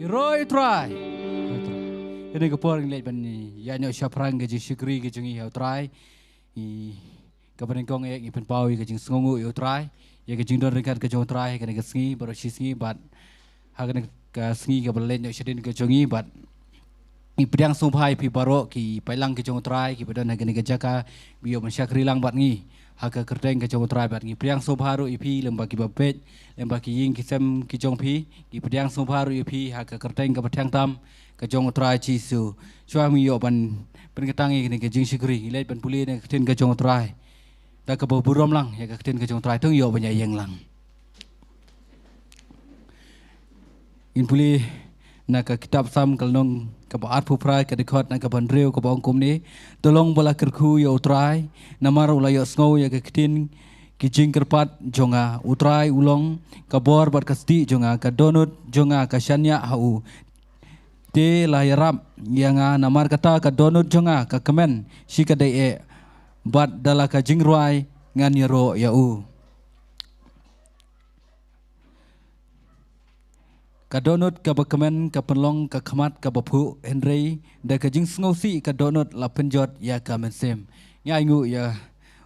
Roy try. Ini kepor ngeliat bani. Ya nyok syafrang ke jing syukri ke jing iau try. Kapan kong ipen pau ke jing sengongu iau try. Ya ke jing don ringkat ke jing try ke ke sengi baru sengi bat. Hagan ke sengi ke belen nyok syedin ke jing bat. Ipedang sumpai pi baru ki pailang ke jing try ki badan hagan ke jaka bio mensyakri lang bat ngi. Haka kerteng ke jong trai bat ngi priang sobharu ipi lembaki babet lembaki ying kisem ki jong pi ki priang sobharu ipi haka kerteng ke patang tam ke jong trai chisu suami yo ban pengetangi ni ke jing syukri ilet ban puli ne keten ke jong trai da ke burom lang ya ke keten ke jong trai tung yo banyak yang lang in puli na ke kitab sam kalnong ke baat puprai ke dekat na ke bandreu ke bangkum ni tolong bola kerku ya utrai namar ulai sngo ya ke kitin ki jing kerpat jonga utrai ulong ke bor bat kasti jonga ke donut jonga ke shaniah hau te lahirap yang namar kata ke donut jonga ke kemen si ke dai bat dala ke jing ruai ngan yero ya u kadonut ka bekemen ka penlong ka khamat ka bapu Henry da ka jing sngosi ka donut la penjot ya ka mensem ngai ngu ya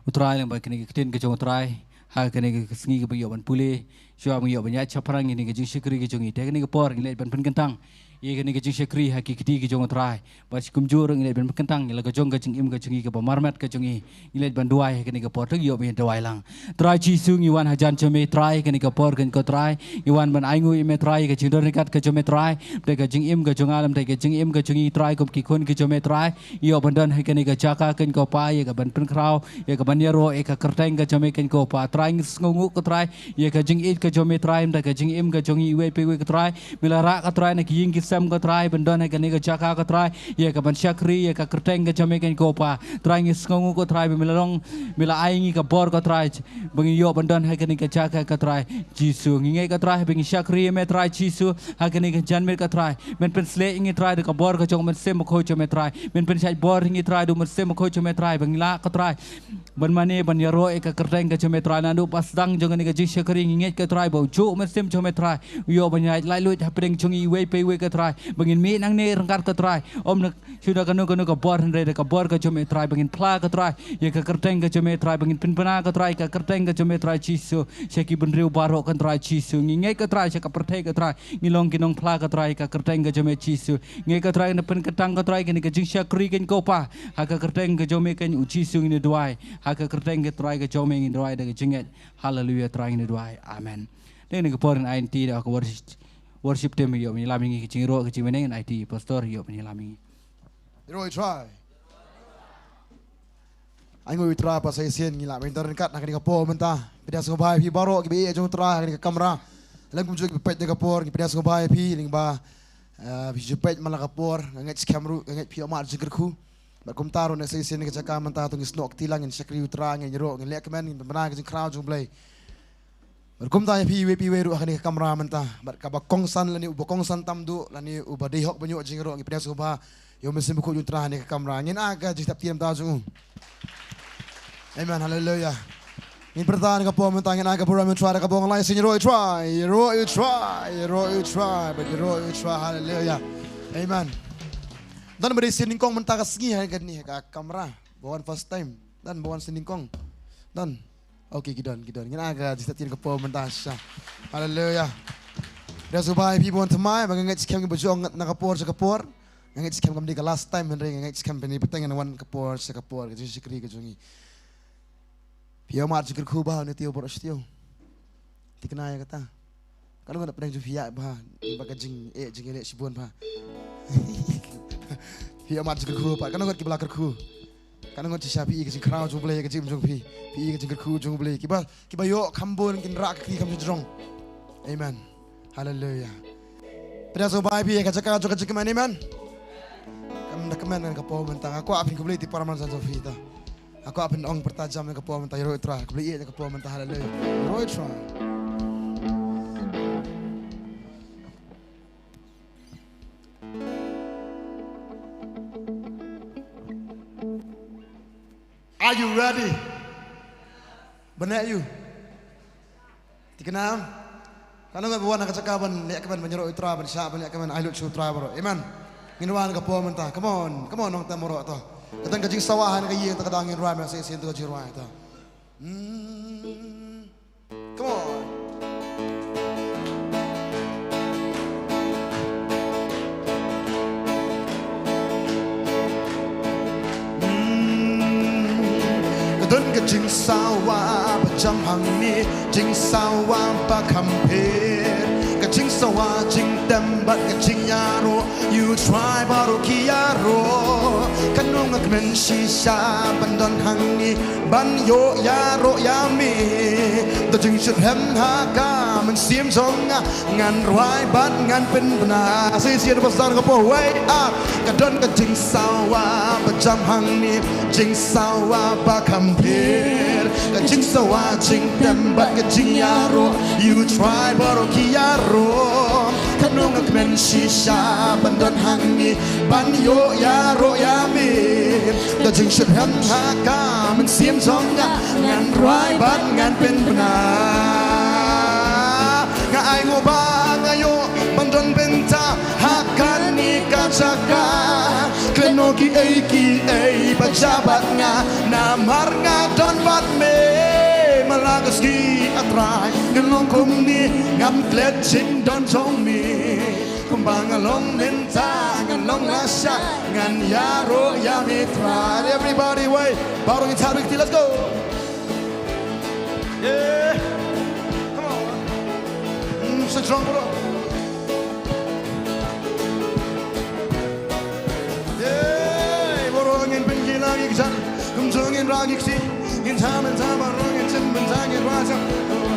utrai lang ba kini kitin ka jong utrai ha kini ka sngi ka bayo ban pule shwa mu yo banya chaprang ni ka jing shikri ka jong ite kini ka por ngi le ban penkentang ye kini ka jing shikri ha ki kiti ka jong utrai ba kumjur ngi le ban penkentang la ka jong ka jing im ka jing ka ba marmet ka jong ngi le ban duai kini ka por tu yo mi duai lang trai chi sung iwan hajan chome trai kini ka por kini ka trai iwan ban ai ngu ime trai ka jing dor kat ka chome trai de ka jing im ka jong alam de ka jing im ka jong trai kom ki khun ki chome trai yo ban don kini ka chaka kini ka pa ye ka ban pen krau ye ka ban yero e ka kerteng ka chome kini ka pa trai ngungu ka trai ye ka jing it ka chome trai de ka jing im ka jong i we pe we ka trai milara ka trai na ki ying ki sam ka trai ban don kini ka chaka ka trai ye ka ban syakri ye ka kerteng ka chome kini ka pa trai ngungu ka trai milarong mila ai ngi ka bor ka trai bangi yo ban don kini ka chaka ka trai jisu ngi ka trai bangi syakri me trai jisu ha kini ka janmet ka trai men pen sle ngi trai de ka bor ka jong men sem ko chome trai men pen chai bor ngi trai du men sem ko chome trai bangi la ka trai ban mane ban yaro e ka kerteng ka chome trai nandu pas dang jong ni ka jing syakri ngi ka trai bo ju men sem chome trai yo ban yai lai lui ha pring chungi we pe we ka trai bangin mi nang ne rangkat ka trai om nak sudah kanu ka bor hendre ka bor ka chome trai bangin pla ka trai ye ka kerteng ka chome trai bangin pen pena ka trai ka kerteng ka chome trai chisu syaki benriu baro kan trai chisu ngi ka trai syaka perthai ka trai ngilong kinong pla ka trai ka kerteng ka chome chisu ngi ka trai na pen ketang ka trai kini ka jing syakri ken ko pa ha ka kerteng ka chome ken uchi su ni duai ha ka kerteng ka trai ka chome ngi duai da jinget hallelujah trai ni duai amen ni ka porin IT da ka worship team yo ni lami ngi jing ro ka jing meneng IT pastor yo ni lami Roy try. Anh ngồi tra pa sai sen ngila men tar kat nak ni kapo menta pedas ko bai pi baro ki be jong tra ni kamera lang kum ju ki pet de kapor ki pedas ko bai pi ling ba pi ju pet mala kapor ngat kamru ngat pi amar jikr khu ba kum taro ne sai sen ni ka ka menta tung snok tilang ni sakri utra ngi ro ngi lek men ni bana ki crowd jong play ba kum ta pi we ru ni kamera menta ba ka ba kong san lani u kong san tam du lani u ba de hok banyu jing ro ngi pedas ko ba yo mesim ko utra ni ka kamera ngin aga jitap tiam ta jung Amen, hallelujah. In pertahanan ka po, mentangin aga po ramen try ka po ng license, Roy try, but Roy try, hallelujah. Amen. Dan ba sining kong mentakas ngi ha gani ka kamera, bawan first time. Dan bawan sining kong. Dan okay gidon. Ngin aga disatin ka po mentas. Hallelujah. There's a buy people to my mga scam ba jong nakapor sa kapor. Nga scam kam di ka last time henry nga scam ni petangan wan kapor sa kapor ka sikri ka jongi. Pia mat jikir kubah ni tio boros tio. Tikenaya kata. Kalau nggak pernah jumpa bah, baga jing ele sibun bah. Pia mat jikir kubah. Kalau nggak kibla kerku. Kalau nggak siapi jing crowd jumpa ke jing jong pi. Pi jing kerku jong beli. Kiba yo kambun kin rak ki kam jong. Amen. Hallelujah. Pada sobai pi kacaka jong kacik man amen. Kam nak kemen ka po mentang aku apin ko beli ti paraman sa Sofita. Aku apin ong pertajam ng kapo mentah Roy try. Beli ng kapo mentah hallelujah. Roy try. Are you ready? Benar you? Dikenal? karena nggak bawa nak cakapan lihat keman menyuruh itra bersah lihat keman ailut sutra bro amen nginwan kapo mentah come on Nongthymmai moro toh katan kajing sawahan kayi yang terkadangin ruai masih sin tu kajing ruai toh come on katan kajing sawa macam hangi jing sawa bakampir kajing sawa jing tembat kajing yaro you try baru kiaro kanung ngakmen shisha bandon hangi ban yo yaro yami to jing shit hem haka man sim zonga ngan roi bat ngan pen bana si si pasar kapo way up kadon kajing sawa macam hangi jing sawa bakampir kajing sawa jing tembat kajing yaro you try baru kiaro kanung ngakmen shisha bandon hangi ban yo yaro yami to jing shit hem haka man sim zonga ngan roi bat ngan pen bana nga ay ngoba ngayo bandon benta hakani kacaka klenoki ay pajabat nga namar nga don bat me malagas gi atray ngelong kumni ngam klet chin don chong mi kumbang along benta ngelong lasya ngan yaro yami try everybody way baru kita bikti let's go yeah strong bro yeah borongin pengilangi kesan kumjongin ragi kisi in taman tabarongin simbentangin wajah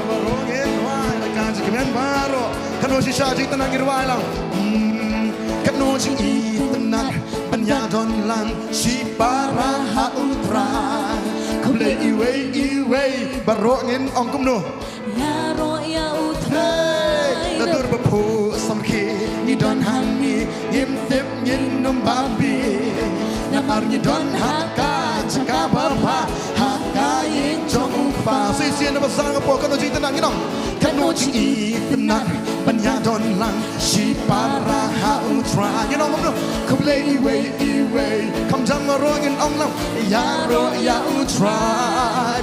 borongin wai lakan sekemen baro kanu shisha jik tenang irwai lang kanu jing i tenang panya don lang si para ha utra kule iwe barongin ong kumno ya ro ya utra Dadur bapu samki ni don hangi yim tip yin num babi namar ni don haka jaka bapa haka yin jong upa si si na basang po kanu jing tenang inong kanu jing i tenang panya don lang si para ha utra you know mom kuble iwe kam jang rongin ong lang ya ro ya utra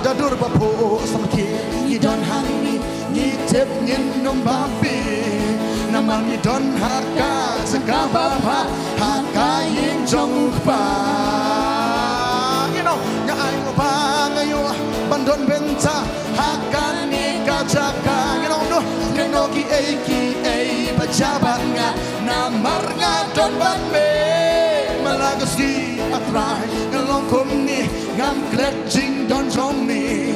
dadur bapu samki ni don hangi ni tip yin num babi namang ni don haka segaba haka yin jong pa you know nga ay mo pa ngayo bandon benta haka ni kajaka you know no kenoki ay pajabat nga namar nga don ban me malagas di atray ngalong kumni ngam klet jing don jong ni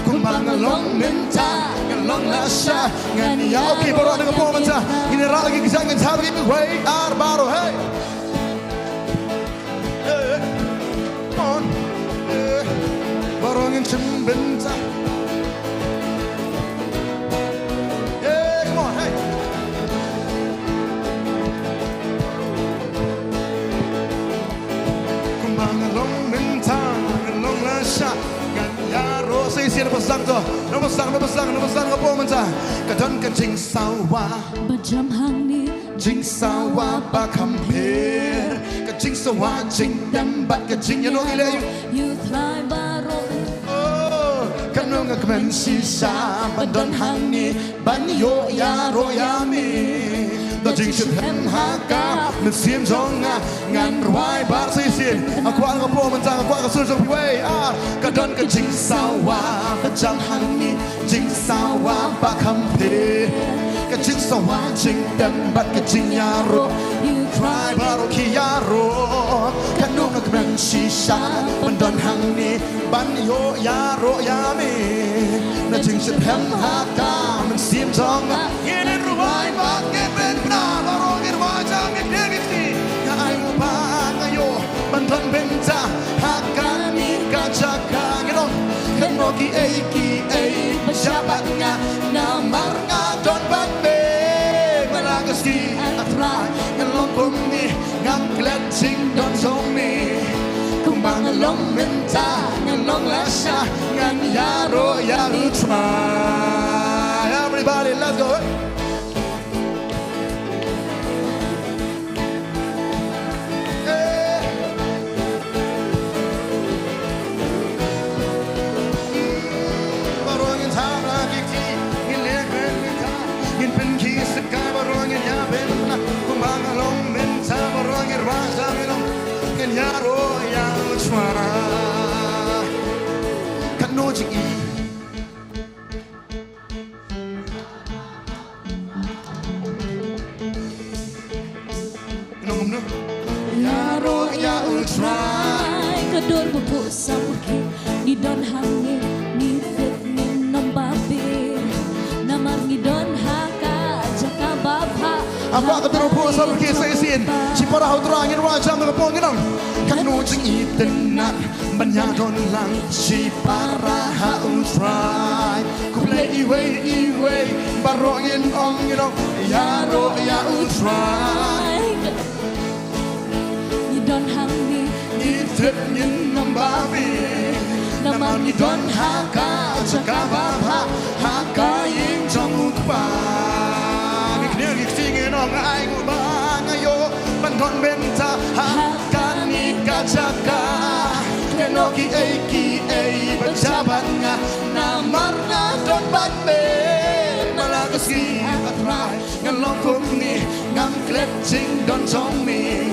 kumbang ngalong menta ngalong lasya ngan ya okay baro dengan po menta ini lagi kisah ngan sabi ini way arbaro hey on baro ngin cimbenta come on hey kumbang ngalong menta ngalong lasya Yaro say siya napasang to napasang ka po manta kadon ka jing sawa Bajam hangni jing sawa bakampir ka jing sawa jing tembat ka jing yanong ilayo you try baro kanong akmen sisa bandon hangi banyo yaro yami da jing shit hem haka men sim zonga ngan rwai bar say sin akwa nga po manta akwa ka surjong way kadon ka jing sawa bajam hangi jing sawa bakampir ka jing sawa jing tembat ka jing yaro you try baro kiyaro kanong akmen sisa bandon hangi banyo yaro yami na jing shit hem haka men sim zonga yin rwai bar ben na baro irwa jang ngegesti ya ay mo pa ngayo bandon benta haka ni kajaka ngilong kenoki ay pajabat nga namar nga don bat be malagas di atray ngalong kumni ngam klet jing don zomi kumbang ngalong menta ngalong lasya ngan yaro try everybody let's go ki sekai barongin ya benna kumbangalong menta barongin raja minong ken yaro ya uchwara kanu jigi nong no yaro ya uchwara kadon bubu samke ni don hangi ni fit ni nambabe namar ni don haka jaka baba apa kadon bubu samke saisin si para haudrangin raja ngapong nang kanu jing itenna banyadon lang si para hautrai ku play iwe barongin ong nong yaro ya uchwara ni don hangi Itet nin nambabi Naman ni don haka Jakababa Haka yin trong utpa Ngiknir ngiktingin ong ay ngubang ayo Bandon benta Haka ni kajaka Kenoki ay Bajaban nga Namar na don banbe Malakas ki atray Ngalong kum ni Ngam klet jing don chong mi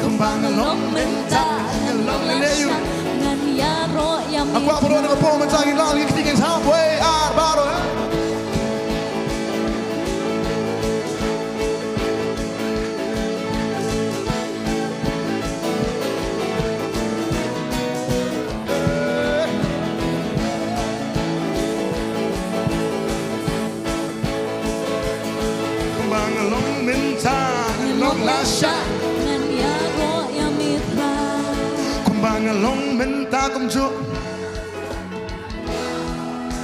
Kumbangalong menta Ngalong leleyo ngan yaro yang Aku abro na po matangin lang Kitingin halfway arbaro Kumbangalong menta Ngalong lasya ngan yaro yang mitra Kumbangalong menta kumju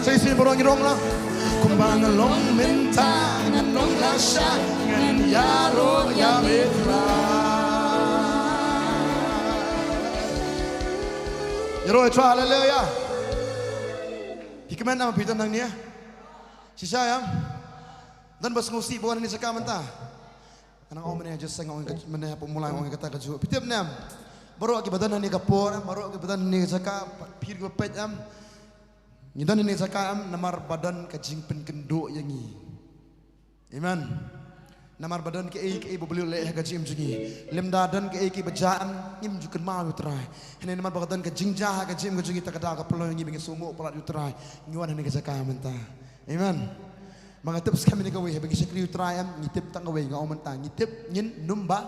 Say borong irong lang Kumbangalong menta Ngalong lasya Ngan yaro yamitra Yaro itra hallelujah Hikman nama pitan nang niya Sisayam Dan bas ngusi bukan ini sekamenta Anang om ni aja sang om mana pemulai om kata kaju. Pitip nam. Baru akibatnya ni kapor, baru akibatnya ni saka pir go pet am. Ngidan ni saka am namar badan kajing pen kendo yangi. Amen. Namar badan ke ai bobelu le kajing jungi. Lem dadan ke ai ke bajaan ngim jukan mau utrai. Hene namar badan kajing jah kajing jungi takada ka pelong ngi bingi sungu pelat utrai. Ngiwan ni saka menta. Amen. Mga tips kami ni kawin, bagi sekri utrayam, ngitip tang kawin, nga omantang, ngitip ngin numba,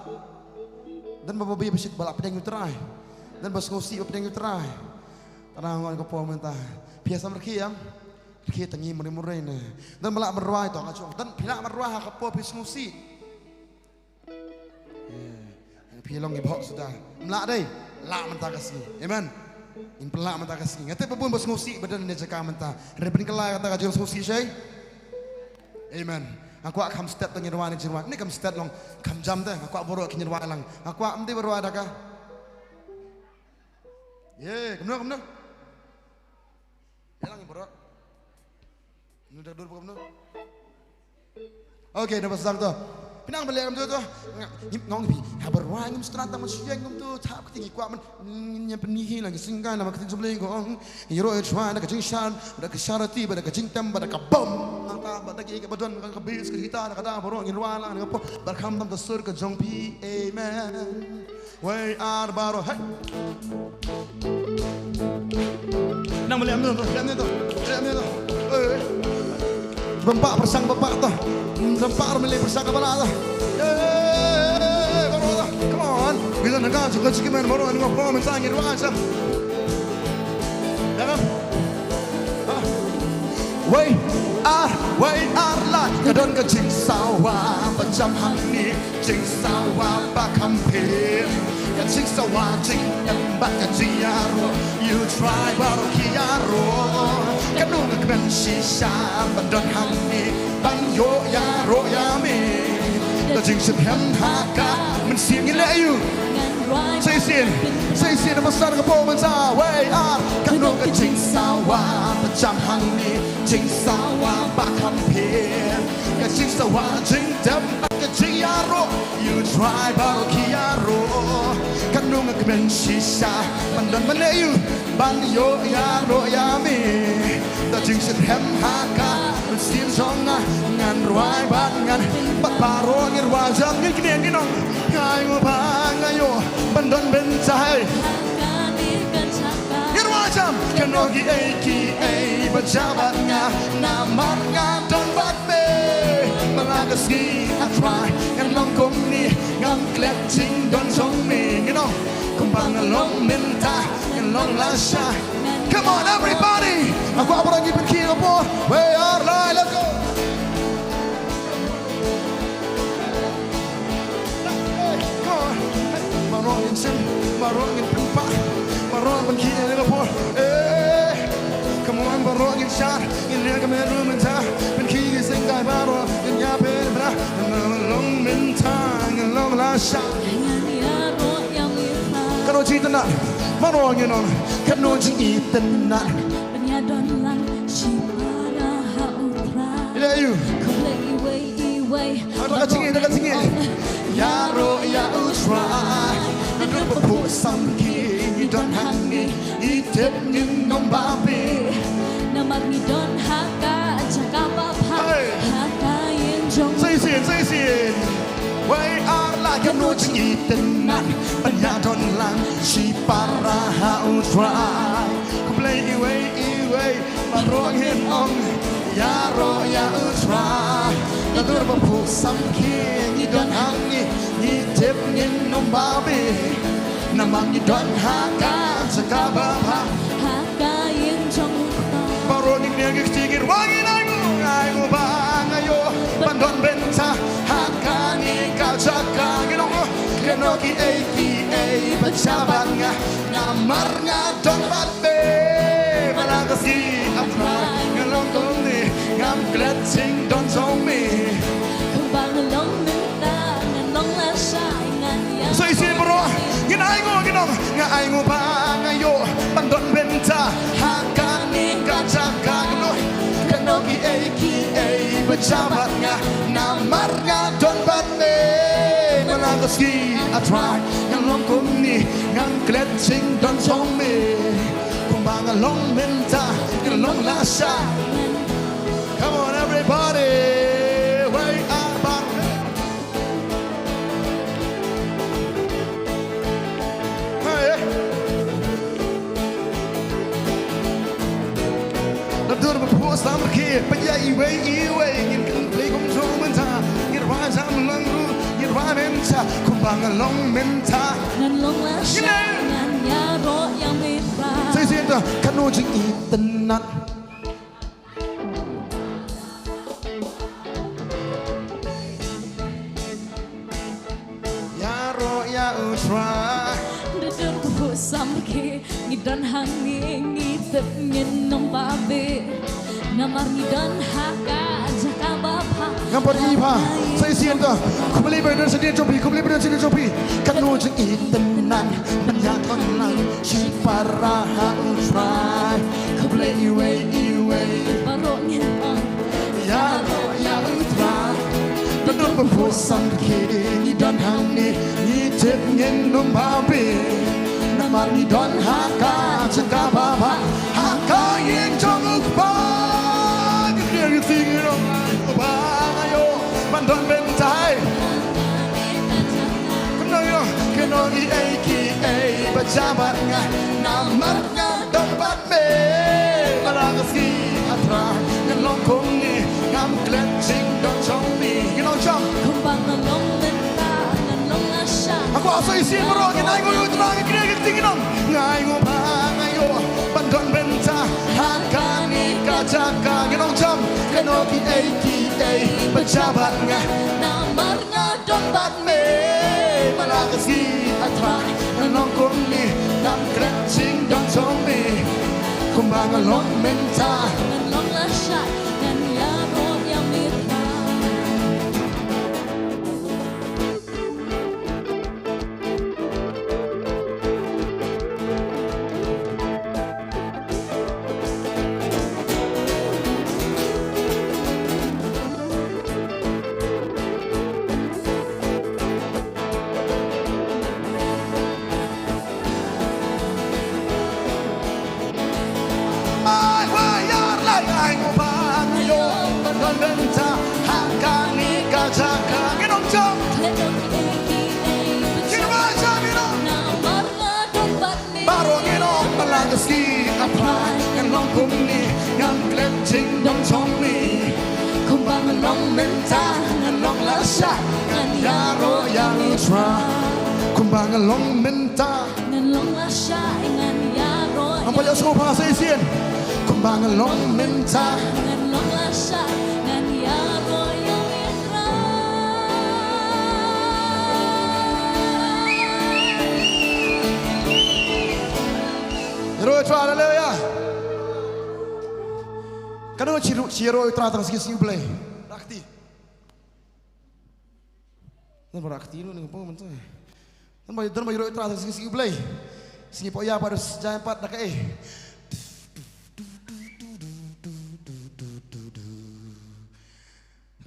dan bababaya bisik balap pedang utray, dan bas ngosi pedang utray, tanang ngon kapo omantang, biasa merkiam, merki tangi murai na, dan balap merwai to ngacung, dan pilak merwai kapo bis ngosi, pilong ibok sudah, melak deh, lak mentah kasih, amen. In pelak mentah kasih, ngitip pun bas ngosi badan ni cakap mentah, repen kelai kata kajung ngosi saya. Amen. Aku akan step tengah ruang ni jirwan. Ni kam step long kam jam teh. Aku borok kini ruang lang. Aku amdi berruang dah kah? Ye, kamno. Elang borok. Nu dah dulu kamno. Okay, dah pasang tu. Pinang balik kam tu. Ngong pi. Ha berruang ngam strata manusia ngam tu. Tap ketinggi kuat man. Nyepenihi lagi singkai nama ketinggi sebelah ngong. Yero echwan dah kejingshan, dah kesyarati, dah kejingtam, dah kabom. Pada kita badan kan kabis kita nak ada borong irwan lah ngapo barkam tam tasur ke jongpi amen we are baro hey nang boleh ambil tu bempak persang bempak tu bempak milih persang kepala tu baro tu come on kita nak juga cikiman baro ni ngapo mentang irwan sam jangan Wai ar la kadon ka jing sawa macam hang ni jing sawa ba kampir ka jing sawa jing ba ka jiaro you try baru kiaro kadon ka ben shisha bandon hang ni bang yo ya mi ka jing sephem haka men siang ni le you say sin nama sar ka po man sa wai ar kadon ka jing sawa macam hang ni jing sawa ba kampir ka jing sawa jing dam ka jiaro you try baru kiaro kanung ka ben shisha bandan mane you ban yo ya mi แต่จึงฉันแฮมหากามันเสียงสองงานรวยบ้านงานปัดป่าโรงเงินวางจำเงินกินเองกินน้องง่ายกว่าพางายโยบันดอนเป็นใจเงินวางจำกันโนกีเอกีเอบัญชาบัดงานนามัดงานดอนบัดเบมาลากสกีอัตรายงานน้องคงนี่งานเกล็ดจริงดอนสองมีกินน้องคงบังงานลงมินตางานลงลาชาCome on, everybody! Aku apa lagi pergi ke pun? We are live, let's go! Come on, marongin sim, marongin pempak, marong pergi ke pun. Come on, marongin shot, ini kami rumah mentah, pergi ke singkai baru, ini apa benar? Long mentah, long lasa. Kalau cerita nak, marongin on. Kano jing itenan Banya don lang shimara hautra Ila you Kule iwe Dekat sini Ya ro ya utra Nandun papu samki Idon hangi Itip nin nom babi Namag ni don haka Jakapa pa Haka yin jong Say sin Way are like a no jing itenan Banya don lang Shipara hautra Kumplay iwe Marongin ong Ya ro ya utra Nadur papu samki Idon hangi Itip nin nom babi Namang idon haka Jakaba pa Haka yin jong Marongin niya kiktigir Wangin Aigo ba ngayo Bandon benta Haka ni kajaka Ginong Kenoki Bersahabat nga Namar nga Don batbe Malangkasi Apray Ngalong kong Ngam kletzing Don zomi Kumbang ngalong minta Ngalong lasa Ngan yang So isin bro Ginaigo ginong Nga aigo ba ngayo Bandon benta Haka ni kajaka Ginong Kenoki Bersahabat nga Namar nga Don batbe Malangkasi Apray Ngalong kong Ngang kletzing Don zomi Kumbang ngalong minta Ngalong lasa Come on everybody Way up on Hey Nadur berpuas dalam berkir Paya iwe Ingin kembali kumjong minta Ingin wajah melanggu Ingin wajah minta Kumbang ngalong minta Ngalong lasa Ngan yaro yang mitra Saya siapa Kanu jing itenan Yaro ya usra Duduk kubu samke Ngidon hangi Ngitip nginong babi Namar ngidon haka Jakaba pa Ngampar ipa Saya siapa Kembali berdan sedia cobi Kembali berdan sedia cobi Kanu jing itenan Menyakon lang Shipara usra Kembali iwe Barok ngintong Yaro ya usra Duduk berpusan kini dan hangi Ngitip nginum babi Namar ngidon haka Jakaba pa Haka yang jonguk pa Kira tinggi dong Bang ayo Bandon bentai Kena Kena Berjabat nga Namar nga Dapat me Malangasi Atra Ngalong kong ni Ngam kletzing Don chong ni Ginong chong Kumbang ngalong minta Ngalong lasa Aku asa isi bro Ginay ko yung terang Kira kiting ginong Ngay ngo pa ngayo Bandon benta Haka ni kajaka Ginong chong Keno ki Berjabat nga Namar nga Dapat me Malangasi Atra Ngalong kong ni Ngam kletzing Don chong ni Kumbang ngalong minta Ngalong lasa Ngan yaro yang mitra long menta ngan long lasha ngan yaro yang tra kumbang long menta ngan long lasha ngan yaro ang pala sa bahasa Isien kumbang long menta ngan long lasha ngan yaro yang itra yaro tra haleluya kanu chiro tra tang sing play rakti nan rakti nu ning pong mentu nan ba yaro tra tang sing play sing po ya pada jangan pat dak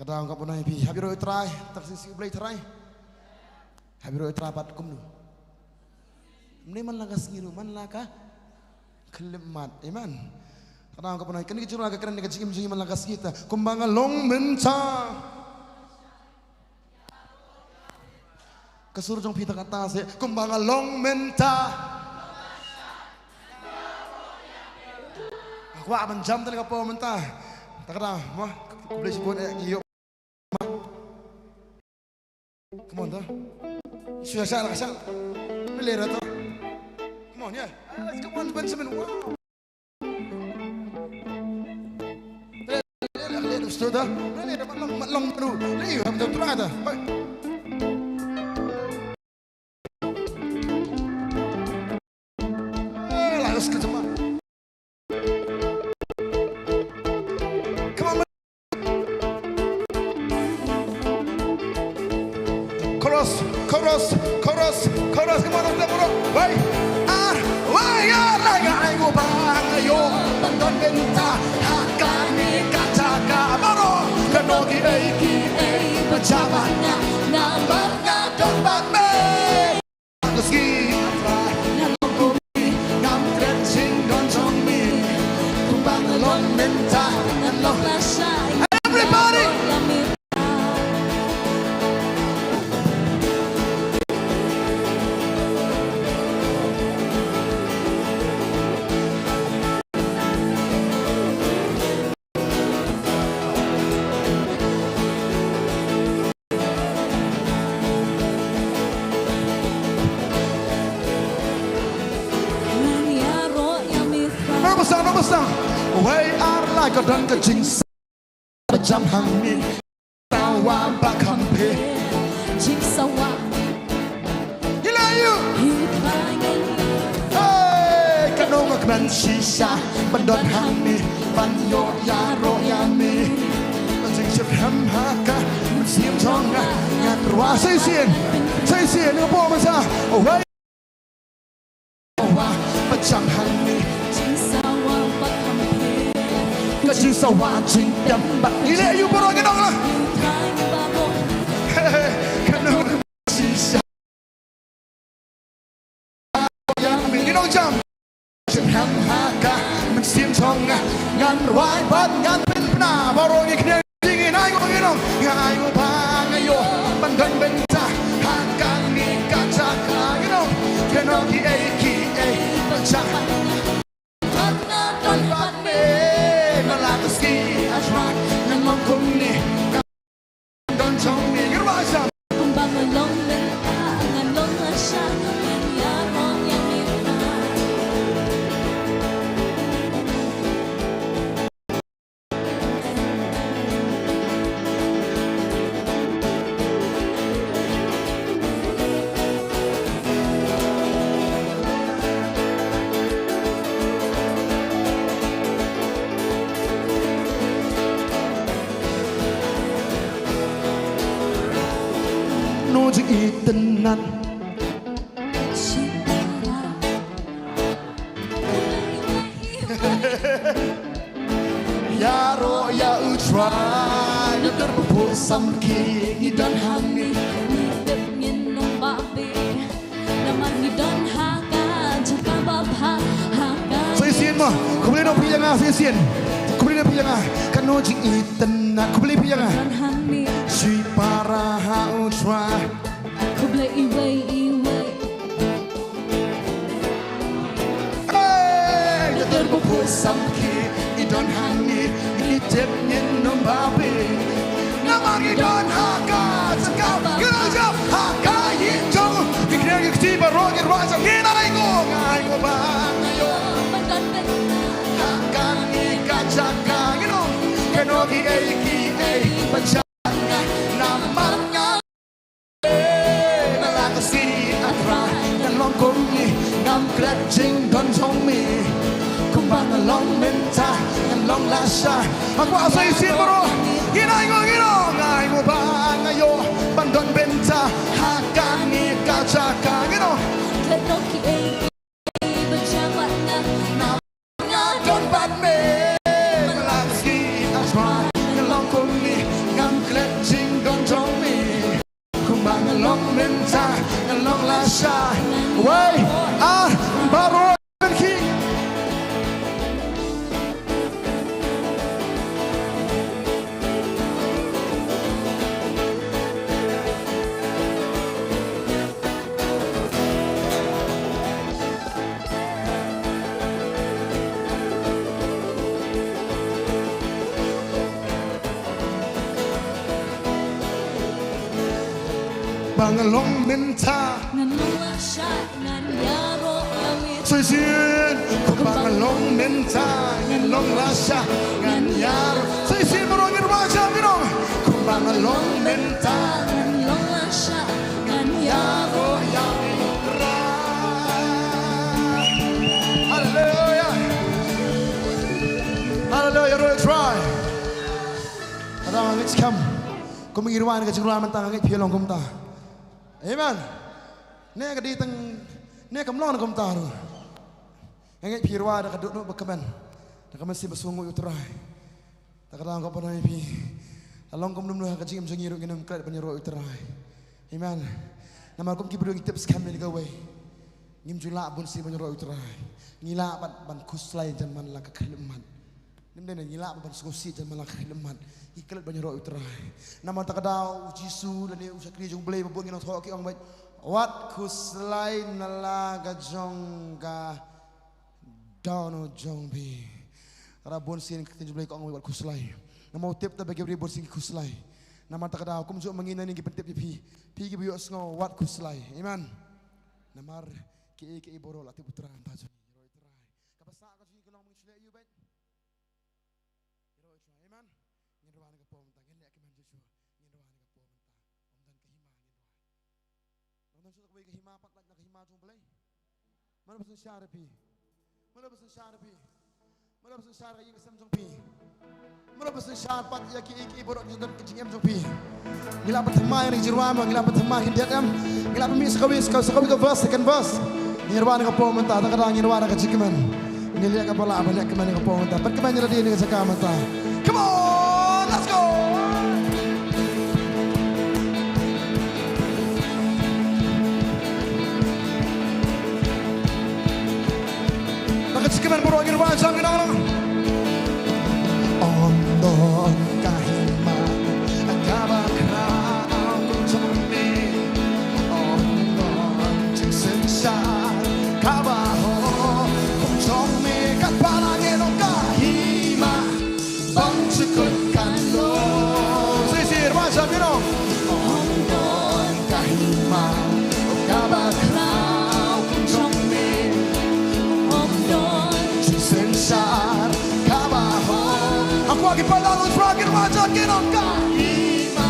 kadang ka punai pi habiro try tak sing play try habiro tra pat kum nu mne man lagas ngiru man laka kelemat iman kadang ka punai kani curang ka keren ka jingim man lagas kita kumbang long menta kasur jong pita kata se kumbang long menta aku aman jam tadi ka po menta tak kadang mah boleh sebut iyo come on dah sudah saya kasar melera tu come on ya let's come on Benjamin wow lera sudah lera matlong baru lera betul betul ada lalu sekejap chorus come on kita bro wai ya laga ayo bang ayo bandon benta hakani kacaka bro kenogi aiki pejabatnya namanya don batme meski ngam trenching don chongmi kumbang lon benta lon everybody way ar like a dun ka jing jam hang mi tawa ba kampe jing sawa ilayu hey kanong akman shisha bandot hang mi ban yo ya ro ya mi jing chip ham haka sim chonga ngat wa sai sien ni po ma sa way ba jam hang mi chỉ sao hoa chính đắm bạc như lẽ yêu bao cái đó là cái nó chỉ sao mình cái đó chăm chừng ham ha ca mình xiêm chong ngàn hoài bắt ngàn bên na bao rồi cái này gì cái này có cái đó ngài có ba ngày yo ban gần bên ta hàng càng đi càng cha cả cái nó thì ai bắt chăm don bắt me ski ashrak ngan long kum ni don chong ni gerwasa kumbang long menta ngan long asha ngan yaro yang itra jing itenan yaro ya utra nutar bu samki ngidan hangi nitip nginong babi naman ngidan haka jaka babha haka saya sien mah kau boleh nak pilih ngah saya sien kau boleh nak pilih ngah kanu jing itenan kau boleh pilih ngah si para ha utra Kublai iway Yader ko po samki idon hangi initip nyin ng babi ngidon haka sakam gerajam haka yinjong diknegi kti barok irwaja ngina ngo ngai ngo bang ayo haka ni kachaka ngino kenogi eiki ei pachanga namanga nalakasi atra nalong kumni ngam kletching don chong mi kumbang nalong menta nalong lasha aku asai sin bro ngai ngo bang ayo bandon benta hakani kachaka ngino kenogi ei pachanga namanga don bad me nalakasi atra nalong kumni ngam kletching don chong mi kumbang nalong menta nalong lasha wai baro king bangalong menta nganong lasya ngan yaro amit Saisin bangalong menta ngalong lasha nganyar Saisin morongin wajah minong bangalong menta nganong lasya ngan yaro yang Hallelujah Hallelujah Roy try Adang let's come kumingirwan ka jingruan mentang ngit phialong kumta Amen. Ne ka di tang ne kamlong na kumta ro. Ngit phirwa da ka dut no bakaman. Da ka masi basungu utrai. Da ka dang ka panai pi. Along kum dum no ka jingim jangiro nginam krat panyero utrai. Amen. Namar kum ki bru tips kamil ka we. Ngim jula bun si panyero utrai. Ngila ban kuslai jan man la ka khilman. Nim den ngila ban susi jan man la ka khilman. Iklat banyak roh utrai. Nama takadau Jisu dan dia usakri jung boleh membuat kita tahu orang baik. Wat kuslai nala gajong ga down jong bi. Karena bonsin kita boleh kau wat kuslai. Nama utip tak bagi beri bonsin kuslai. Nama takadau kum jom menginan ini pentip pi ki biok sengo wat kuslai. Amen. Namar ki boro latih putra antaju. Roh utrai. Kapasa kau jadi kenang mengcilai you baik. Roh utrai. Amen. Nirwana ka po mentang hindi aki man Joshua nirwana ka po mentang omdan kahima nirwana omdan sudah kabay kahima paklat na kahima jung balay mana basun syara pi mana basun syara yung kasam jung pi mana basun syara pat yaki iki borok jung kecing em jung pi ngila pertama yang jirwama ngila pertama hindi em ngila pemi sakawi ka verse second verse nirwana ka po mentang takadang nirwana ka jikiman ngila ka pala abalik keman ka po mentang perkeman nyala di ni ka saka mentang come on let's go Nakasikiman bro ngin wajang ngin Ondon kahima kaba krao kung chumi Ondon jingshaniah kaba ho kung chumi kat palangin ang kahima bang chukot kanlo Sisir wajang ngin Ondon kahima kaba krao kung chumi Jingshaniah kaba ho Aku lagi palalong fragin wajah kinong kahima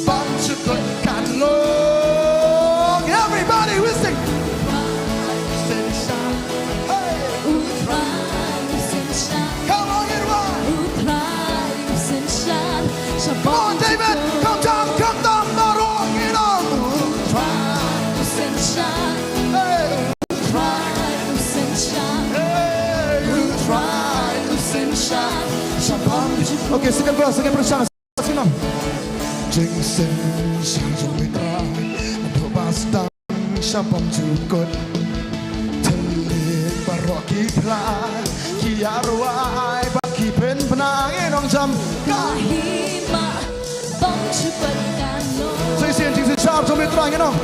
bang chukot kanlo Everybody we sing Come on, get one Come on, David, come down, Marong, get on Okay, second verse, Jingshaniah Adobastang Shabam Jukot Telit Baroki Plan Kiarwai Baki Pen Penangin Ong Jam kahima bang chukot kanlo Jingshaniah Jom Mitrang you know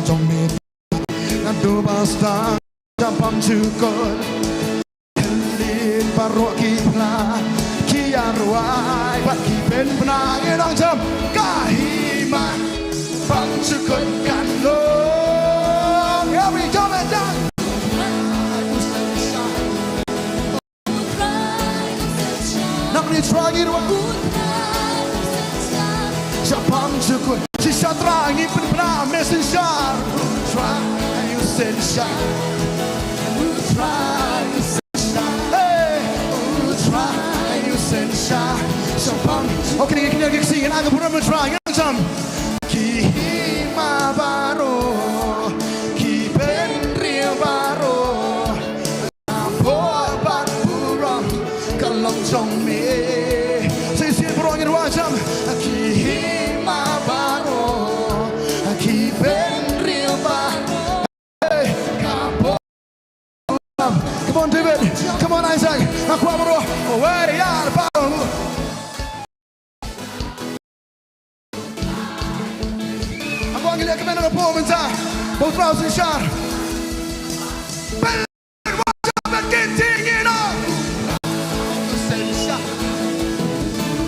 Jom Mitrang Adobastang Shabam Jukot Telit Baroki Plan Kiarwai Baki Pen เป็นพนาเงี้ยน้องจำกาฮีมาฟังจะคนกันลง Every jump and down นักเรียนทรายด้วยจะพังจะคนที่ชาตรางี้เป็นพนาเมสเซนเจอร์ Try you send shot Try you send shot Hey Try you send shot จะพังโอเคนี่คือสิ่งที่น่าจะพูดว่า Try งั้นจำคีมาบาโรคีเป็นเรียวบาโรพ่อบัดบุรมกำลังจงมีเสียงพร้อมกันว่าจำคีมาบาโรคีเป็นเรียวบาโร Come on David Come on Isaac Aquabro where they are Aku lihat kemana ke pemerintah, bau terus insar. Balik wajah makin tinggi nak.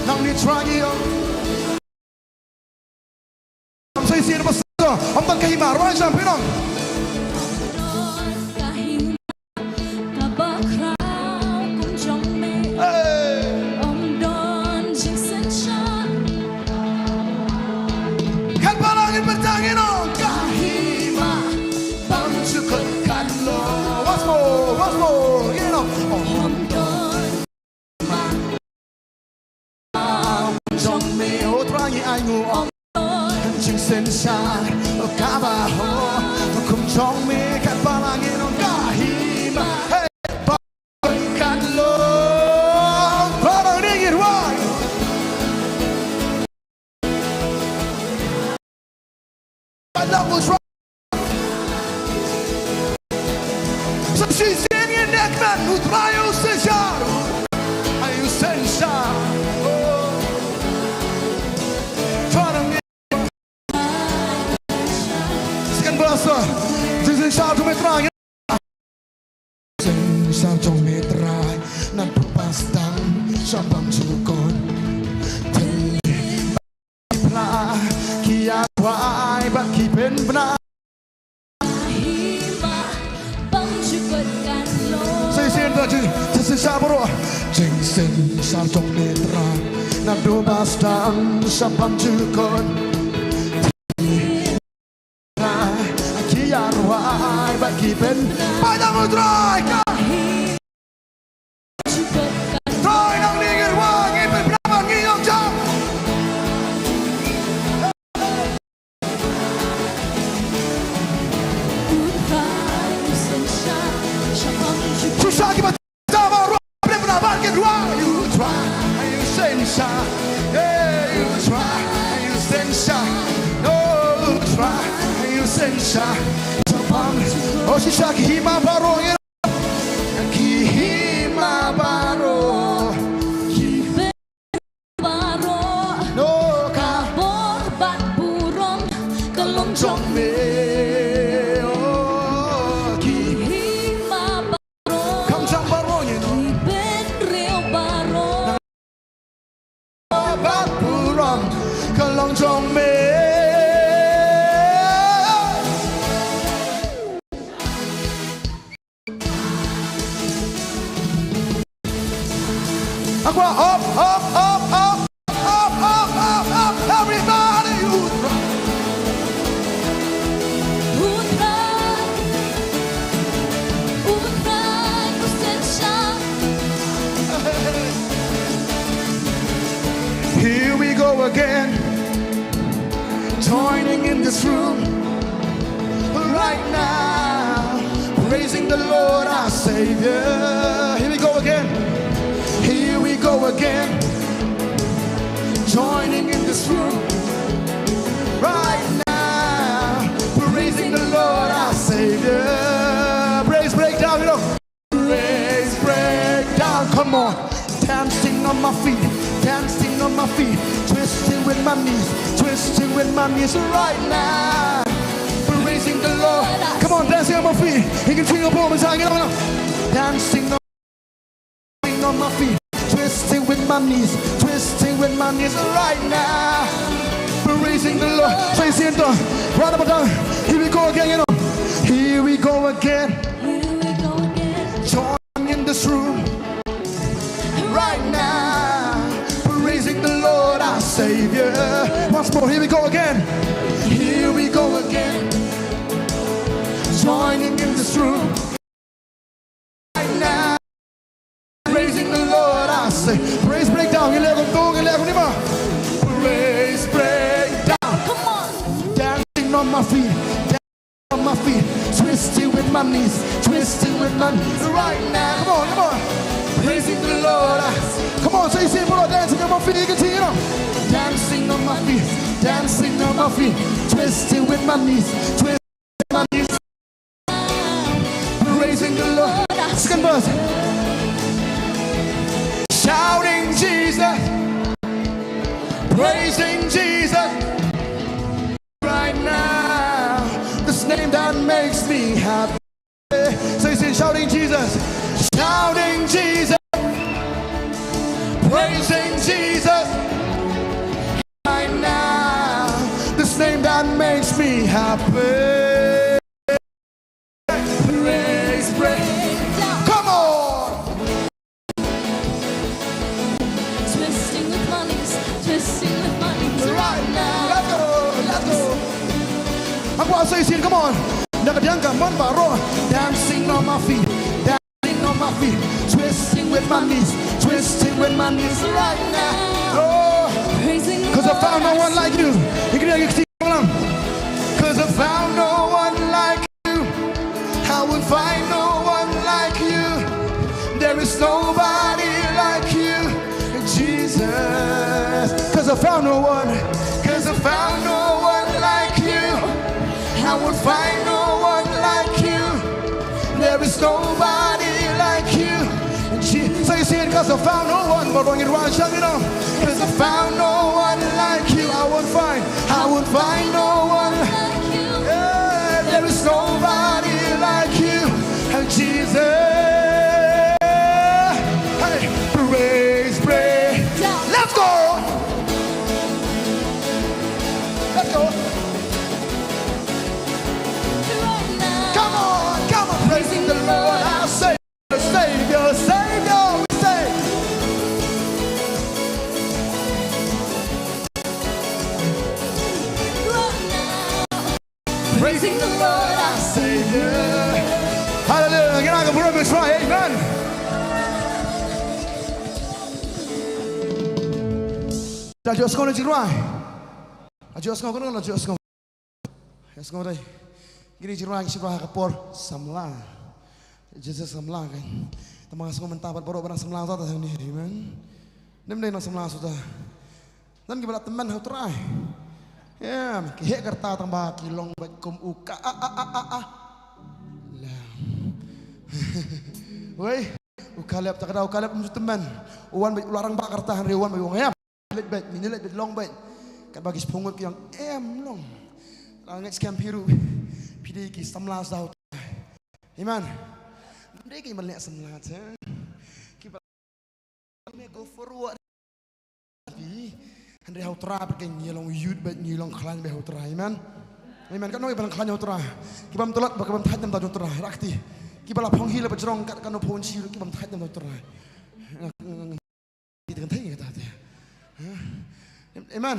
Nang ni try yo. Saya siap bersama. Om tak kahimar, wajah pinong. Kaba ho, kum chong me kat palangin on kahima. Hey, kat lo, parang dingin why? I love what's right. So she's singing neck man who try you senshar, are you senshar? Jingshaniah tu metrai, Jingshaniah tu metrai, nan pupastang sabang cukon, Pla kia wai bat kipen benar. Saya Jingshaniah bro, Jingshaniah tu metrai, nan pupastang sabang cukon. Why but keeping by the dry Try nang ningin wang ipin pinabang iyong jam Susah kita tama ruang Beli pinabang kedua You try and you sensha Yeah you try and you sensha No you try and you sensha Oh shisha kihima baro kihima baro baro no kabor bat burong kelong jong me oh kihima baro kam jang baro you know ben real baro bat burong kelong jong me Up, everybody, you Here we go again, joining in this room right now, praising the Lord our Savior. Here we go again. Here we go again, joining in this room right now, praising the Lord our Savior. Praise breakdown, you know. Praise breakdown, come on. Dancing on my feet, dancing on my feet, twisting with my knees right now. Praising the Lord. Come on, dancing on my feet. You can swing up over time, you know. Dancing on my feet, twisting with my knees, twisting with my knees right now. Praising the Lord. Say siento. Right about time. Here we go again, you know. Here we go again. Here we go again. Join in this room right now. Praising the Lord our Savior. Once more, here we go again. Here we go again. Joining in this room right now. Praising the Lord our Savior. Praise breakdown. Praise breakdown. Come on. Dancing on my feet. Dancing on my feet. Twisting with my knees. Twisting with my knees right now. Come on, come on. Praising the Lord. Come on, say, see, bro, dancing on my feet. You can see, you know. Dancing on my feet. Dancing on my feet. Twisting with my knees. Twisting with my knees. Praising the Lord. Second verse. Shouting Jesus. Praising Jesus. Right now. This name that makes me happy. Say, say, shouting Jesus. Shouting Jesus. Praising Jesus. Right now. This name that makes me happy. Praise, praise. Come on. Twisting with my knees. Twisting with my knees Right right now. now. Let's go. Let's go. I'm going to say it. Come on. Dancing on my feet. Dancing on my feet. Twisting with my knees. Twisting with my knees right now. Oh. Praising the Because I found no Lord. one like you. Because I found no one like you. I would find no one like you. There is nobody like you, Jesus. Because I found no one. Because I found no one like you. I would find no one like you. There is nobody like you. So you see it, because I found no one. But when you run, shut it on. Because I found no one like you. I would find no one like you. Yeah, there is nobody like you, Jesus. Hey, praise, praise. Let's go. Let's go. Right now. Come on, come on. Praising the Lord, our Savior, Savior, Savior, we say. Right now. Praising the Lord, our Savior. Hallelujah. Can I go for a try? Amen. Đã chữa sông lên chính rồi. Đã chữa sông có nữa là chữa sông. Hết sông đây. Cái đi chính rồi cái rồi kapor samla. Jesus samla cái. Tamang sông mentah buat baru barang samla tu tak ni. Amen. Nem đây nó samla sudah. Dan kita teman hau terai. Ya, kihek kerta tambah kilong baik kum uka. Woi, ukalep tak ada ukalep mesti teman. Uwan baik ularang bak kerta hari uwan baik wong let bet ini let bet long bet. Kat bagi sepungut yang long. Langit scam biru. Pidi ki samlas dah. Iman. Ndai ki melek samlas. Ki me go forward. Andre hau tra pergi nyelong yud bet nyelong klan be hau tra. Iman. Iman kan noi balang klan hau tra. Ki bam tolat bak bam tajam ta tra. Rakti. Ki bala phong hi le bajrong kat kan phon chi ki bam tajam ta tra. Ki kan thai kata dia. Amen.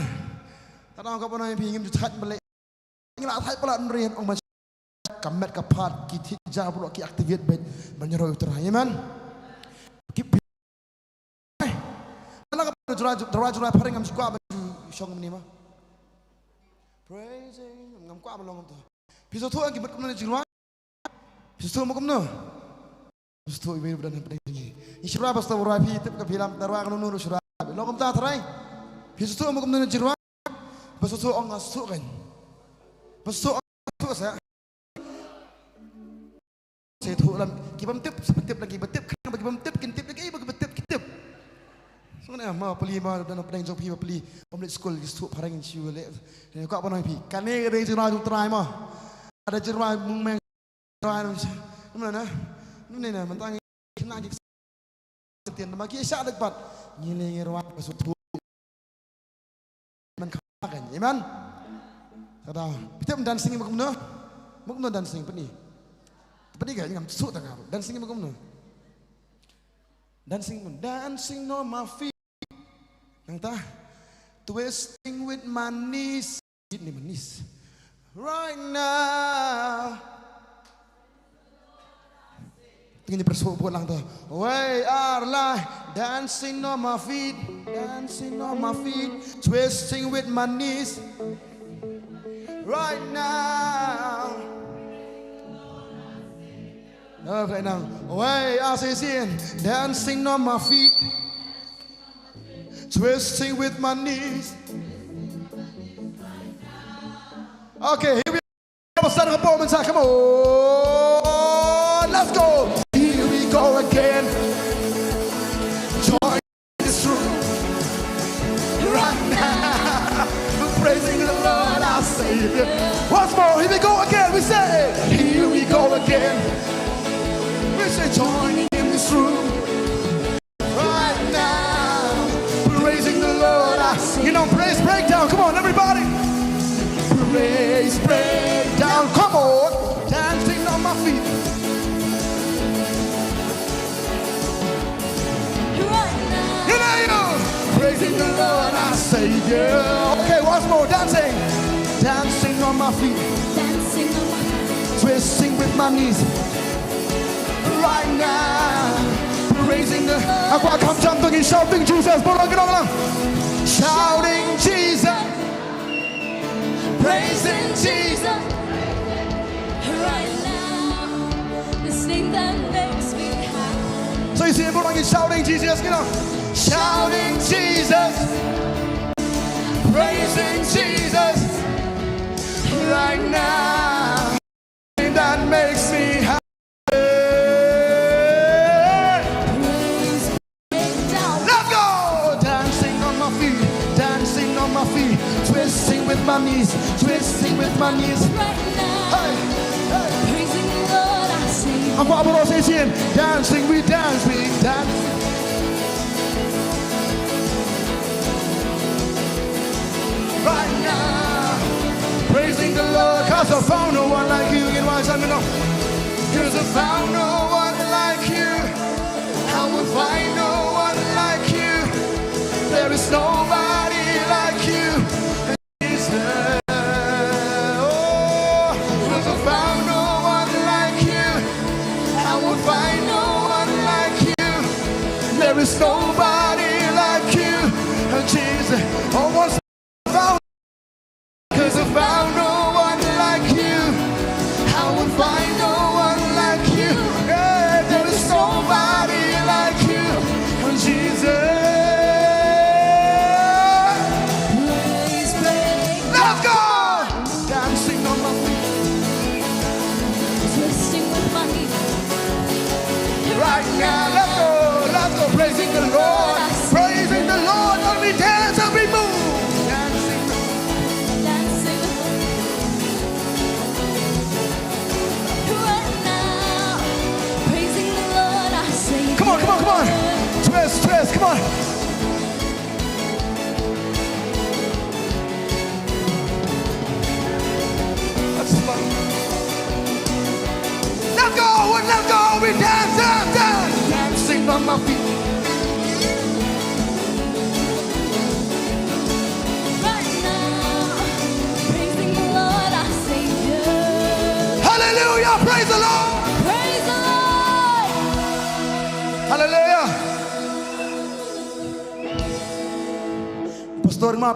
Ta dong ka pon ai pi ngim ju chat bale. Ngla thai pala rian ong ma kamet ka phat ki thi ja pula ki activate bet ban nyaro tra. Amen. Ki ala ka jura paring ngam sukwa baju shong ni ma. Praising ngam kwa ma long tu. Pi so thu ki bet kum ni jingwa. Pi so mo kum no. Pi so ibe budan pada ni. Isra basta ura pi tip ka filam darwa kan nu sura. Lo kum ta thrai. Pi so mo kum ni jingwa. Pi so ong asu kan. Pi so tu saya. Saya thu lam ki bam tip tip lagi betip kan bagi bam tip kin tip lagi bagi betip kitip. So ni ma peli ma dan apa yang jom pi ma peli public school ki su parang chiu le. Ni ko apa noi pi. Kan ni re jira tu try ma. Ada jira mung meng try mana na. Ni na mentang kena ki tiền mà kia sát được bật nhìn lên ruộng và sụt thu Amen. Tahu. Kita dancing macam mana? Macam mana dancing ni? Tapi ni kan suka tak kau? Dancing macam mana? Dancing on my feet. Yang tak? Twisting with my knees. Ini manis. Right now. Tinggal persuap lang tu. We are like dancing on my feet, twisting with my knees. Right now. Okay now. We are saying dancing on my feet, twisting with my knees. Okay, here we go. Start the performance. Come on, let's go. Here we go again. Join this room right now. We're praising the Lord, our Savior. Once more, here we go again. We say, here we go again. We say, join in this room right now. Praising the Lord, our Savior. You know, praise breakdown. Come on, everybody. Praise breakdown. Come on, dancing on my feet. Praising the Lord, our Savior. Okay, once more, dancing on my feet, twisting with my knees. Right now, praising the. Aku akan jumping and shouting Jesus. Shouting Jesus, praising Jesus. Right now, this name that makes me happy. So you see everyone shouting Jesus, you know. Shouting Jesus, praising Jesus, right now, that makes me happy. Let's go! Dancing on my feet, twisting with my knees, Right now, Hey, hey. praising the Lord, I sing. Apa saya sing? Dancing, we dance. Right now, praising the Lord, 'cause I found no one like you. Get why I know? 'Cause I found no one like you. I will find no one like you. There is nobody like you, Jesus. Oh, 'cause I found no one like you. I will find no one like you. There is nobody like you, Jesus. Oh, once. 'Cause I found no one like you. I will find no one like you. Yeah, there is nobody like you, Jesus. Let's go! Dancing on my feet. Twisting with my knees. Right now, let's go, praising the Lord. Praising the Lord, only dance and we move. Dancing. Right now, praising the Lord, I sing. Come on. Twist, come on. Let's go, we dance. Dancing on my feet. Right now, praising the Lord, our Savior. Hallelujah, praise the Lord. Praise the Lord. Hallelujah.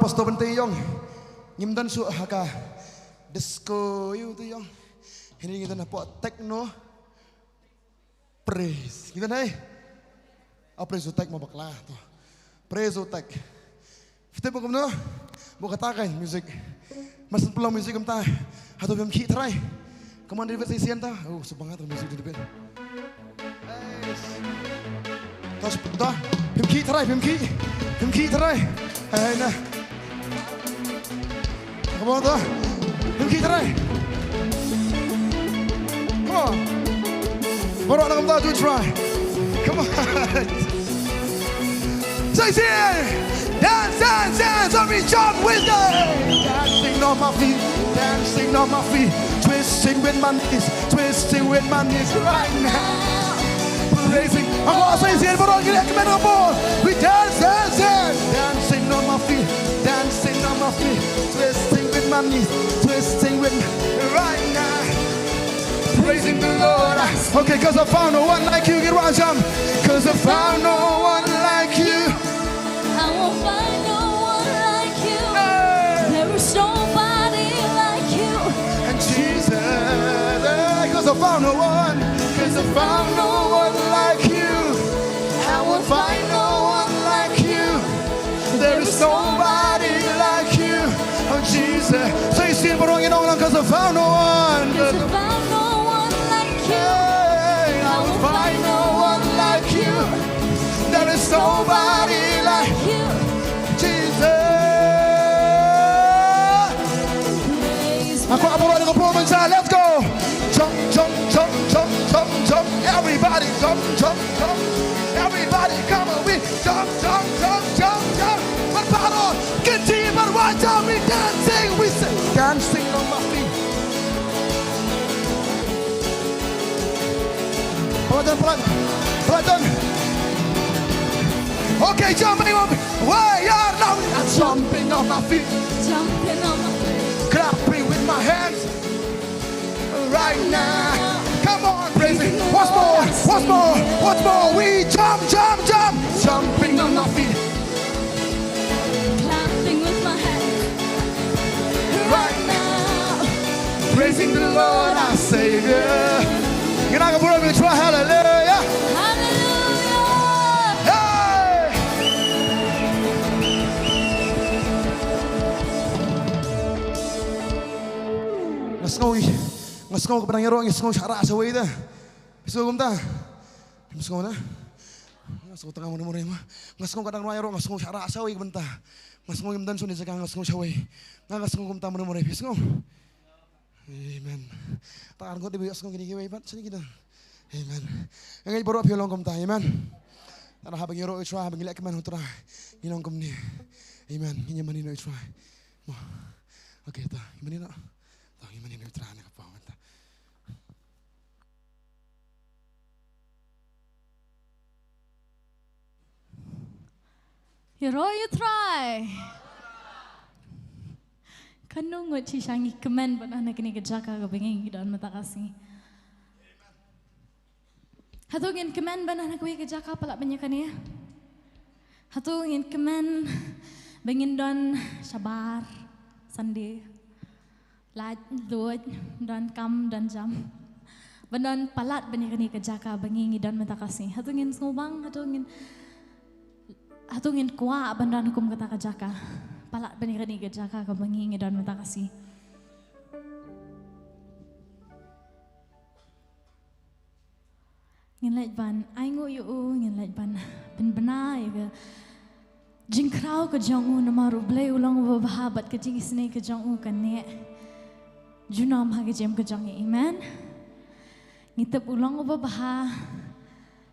Pastor bente yong. Ngimdan su haka disco yu tu yong. Ini kita nak buat techno praise. Kita naik. Praise utek mau bakla tu. Praise utek. Kita bukan mana? Bukan katakan musik. Masih pulang musik kita. Atau film kit try. Kemana di versi sian ta? Oh, sebangat musik di depan. Tas dah. Film kit try. Nah. Kemana tu? Film kit try. Come on. Baru nak kita do try. Come on. Say it. Dance, dance, dance, so we jump with them. Dancing on my feet, dancing on my feet. Twisting with my knees, twisting with my knees right now. Praising, I'm gonna say it, but I'm gonna recommend a more. We dance, dance, dance. Dancing on my feet, dancing on my feet. Twisting with my knees, twisting with right now. Praising the Lord. Okay, cause I found no one like you. Get one jump. Cause I found no one like you. I won't find no one like you. There is nobody like you. And Jesus, cause I found no one. Cause I found no one like you. I won't find no one like you. There is nobody like you. Oh Jesus. So you see, but you know, cause I found no one. Cause I found no one like you. I won't find no one like you. There is nobody like you. Jesus. Let's go. Jump, jump, jump, jump, jump, jump. Everybody jump, jump, jump. Everybody come on, we jump, jump, jump, jump, jump. But Paro, continue, but watch out, we dancing. We say, dancing on my feet. Brother. Okay, jumping on me. Why are now? I'm jumping on my feet. Jumping on my feet. Clapping with my hands. Right now. Come on, praising. What's more? What's more? What's more? We jump, jump, jump. Jumping on my feet. Clapping with my hands. Right now. Praising the Lord, our Savior. You're not going to try hallelujah. Hallelujah. Hey. Let's go. Let's go ke pedang let's go syara sawi dah. Bisa gum ta? Bisa gum na? Let's go tengah murah mah. Let's go kadang royaro, let's go syara sawi bentar. Let's go dan suni sekarang let's go sawi. Let's go gum ta murah murah. Bisa gum. Amen. Tangan kau tiba let's go gini gini bat sini kita. Amen. Yang ini baru Shillong gum ta. Amen. Tanah habang yaro try habang ilak keman hutra. Shillong gum ni. Amen. Ini mana ni try. Okay ta. Ini nak. Ta ini mana ni try nak apa? You try. Kanung ngot si shangi kemen ban anak ni kejaka ke bengeng dan mata kasih. Hatu ngin kemen ban anak we kejaka palak banyak ni ya. Hatu ngin kemen bengin don sabar sandi laj luat dan kam dan jam. Banon palat banyak ni kejaka bengeng dan mata kasih. Hatu ngin ngubang Hatu ngin kuat bandan hukum kata kejaka. Palak banyak ni kejaka ke bengeng dan mata kasih. Ngin laj ban, ai ngu yu ngin laj ban ben benai ke jingkrau ke jongu namaru blai ulang bahabat ke jing isne ke jongu kan ne. Junam ha ke jem ke jongi iman. Ngitep ulang baha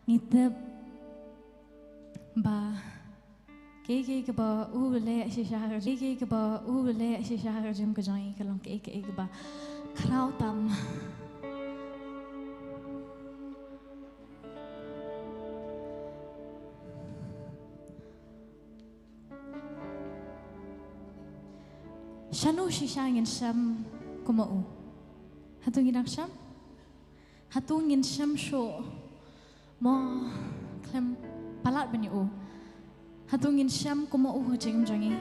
ngitep ba ke ba le si shahar ke ba le si shahar jem ke jongi kalong ke ba krau tam. Shanu shishangin sham kumau. Hatungin ang sham? Hatungin sham sho. Mo klem palat banyo. Hatungin sham kumau hujing jangi.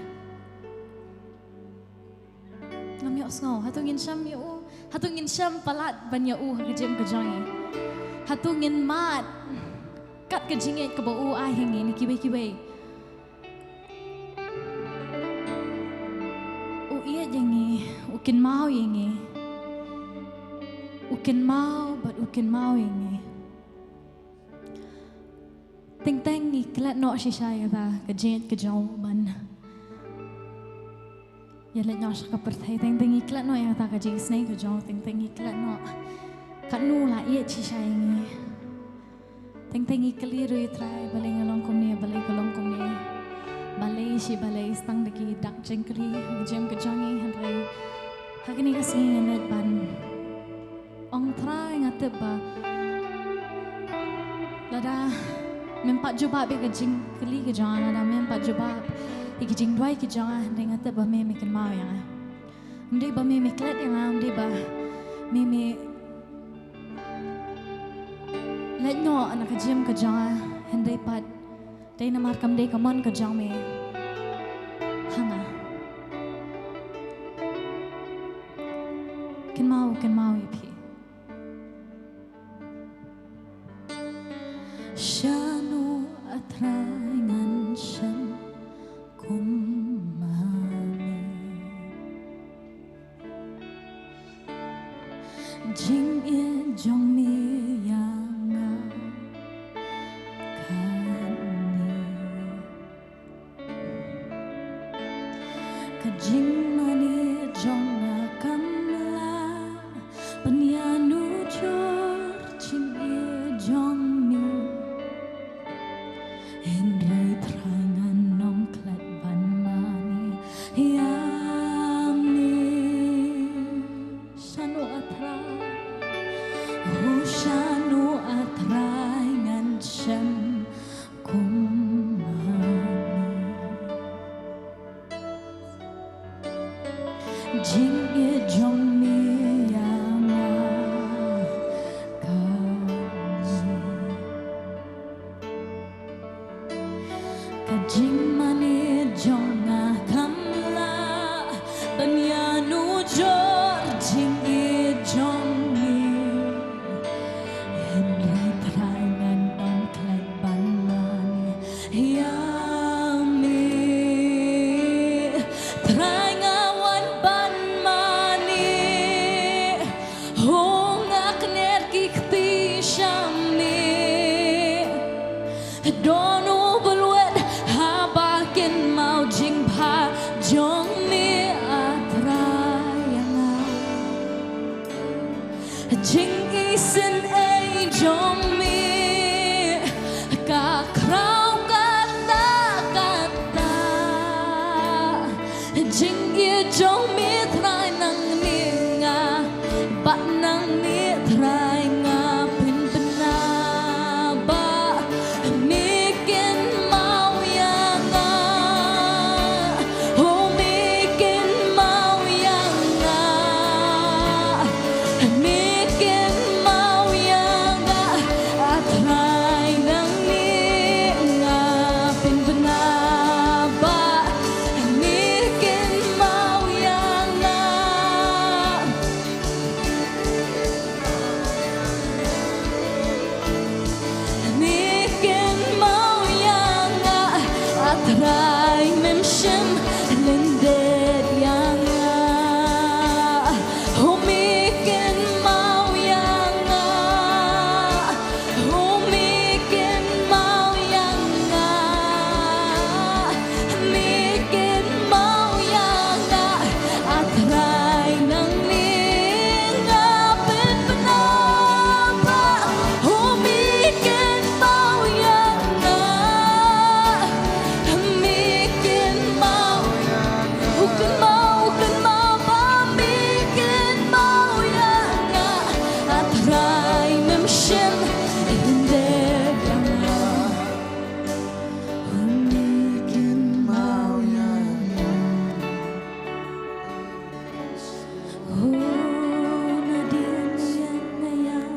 Ngam yo sngo. Hatungin sham yo. Hatungin sham palat banyo hujing jangi. Hatungin mat kat kejingit ke bau ahingin kibai. Ukin mau yengi, ukin mau yengi. Ting ni kelat no shishaya ta kejet kejauh ban. Ya let no shaka perthai ting ni kelat no ya ta kejet snake kejauh ting ni kelat no kat nu la ye shishaya yengi. Ting ni keliru try balai ngalong kum ni balai kalong kum ni balai si balai stang deki dak jengkri jem kejangi handai hagini kasih ngat ban ong trai ngate ba lada mempat jubab ke jing keli ke jangan lada mempat jubab ke jing doi ke jangan handai ngate ba me mekin mau yang ndai ba me meklet yang ndai ba me let no anak jem ke jangan handai pat dai namar kam dai kamon ke jang me hanga ken mau ipi shanu atrangan shan kumani jing ye jong mi yang Kajing mani jonga kamla Panyanu jor jing ye jong mi Henry trangan nong klat ban mani Yami Shanu atra Shanu atra ngan shem Jing ye jong mi yang kajing mani jong kamla banyanu jor jing ye jong mi henry trangan dong klet ban mani yami Dono bulwet habakin mau jing pa jong mi atrayanga jing isen ei jong mi ka krau kata kata jing ye jong mi trai nang mi nga bat nang mi trai nga pin pena Try mention lended yang humikin mau yang humikin mau yang mikin mau yang atrai nang ninga pen penapa humikin mau yang Bukan mau pamikin mau yang atrai memshin indeg yang bukan mau yang nadin yang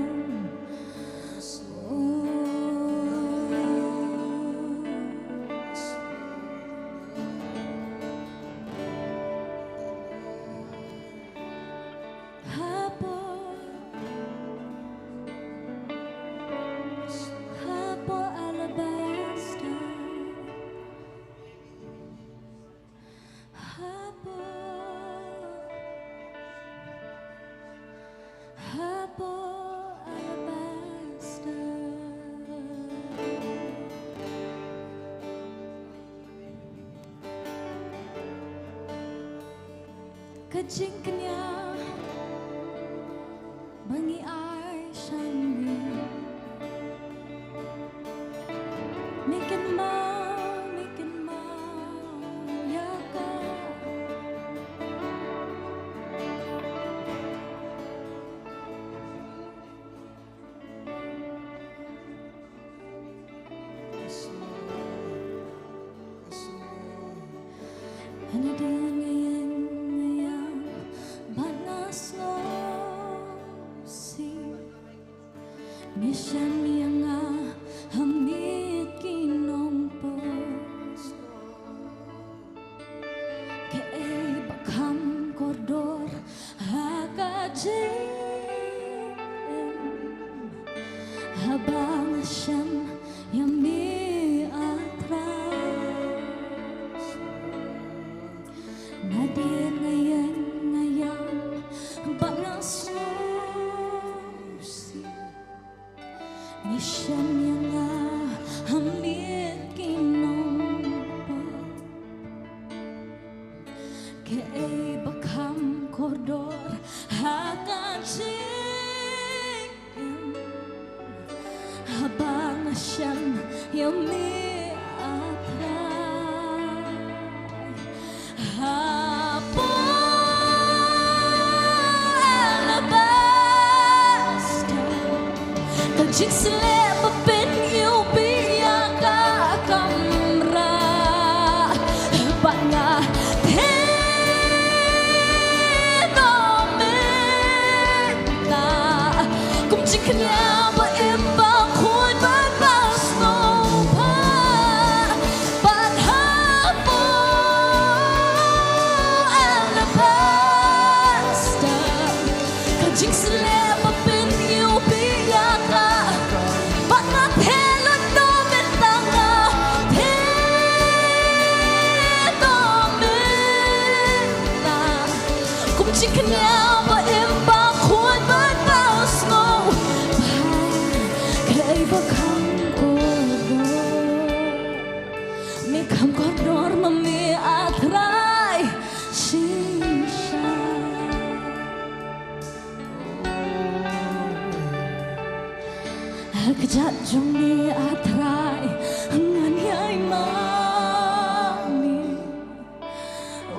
kejingknya bangi ai shangi mikin mau shaniah hamit kinong po kay bakam koridor hakajim habang siyam yami atras nadir ngayang bangasosi ni shaniah hamit kinong po kay bakam koridor hakajim habang siyam yami atray hapon alabasta kajing silip apin yubiya ka kamra banga tenomita kumjing kanya ba imba khun ban bas no pa ban hapon alabasta kajing silip apin yubiya ka banga tenomita kumjing kanya ba imba khun ban bas no kay bakam koridor mami atray shisha kejat jong mi atray nganyay mami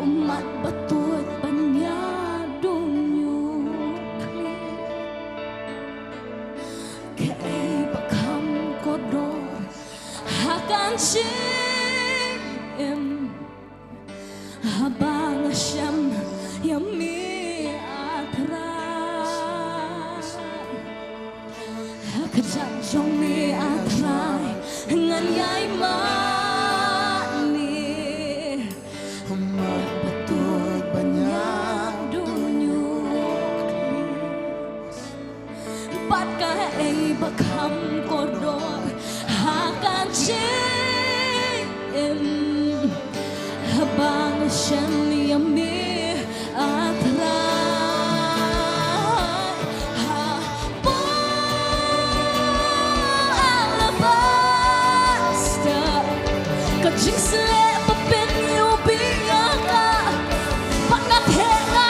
umat batut panyadong nyukli kay bakam koridor hakan siyem habang siyam yami atray kejat jong mi atray nganyay mani Umat batut banyak dunyukli pat kay bakam koridor hakan siyem habang siyam yami atray hapon alabasta kajing silip apin yubiya ka pangathe-no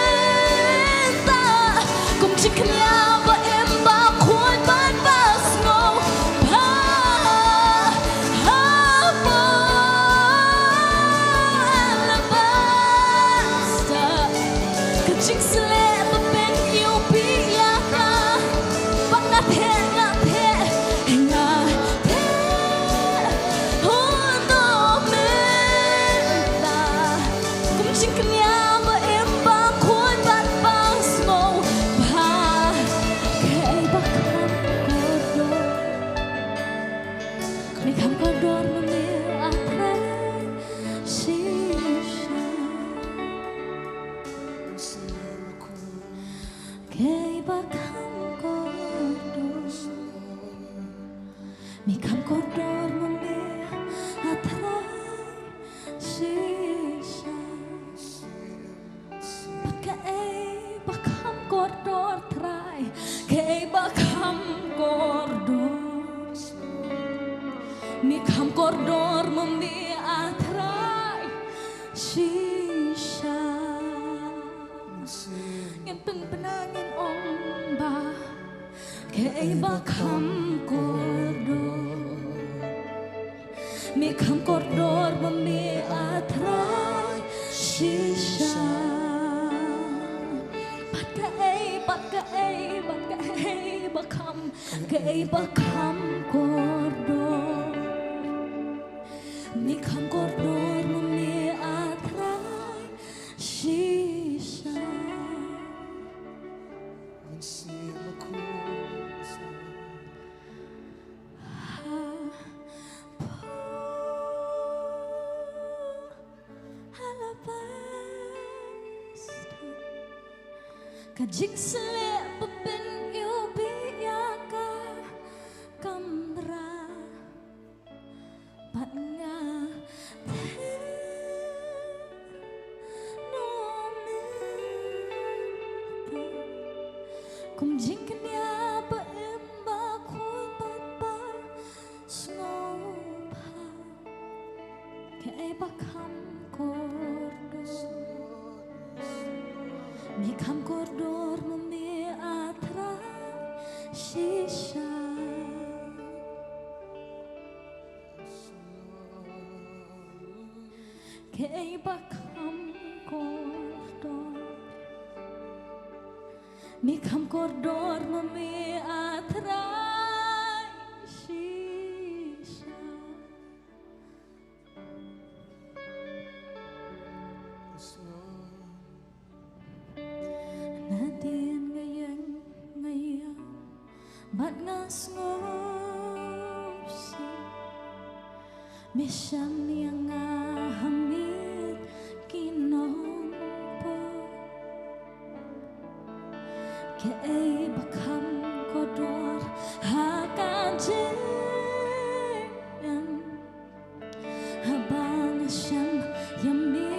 romita kumjing kanya ba imba khun ban bas no pa hapon alabasta kajing silip apin yubiya ka pangathe hunomita kumjing kanya ba imba khun ban bas no pa kay bakam koridor mikam koridor mami atray shisha kay bakam koridor mikam koridor mami atray shisha kay bakam koridor tray kay bakam koridor mikam koridor mami atray shisha ngin penangin omba kay bakam koridor mikam koridor mami atray shisha pat kay bakam kay bakam koridor mikam koridor mami atray shisha Kajik sele pepin yubi yaka kamra Pat nga te Kum jingkan ya ba imba khoi pat ba snobha Kay ba kham kordos Mi kham kordor mi atra shisha Kay ba kham kordor Mi kham kordor mi atra shisha Nadien ngayang ngayang Bat ngas ngosi Misham yang ngahamit kinompo Kay bakam kodor hakajen Habang siyam yami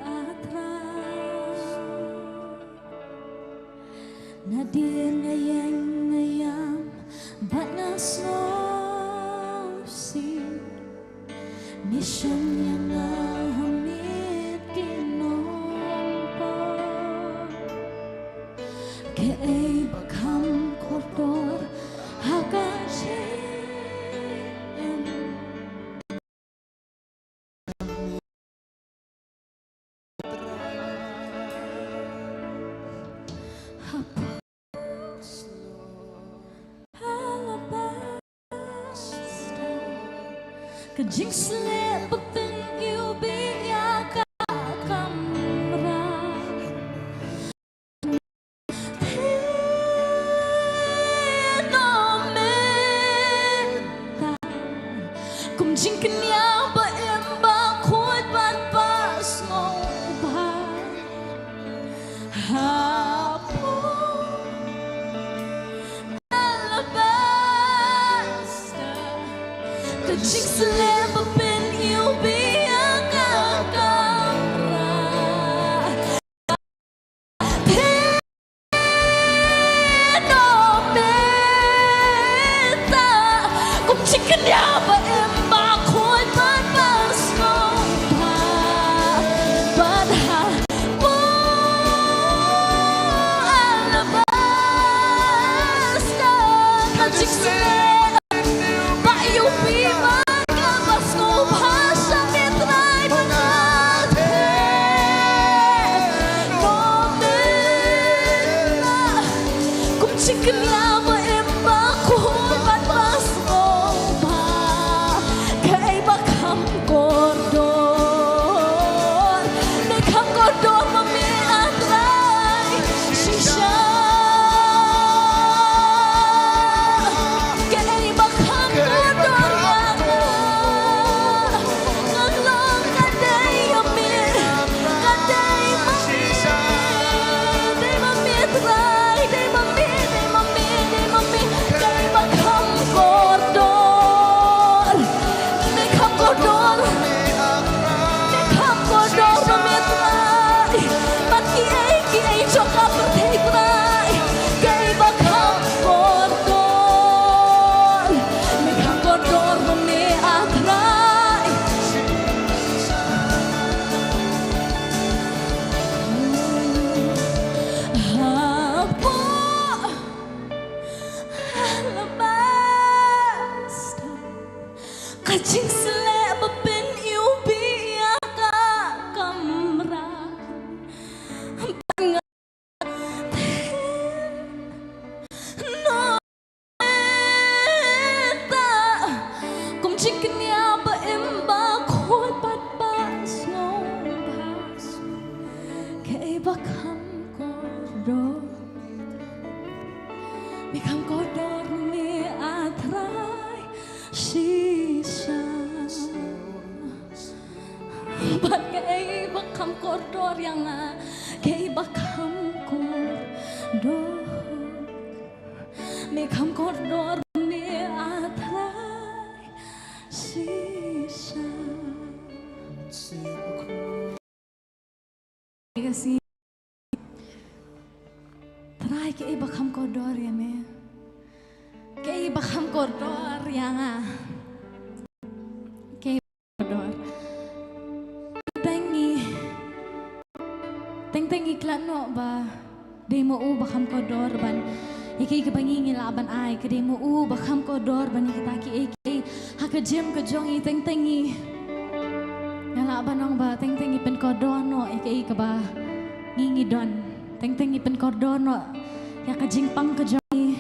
atras Nadien ngayang ngayam Bat nas nosi Mission yang ngahamit kinompo Kay bakam kodor hakajen Kajing sele pepin yubi yaka kamra Nometa Kum jingkan ya ba imba khoi pat ba snobha Hapo alabasta Kajing sele pepin yubi yaka kamra Nometa Kum jingkan ya ba imba khoi pat ba snobha Badha po alabasta Kajing sele Kajing sele pepin yubi yaka kamra Nometa Kum jingkan ya ba imba khoi pat ba snobha Kay bakam kodor Mi kham kodor mi atrai shisha Bat kay bakam kodor yang kay bakam kodor kam koridor ni atrai sisa kasih try ke iba kam koridor ya me ke iba kam koridor yang ke koridor tengi klano ba demo u bakam koridor ban iki kebangi laban ai ke demo u bakam koridor ban kita ki iki hak jem ke jongi tengi laban nong ba tengi pen koridor no iki ke ba ngingi don tengi pen koridor no ya ka jingpang ke jongi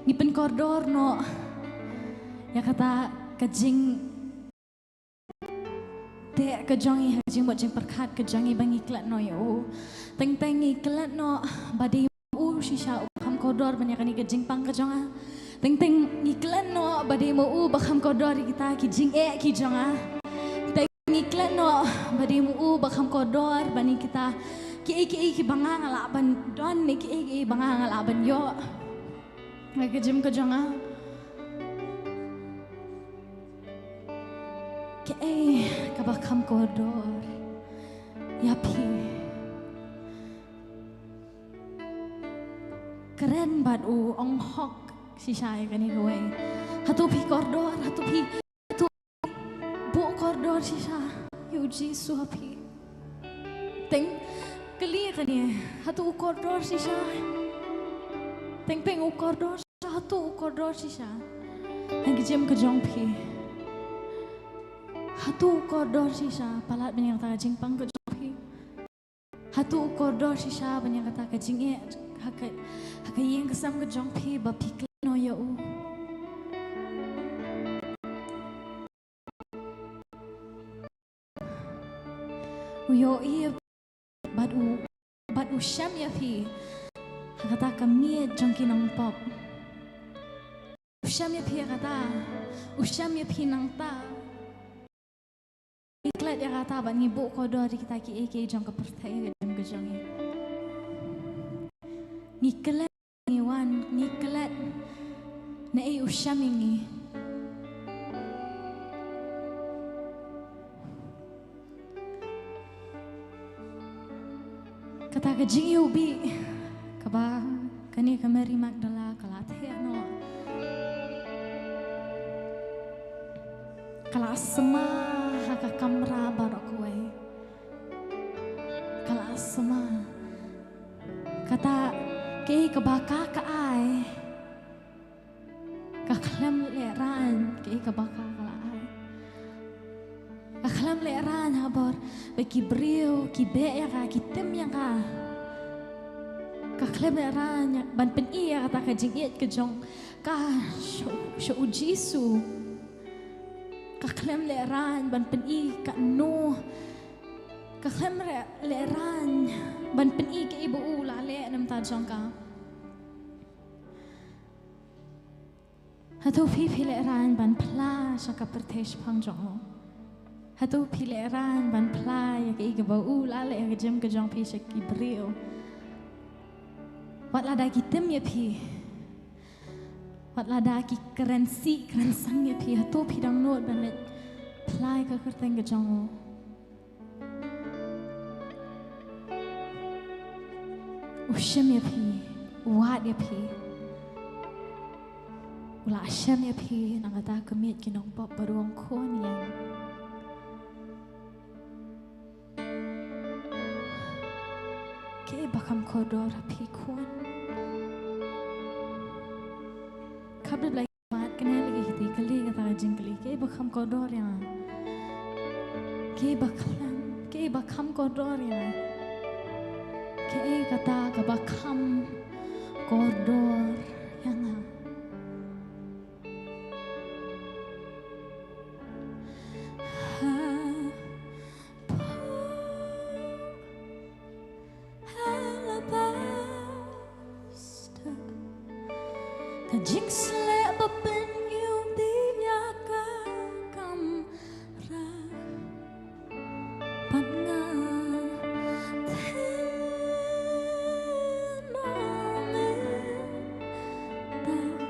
ni pen koridor no ya kata ke jing te ke jongi jing buat jing perkat ke jongi bangi klat no yo tengi klat no badi u shisha bakam koridor banyak ni ke jingpang ke jonga tengi klat no badi mu bakam koridor kita ki jing ki jonga tengi klat no badi mu bakam koridor bani kita ki bangang laban don ni ki bangang laban yo ke jim ke jonga kabakam koridor yapi keren bad u ong hok si shai kani kowe hatu pi koridor hatu bu koridor si sha yu jisu hapi teng kali kani hatu koridor si sha teng u koridor hatu koridor si sha hang jem ke jong pi hatu koridor sisa palat banyak kata jingpang ke jopi hatu koridor sisa banyak kata ke jinge hak yang kesam ke jongpi bapik no ya u yo iya bad u syam ya pi kata kami jongki nang pop syam ya pi kata syam ya pi nang ta iklat ya kata ban ibu koridor kita ki jong ke pertai jong ke jong ni kelat ni wan ni kelat na usyam ini kata ke jing ubi kaba kani kamari magdala kalat he no kalas semua haka kamera barok kowe kalas semua kata ke kebaka ka ai ka klam leran ke kebaka ka ai ka klam leran habor beki brio ki be ya ka ki tem ya ka klam leran ban pen iya kata ka jing iet ke jong ka sho ujisu kaklem leran ban pen i ka no kaklem leran ban pen i ke ibu ula le nam ta jong ka hatu pi leran ban pla saka pertesh pang jong hatu pi leran ban pla ya ke ibu ula le ke jem ke jong pi shaki brio wat lada kitem ya pi wat lada ki kerensi kerensang ya pi hatu pi dang not ban let plai ka kerteng ke jong usyam ya pi wat ya pi ula asyam ya pi nang kata kemit kinong pop baruang kon yang ke bakam kodor pi kon kabel lagi mat kena lagi hiti kali kata jing kali ke bakam kodor yang ke bakam kodor yang ke kata ke bakam kodor yang Jing slap up in you dia ka kamra panga tenome ta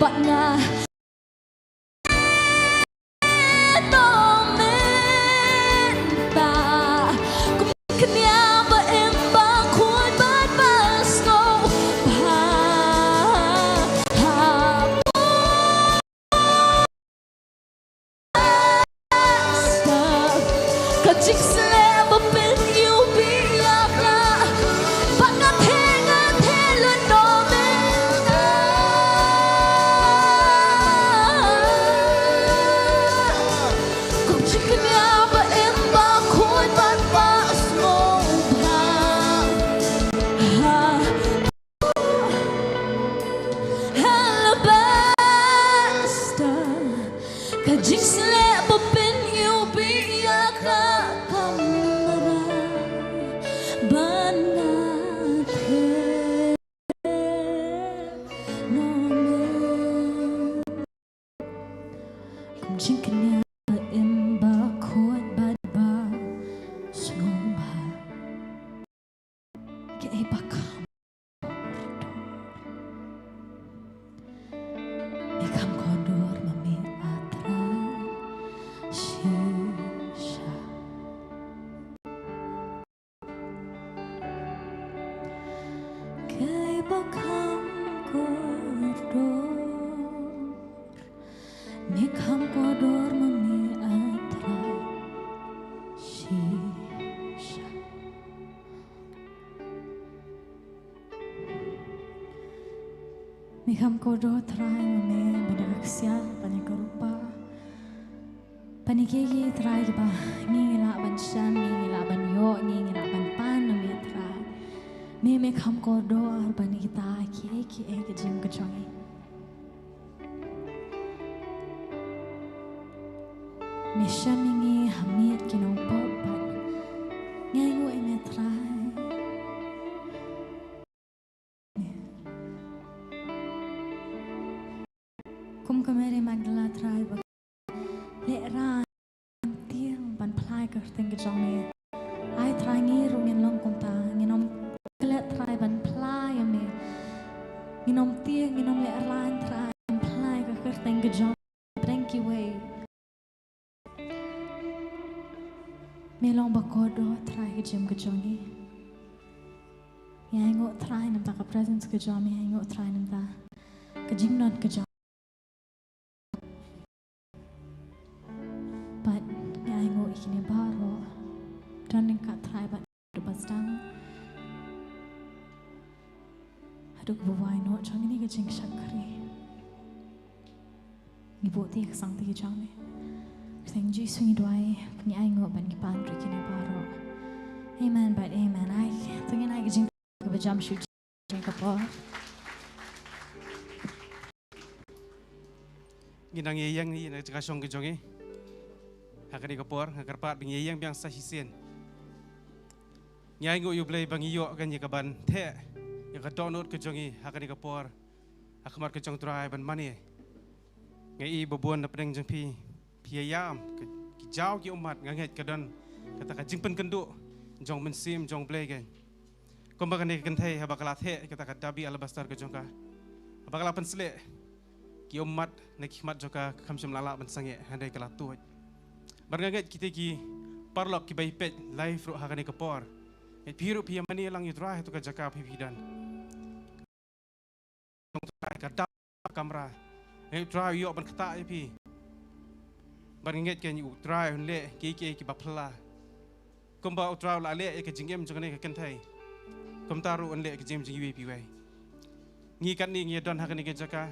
Bana Mikam kodo try mame banaksya panikarupa panikegi try ba ngila ban sham ngila ban yo ngila ban pan me try me mikam kodo ar banikita ki ke jim kachongi me shamingi hamit kinong pop ban ngayo me try kum kamere magdala tribe le ran tiang ban plai ka teng ke jong me ai try ngi ru ngin long kom ta nginom kle try ban plai me nginom tiang nginom le ran try ban plai ka teng ke jong thank you way me long ba ko do try ke jim ke jong ni ya ngo try nam ta ka presence ke jong me ngo try nam ta ke jing not ke jong but ya ngo ikine baro turning ka try but do bastang aduk buwai no chang ni ke jing shakri ni boti sang ti chang me sing ji swing dwai ni ai ngo ban ki pan ikine baro amen but amen ai tungin ai ke jing ke jam shoot jing ka po ginang yang ni na ka song ke jongi hakari kapor hakarpat bing yang biang sa hisien nyai ngo yu blai bang yo kan ye kaban the ya ka download ke jongi hakari kapor akmat ke jong trai ban mani ngai i bobon na pedeng jong pi yam ki jaw ki umat nganget kadan kata ka jingpen kendu jong mensim jong blai kan kombakan ne kan thai habakala the kata ka dabi alabastar ke jong ka habakala pensle ki umat na khmat joka khamsam lala ban sange handai kala tuaj barngaget kita ki parlok ki bai pet live ro hakane kapor et piru pi mani lang yutra tu ka jaka pi bidan ka da kamera et tra yo ban kata pi barngaget kan yu tra le ki bapla komba utra la le ke jingem jongane ka kentai komtaru on le ke jim jing pi wai ngi kan ni ngi don hakane ke jaka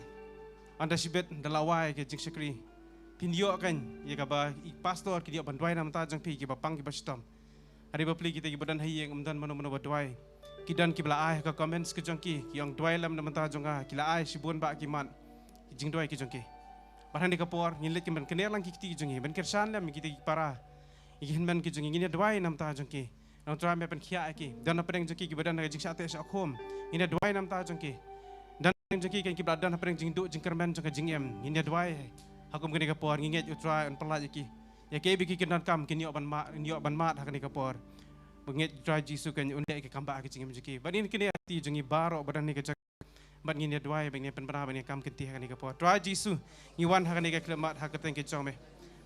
anda sibet dalawai ke jing sekri pindio kan ye ka ba pastor ki dia bandwai nam ta jang pi ki ba pang ki ba stam hari ba pli kita ki badan hayeng amdan mano badwai ki dan ki bla ai ka comments ke jang ki yang dwai lam nam ta jang ki la ai sibun ba ki man ki jing dwai ki jang ki bahan di kapor ngilet ki ban kener lang ki ti jang ki ban kersan lam ki ti para ki hin ban ki jang ngi dwai nam ta jang ki nam tra me ban khia ki dan na pedeng jang ki badan jing sa te sa khom ngi dwai nam ta jang ki jengki kan kiblat dan apa yang jing du jing kermen jang jing em ini dwai hakum kini kapor nginget utrai on pelaj ki ya ke biki kinan kam kini ban mat hakani kapor benget utrai jisu kan unde ke kamba ke jing em jiki badin kini ati jengi baro badan ni ke บัดนี้เนี่ยด้วยบัดนี้เป็นปัญหาบัดนี้กำกันตีกันนี่ก็พอตรายจีซูนี่วันหากันนี่ก็เคลื่อนมาหากันเต็งกิจจงไหม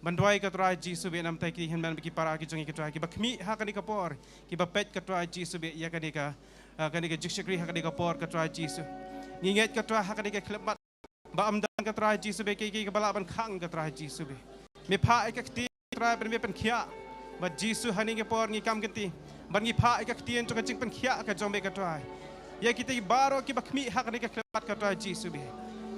บันด้วยก็ตรายจีซูเบียนำไตกีเห็นมันไปกี่ปารากิจงอีกตรายกี่บักมีหากันนี่ก็พอกี่บักเป็ดก็ตรายจีซูเบียกันนี่ก็จิกชกรีหากันนี่ก็พอก็ตรายจีซูนี่เงี้ยก็ตรายหากันนี่ก็เคลื่อนมาบ่อำดันก็ตรายจีซูเบียกี่ก็บลาบันขังก็ตรายจีซูเบียมีพระไอ้ก็ตีตรายเป็นเมียเป็นเขียบัดจีซูฮันนี่ก็พอนี่กำกันตีบัดนี้พระไอ้ก็ตีนจงกันจิงเป็นเขียก็จงเบก็ตรายya kita baru kita bakmi hak ni kelebat kata Yesus be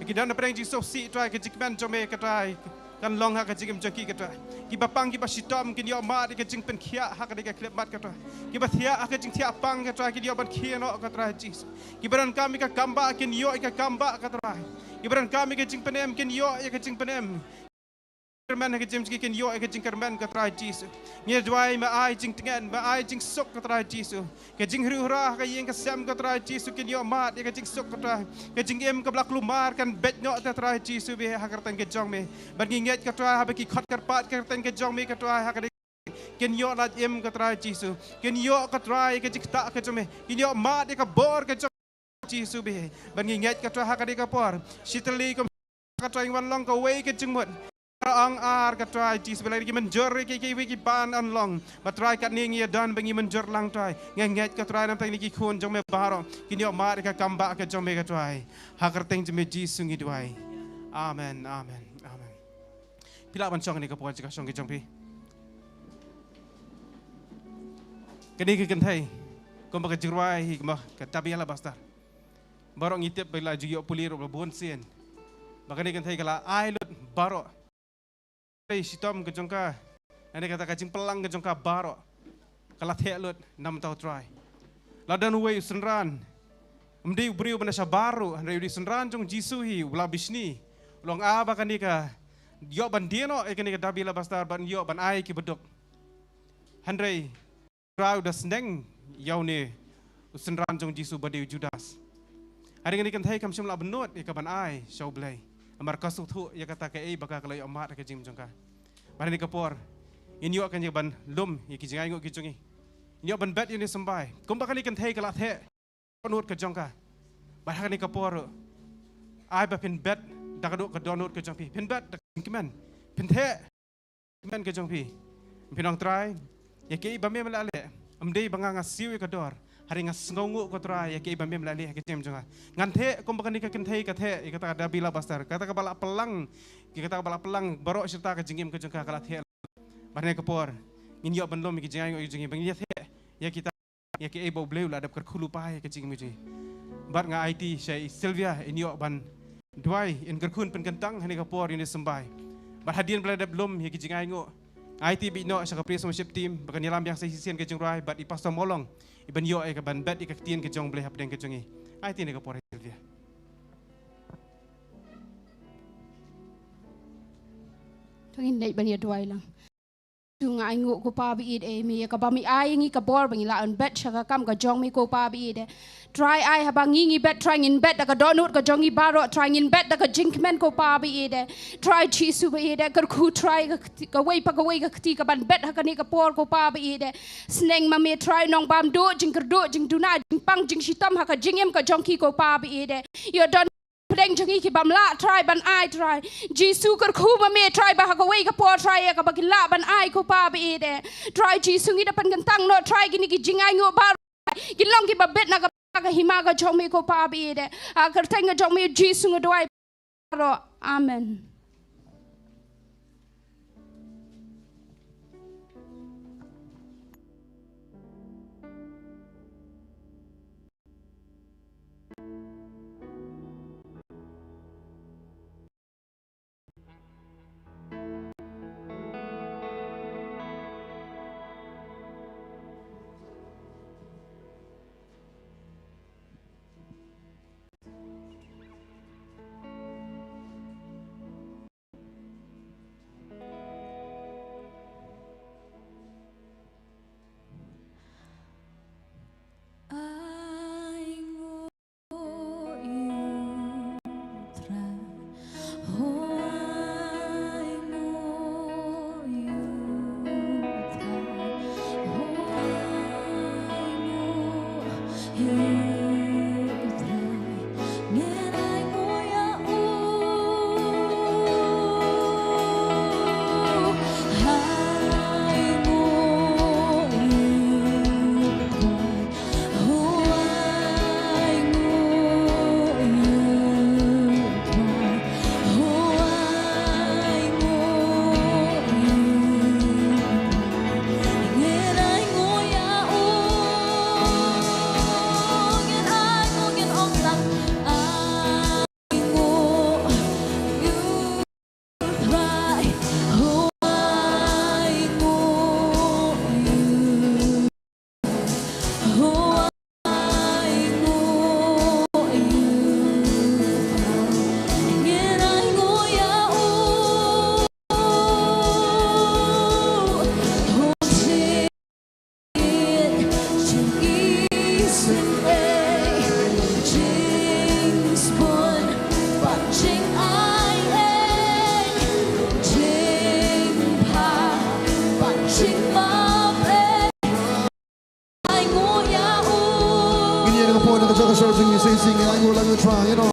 kita nak perang Yesus si try ke jikman jome kata kan long hak jikim joki kata kita pang kita sitom kita yo mat ke jing pen khia hak ni kelebat kata kita thia hak jing thia pang kata kita yo ban khia no kata Yesus kita ran kami ka kamba ken yo ka kamba kata kita ran kami ke jing penem ken yo ke jing penem kerman ke jing ken yo ke jing kerman kata Yesus ni dwai ma ai jing tengan ma ai jing sok kata Yesus ke jing hurah ke yang ke sam kata Yesus ken yo mat ke jing sok kata ke jing em ke blak lumar kan bet no kata Yesus be hakartan ke jong me ban nginget kata ha ki khot karpat kartan ke jong me kata ha ken yo lat em kata Yesus ken yo kata ke jing tak ke jong me ken yo mat ke bor ke jong Yesus be ban nginget kata ha ka por sitali kom kata wan long ka we ke jing mot ang ar katrai Yesus belai lagi menjor ki ban an long batrai kat ni ngia dan bengi menjor lang trai ngenget katrai nam tang ni ki khun jong me baro kini ok mar ka kamba ka jong me katrai hakar teng jeme Yesus ngi duai amen amen amen pila ban chong ni ka pon ka chong ki jong pi kini ki kan thai ko ba ka jirwai hi ma ka tabiala bastar baro ngitep bela juyo puliro bon sien bakani kan thai kala ai lut baro sitom ke jongka ane kata kacing pelang ke jongka baro kala thelut 6 tahun try ladan we senran mdi briu bana baru ane di senran jong jisu hi ula bisni long aba kanika yo bandieno e kanika dabila bastar ban yo ban ai ki bedok handrei rau das neng yau ne senran jong jisu badi judas hari ini kan thai kam simla benot e ka ban ai show blai amar kasuk thu ya kata ke baka kalau amat ke jing jongka pada ni kapor ini yo kan je ban lum ya ki jingai ngok ki jongi ini yo ban bet ini sembai kum bakal kan thai kala the panut ke jongka pada ni kapor ai ba pin bet dakaduk ke donut ke jongpi pin bet kiman pin the kiman ke jongpi pinong try ya ki ba me malale amdei banga siu ke dor hari ngas ngonguk ko try ya ki ba me malale ke jem jonga ngan the kum bakal ni kan thai ka the kata ada bila bastar kata ka bala pelang kita bala pelang barok serta ke jingim ke jengka kala the barne kapor ngin yo ban lom ki jingai ngok jingi bang the ya kita ya ki ebo bleu la dap kerkhulu pai ke jingim ji bar nga IT sai Sylvia in yo ban duai in kerkhun pen kentang hani kapor ini sembai bar hadian bla dap lom ya ki jingai ngok IT bi no sa kapri worship team bakan yalam yang sai sisian ke jengrai bat i pastor molong iban yo e ke ban bet i ke tien ke jong bleh hap deng ke jongi IT ni kapor Sylvia Tungin naik bani dua lang. Tunga ingu ko pa biid mi ka ba mi ai ngi ka bor bangi la on bet sha kam ka jong mi ko pa biid. Try ai ha bangi ngi bet trying in bet da ka donut ka jongi baro trying in bet da ka jinkmen ko pa biid. Try chi su biid ka ku try ka wei pa ka wei ka ti ka ban bet ha ka ni ka por ko pa biid. Sneng ma me try nong bam do jing ker do jing duna jing pang jing shitam ha ka jingem ka jongki ko pa biid. Yo don Pedeng jangi ki bamla try ban ai try Jisu ker khu ma me try ba ka wei ka po try ka ba ki la ban ai ko pa bi de try Jisu ngi da pan kan tang no try gini ki jingai ngo ba ki long ki ba bet na ka hima ka jong me ko pa bi de a ker teng jong me Jisu ngo doi ro amen you try, you know.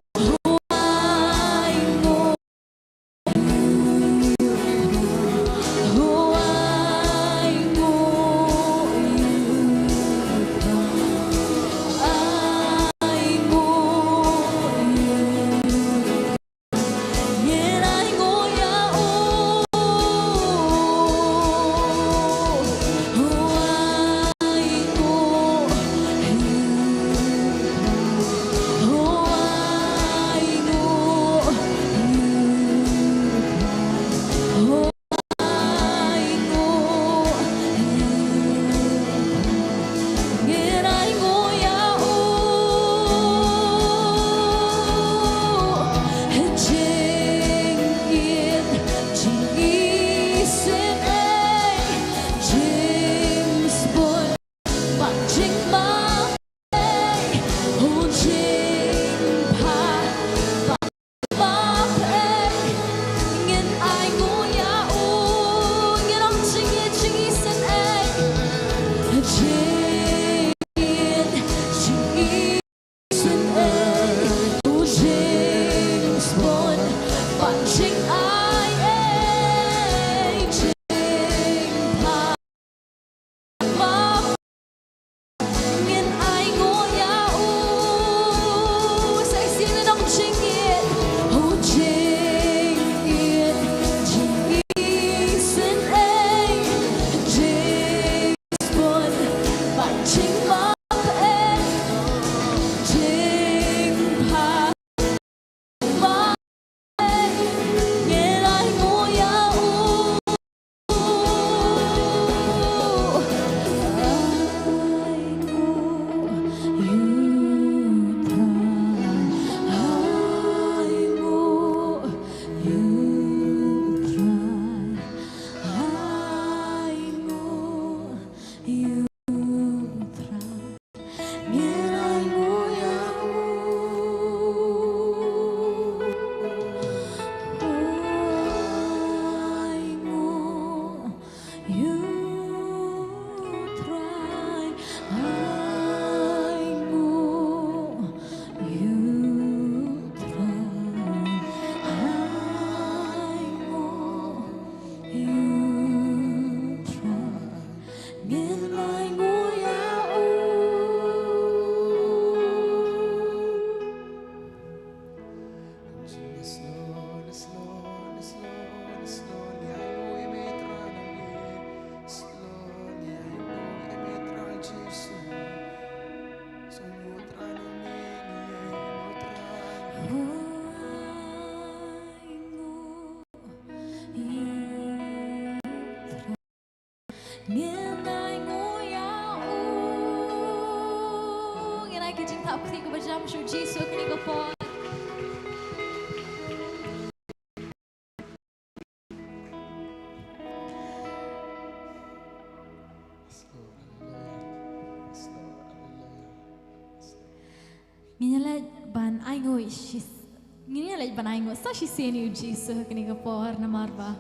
Nginyalat ban ai ngoi shis nginyalat ban ai ngoi sa shi seni Jesus kini kapor na marba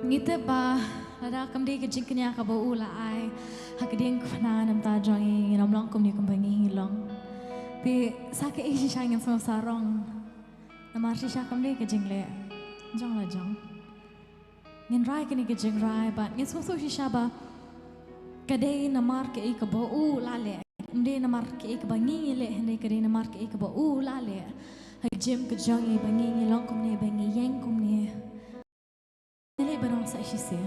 ngite ba ada kamde ke jingknya ka ba ula ai hakding khna nam ta jongi nam long kom ni kom bangi long pe sa ke ishi shangin so sarong na mar shi sha kamde ke jingle jong la jong ngin rai kini ke jing rai ba ngin so shi sha ba kadai na mar ke ka ba ula le Mde na mar ke ek bangi le hne kare na mar ke ek ba u la le ha jim ke jangi bangi long kom ne bangi yang kom ne le barong sa shi sen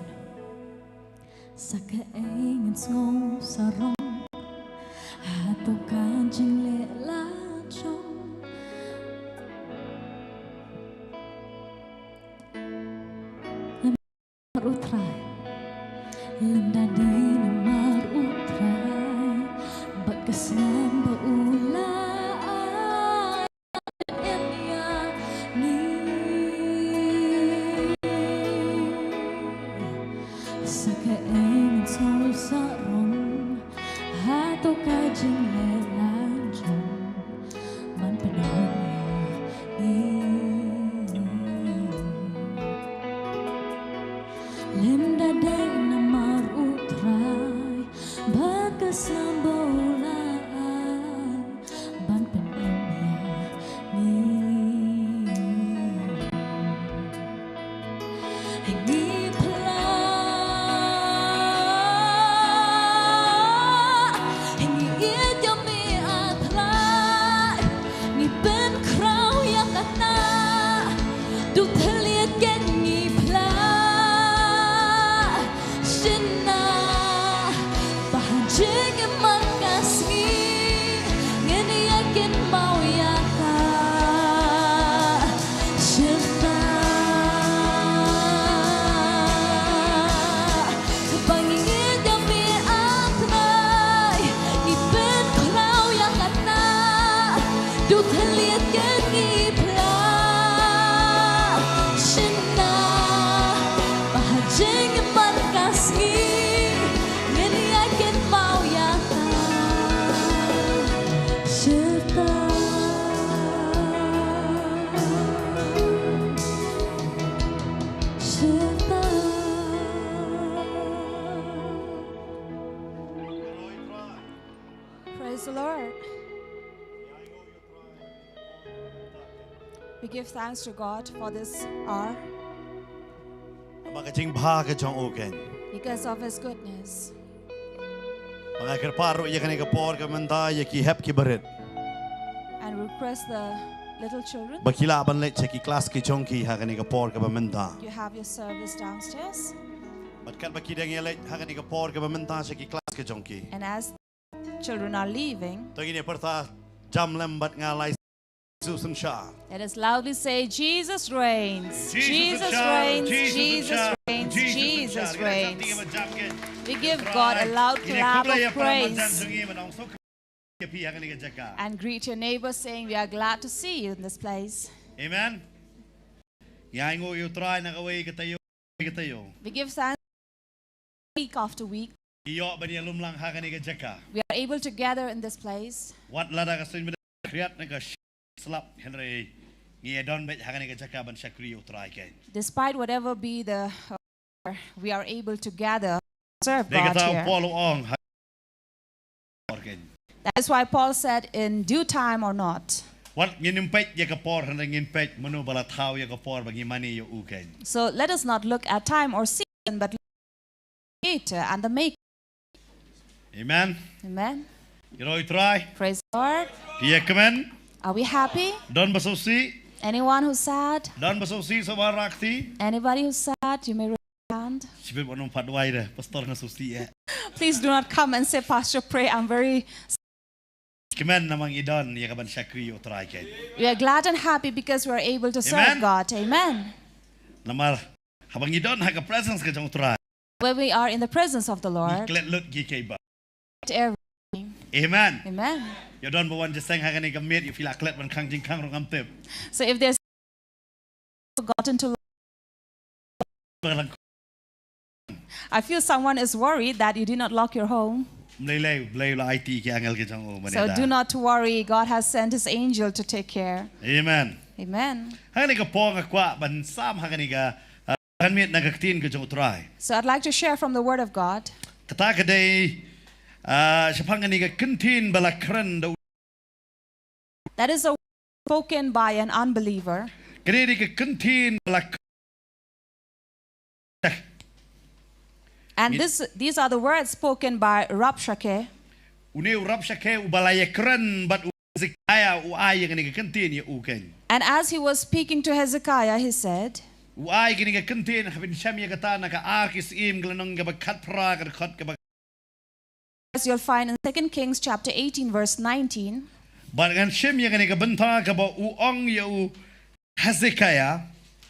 sa ka eng ngong sarong ha to kan jing le la chong lam utrai lam da dai na mar utrai Kesan berulang Elia ni Sakaing sol sarong Hato kajing lelanjong Man panahon niya Lem daday na marutray yakin mau yaka cinta kepangingin demi atnai ipen krau yang kata du terlihat kengi pla cinta bahajeng berkasih ngeni yakin mau yaka cinta cinta Praise the Lord. We give thanks to God for this hour Mga jing bha ka jong oken. because of His goodness. Mga kerparo ya kani kapor ka manda ya ki hep ki barit. And request the little children. Bakila ban le cheki class ki jong ki ha kani kapor ka manda. You have your service downstairs. Bat kat baki deng ya le ha kani kapor ka manda cheki class ki jong ki. And as children are leaving, To ini perta jam lem bat ngalai Susan Shah. let us loudly say, Jesus reigns. Jesus Jesus Shah, reigns. Jesus Jesus Shah, reigns. Jesus Jesus Shah. reigns. Kita jam ke. We give God a loud Ini clap kubla ya of praman jan praise. sungi manong sok ke pi ha kani ka jaka. And greet your neighbor saying, we are glad to see you in this place. Amen. Ya ingo yu try na kawai katayo katayo. We give thanks week after week. Iyo ban ya lumlang ha kani ka jaka. We are able to gather in this place. Wat lada ka sun kriat na ka slap Henry ngi don bet ha kani ka jaka ban shakri yu try ke. Despite whatever be the, we are able to gather, serve De God kata here. follow on ha orken. That is why Paul said, in due time or not. Wat ngin pet ya ka por han ngin pet manu bala thau ya ka por bagi mani yu uken. So let us not look at time or season, but look at the creator and the maker. Amen. Amen. You know try. Praise the Lord. Pia kamen Are we happy? don basosi Anyone who's sad? don basosi sa barakti. Anybody who's sad? You may raise your hand. Sibel wanong padwai de pastor na susi ya. Please do not come and say, Pastor, pray. I'm very. Kamen namang idon ya ka ban shakri yu try ke. We are glad and happy because we are able to serve Amen. God. Amen. Namar habang idon ha ka presence ka jong try. When we are in the presence of the Lord, Klet lut gi ke ba. everything. Amen. Amen. You don't want to sing hagani gamit you feel like klet ban khang jing khang rong am tep. So if there's forgotten to, I feel someone is worried that you did not lock your home. Blay la IT ki angel ke jang o So do not worry. God has sent His angel to take care. Amen. Amen. Hagani ka po nga kwa ban sam hagani ka hanmit nagaktin ka jong try. So I'd like to share from the Word of God. Kata ka day sapangani ka kintin bala kran do That is a word spoken by an unbeliever. kadi ka kintin bala And these are the words spoken by Rabshakeh. Uni urap shake ubalaya kran but Hezekiah uay gani ka kintin ya uken. And as he was speking to Hezekiah, he said, Uay gani ka kintin habin shamya kata na ka arkis im glanong ka bagkat pra ka khot ka as you'll find in 2 Kings chapter 18, verse 19. Bagan shimya gani ka banta ka ba uong ya u Hezekiah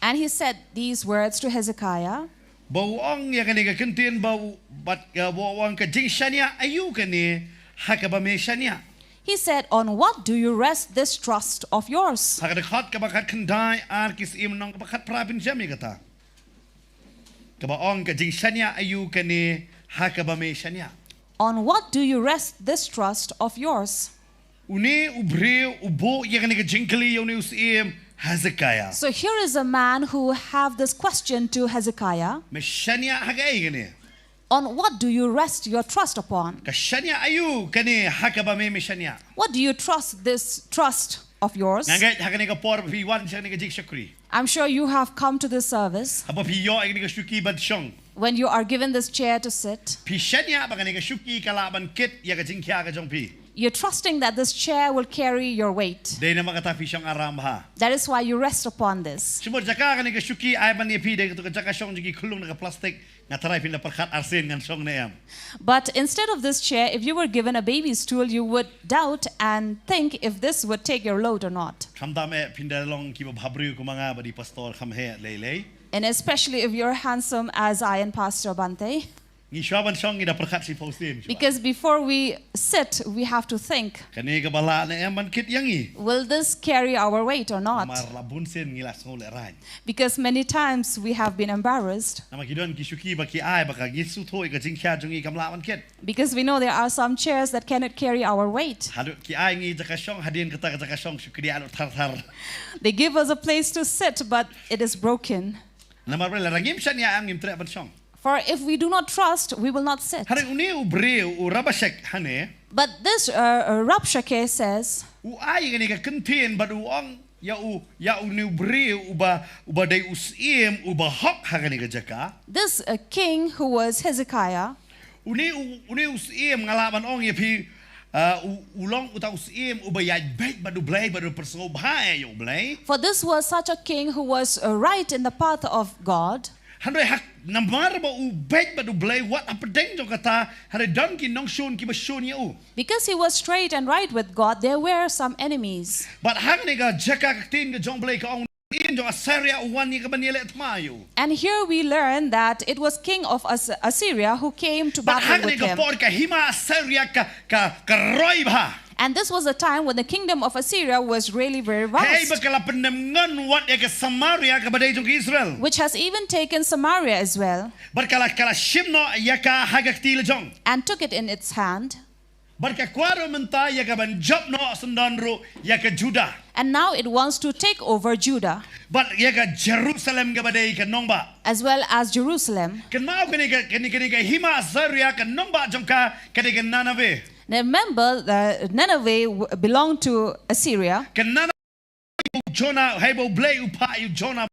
And he said these words to Hezekiah. ba uong ya gani ka kintin ba bat ka uong ka jingshaniah ayu kani hakaba me shaniah. He said, on what do you rest this trust of yours? Hakada khot ka bakat kandai arkis im nong ka bakat pra bin shamya kata. Ka ba ong ka jingshaniah ayu kani hakaba me shaniah. On what do you rest this trust of yours? Uni ubre ubo ya gani ka jinkali yoni usim Hezekiah. So here is a man who have this question to Hezekiah. Me shaniah hagai gani. On what do you rest your trust upon? Ka shaniah ayu kani hakaba me shaniah. What do you trust this trust of yours? Nangait hagani ka por pi wan shani ka jik shakri. I'm sure you have come to this service Haba pi yo agni ka shuki bad shong. when you are given this chair to sit. Pi shania bagani ka shuki kalaban kit ya ka jingkya ka jong pi. You're trusting that this chair will carry your weight. Day na makata fisyong aram ha. That is why you rest upon this. Sumod jaka kani ka syuki ay man ipi day ka jaka syong jigi kulong na plastic nga taray pin na perkat arsin ngan syong na yam. But instead of this chair, if you were given a baby stool, you would doubt and think if this would take your load or not. Kamdame pindalong kiba bhabriu ko mga badi pastor kamhe lele. And especially if you're handsome as I and Pastor Bante. Ngi syaban syong ida perkat si postin. Because before we sit, we have to think, Kani ka bala na yam man kit yangi. will this carry our weight or not? Mar labun sin ngilas ngol eran. Because many times we have been embarrassed. Nama kidon ki syuki ba ki ay baka gisu thoi ka jingkya jungi kamla man kit. Because we know there are some chairs that cannot carry our weight. Hadu ki ay ngi jaka syong hadin kata jaka syong syukri alo thar thar. They give us a place to sit, but it is broken. Nama bela rangim shaniah am ngim tre ban syong. For if we do not trust, we will not sit. Hari uni ubreu u rabashek hane. But this Rabshakeh says, U ay gani ka kentin bad u ong ya u ni ubreu uba dai usim uba hok hagani ka jaka. this king who was Hezekiah, Uni usim ngalaban ong ya pi ulong uta usim uba ya bait badu blay badu perso bhai yo blay. for this was such a king who was right in the path of God. Handai hak namar ba u bait badu blay what apedeng jo kata hari don ki nong shun ki ba shun ya u. Because he was straight and right with God, there were some enemies. But hagani ka jaka ka tin ka jong blay ka ong in jo Assyria uwan ni ka banile tmayo. And here we learn that it was king of Assyria who came to But battle hagani with ka him. por ka hima Assyria ka roi ba. And this was a time when the kingdom of Assyria was really very Hey vast, bakala pendengan wat ya ke Samaria ka badai jong Israel. which has even taken Samaria as well, Barkala kala shimno ya ka hagak tila jong. and took it in its hand. Barka kwaro menta ya ka ban job no sundandro ya ka Judah. And now it wants to take over Judah But ya ka Jerusalem ka badai ka nongba. as well as Jerusalem. Kan mau kani ka hima Assyria ka nongba jong ka kani ka Nineveh. Now remember, Nineveh belonged to Assyria. Kan Nineveh Jonah hebo blay upa you Jonah.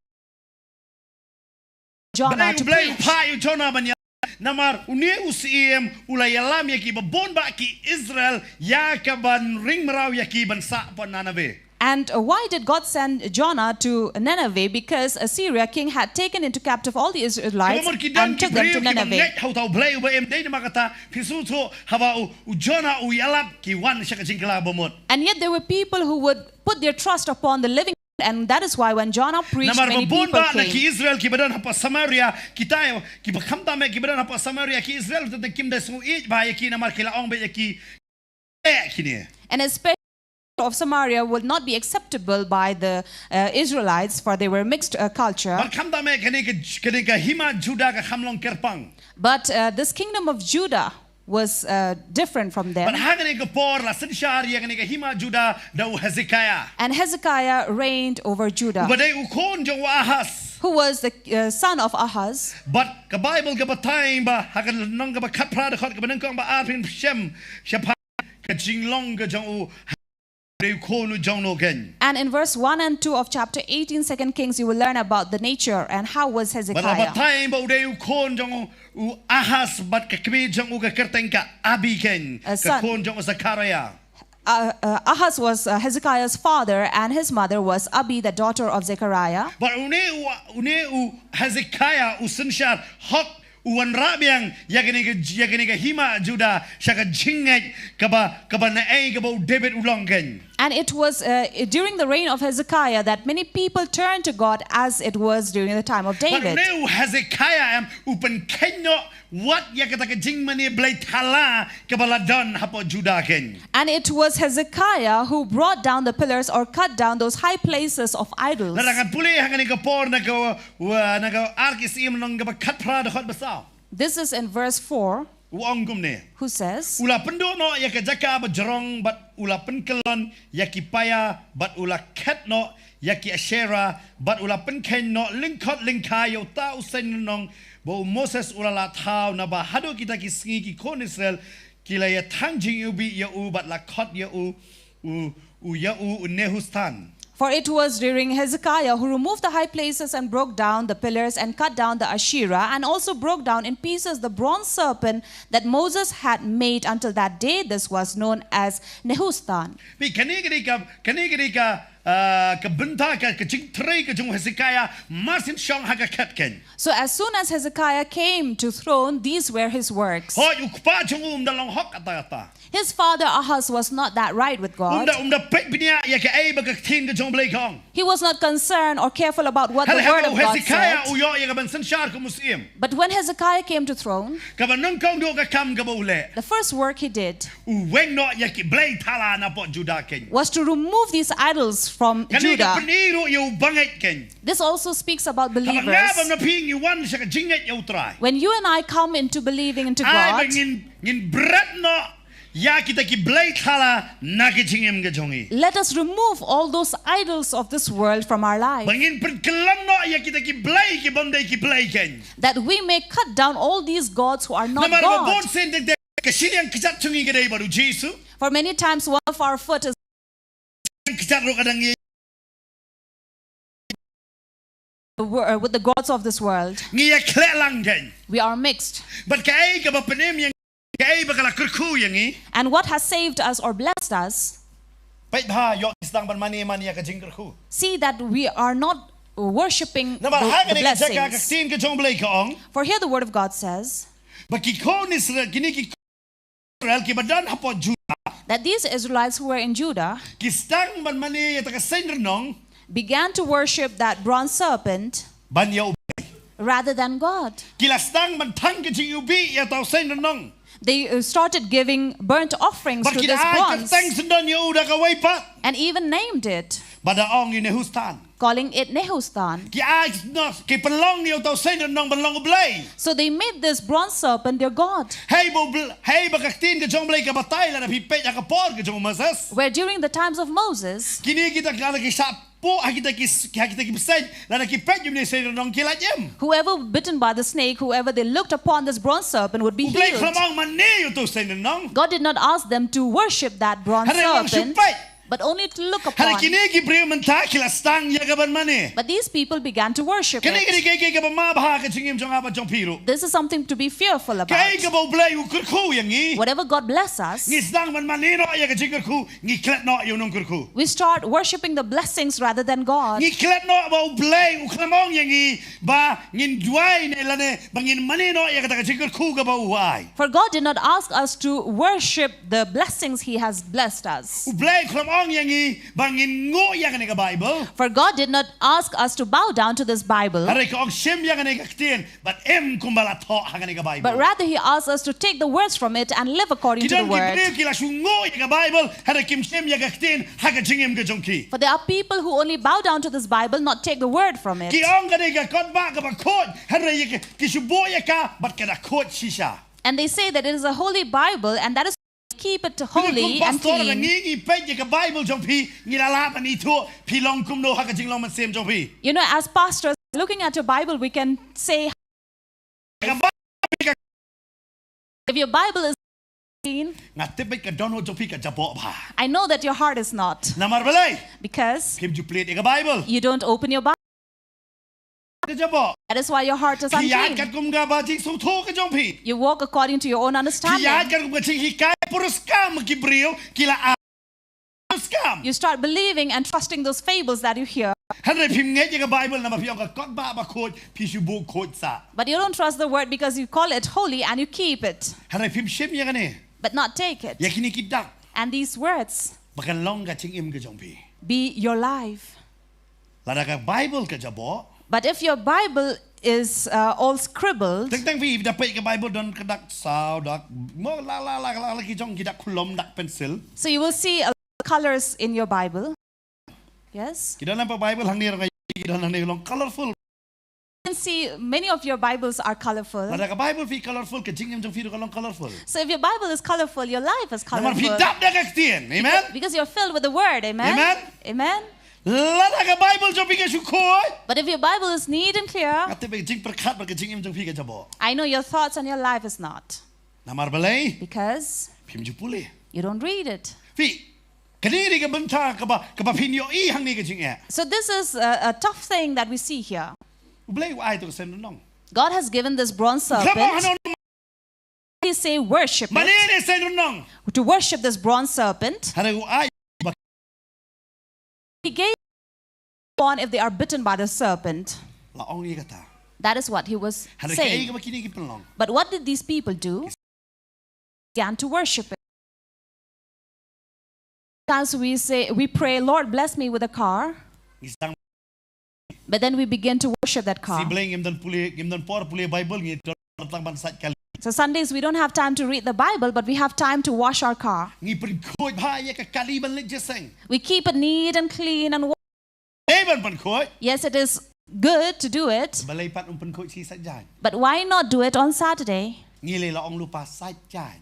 Jonah to Blay preach. upa you Jonah banya. Namar uni usiem ulayalam ya ki babon ba ki Israel ya ka ban ring maraw ya ki ban sa pa Nineveh. And why did God send Jonah to Nineveh? Because Assyria king had taken into captive all the Israelites and took them to Nineveh. How to blay ba em day makata pisuto haba u Jonah u yalap ki wan siya ka jingkala bomot. And yet there were people who would put their trust upon the living God, and that is why when Jonah preached, Namar many babon people ba na ki came. Israel ki badan hapa Samaria kita ki bakamta me ki badan hapa Samaria ki Israel ta kim da su ich ba ya ki namar kila ong ba ya ki kini. And especially of Samaria would not be acceptable by the Israelites, for they were mixed culture. Bakamta me kani ka hima Judah ka hamlong kerpang. But this kingdom of Judah was different from them. But hagani ka por la sinshar ya kani ka hima Judah da Hezekiah. And Hezekiah reigned over Judah, Badai ukon jong Ahaz. who was the son of Ahaz. But ka Bible ka batay ba hagan nong ka ba kapra da khot ka banang kong ba apin shem shapa ka jinglong ka jong u ukonu jong no ken. And in verse 1 and 2 of chapter 18, 2 Kings, you will learn about the nature and how was But Hezekiah. batay ba uday ukon jong u Ahaz but ka kmi jong u ka kerteng ka Abi ken ka son. kon jong u Zachariah. Ahaz was Hezekiah's father, and his mother was Abi, the daughter of Zechariah. But une Hezekiah u sinshar hok uwan rabiang yagani ka hima Judah siya ka jingay ka ba na ay ka ba David ulong ken. And it was during the reign of Hezekiah that many people turned to God, as it was during the time of But David. une Hezekiah am upan kenyo what yakata ka jingmani blay thala ka baladon hapo Judah ken. And it was Hezekiah who brought down the pillars or cut down those high places of idols. Narangan puli hangani ka por na ka arkis im nong ka katpra da khot basaw. This is in verse 4, Uong ne. who says, Ula pendo no ya ka jaka ba jarong but ula penkelon ya ki paya but ula ket no ya ki Asherah but ula penken no lingkot lingkai yo ta usen nong bo Moses ula la tau na ba hado kita ki singi ki kon Israel kila ya tangjing ubi ya u but la kot ya u ya u nehustan. For it was during Hezekiah who removed the high places and broke down the pillars and cut down the Asherah and also broke down in pieces the bronze serpent that Moses had made until that day. This was known as Nehushtan. So as soon as Hezekiah came to throne, these were his works. His father Ahaz was not that right with God. He was not concerned or careful about what the word of God said. But when Hezekiah came to throne, the first work he did was to remove these idols from Judah. This also speaks about believers. When you and I come into believing into God, let us remove all those idols of this world from our life, that we may cut down all these gods who are not God. For many times one of our foot is with the gods of this world. We are mixed. And what has saved us or blessed us, see that we are not worshipping the blessings. For here the word of God says that these Israelites who were in Judah began to worship that bronze serpent rather than God. They started giving burnt offerings to this bronze and even named it, calling it Nehushtan. So they made this bronze serpent their god. Where during the times of Moses, whoever bitten by the snake, whoever they looked upon this bronze serpent would be healed. God did not ask them to worship that bronze serpent, but only to look upon. But these people began to worship it. This is something to be fearful about. Whatever God bless us, we start worshiping the blessings rather than God. For God did not ask us to worship the blessings He has blessed us. For God did not ask us to bow down to this Bible, but rather He asked us to take the words from it and live according to the word. For there are people who only bow down to this Bible, not take the word from it. And they say that it is a holy Bible, and that is keep it holy and clean. You know, as pastors, looking at your Bible, we can say, if your Bible is clean, I know that your heart is not. Because you don't open your Bible. That is why your heart is unclean. You walk according to your own understanding. You start believing and trusting those fables that you hear. But you don't trust the word because you call it holy and you keep it, but not take it. And these words be your life. But if your Bible is all scribbled, so you will see a lot of colors in your Bible. Yes? You can see many of your Bibles are colorful. So if your Bible is colorful, your life is colorful. Because you're filled with the word. Amen? Amen? Amen? But if your Bible is neat and clear, I know your thoughts and your life is not. Because you don't read it. Kini ni ka benta ka ba pinyo I hang ni ka jing e. So this is a tough thing that we see here. Ublay ai to sen nong. God has given this bronze serpent. He say worship Mani it. ni sen nong. To worship this bronze serpent. Hana ai He gave on if they are bitten by the serpent. la ong ni kata. That is what he was Hana kai saying. ka ba kini ki penlong. But what did these people do? Began to worship it. Sometimes we pray, Lord, bless me with a car. Isang But then we begin to worship that si car. bleng gim dan por puli Bible ngi tang ban sat kali. So Sundays we don't have time to read the Bible, but we have time to wash our car. Ngi per khoi ba ya ka kali ban lek jeseng. We keep it neat and clean and Ban pan khoi. yes, it is good to do it, Balai pat pan khoi si sat jan. but why not do it on Saturday? Ngi le la ong lupa sat jan.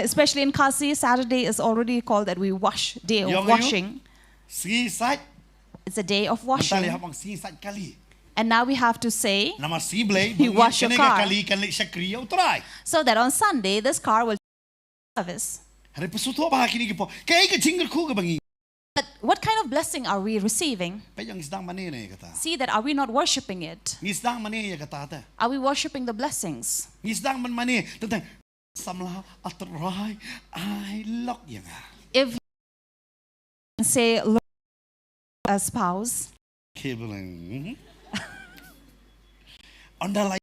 Especially in Kasi, Saturday is already called that we wash, day of Yang washing. Si sat It's a day of tali washing. habang si sat kali. And now we have to say, Nama si blay You wash your car. kali kan lek sakri au try. so that on Sunday, this car will service. Hari pesutu ba kini ki po. Kai ka jingle ku ka bangi. But what kind of blessing are we receiving? Pa yang isdang mane ne kata. See that are we not worshiping it? Isdang mane ya kata ta. Are we worshiping the blessings? Isdang man mane tentang samla atrai I lock yang. If you say, Lord, a spouse, Kibling. Onda lai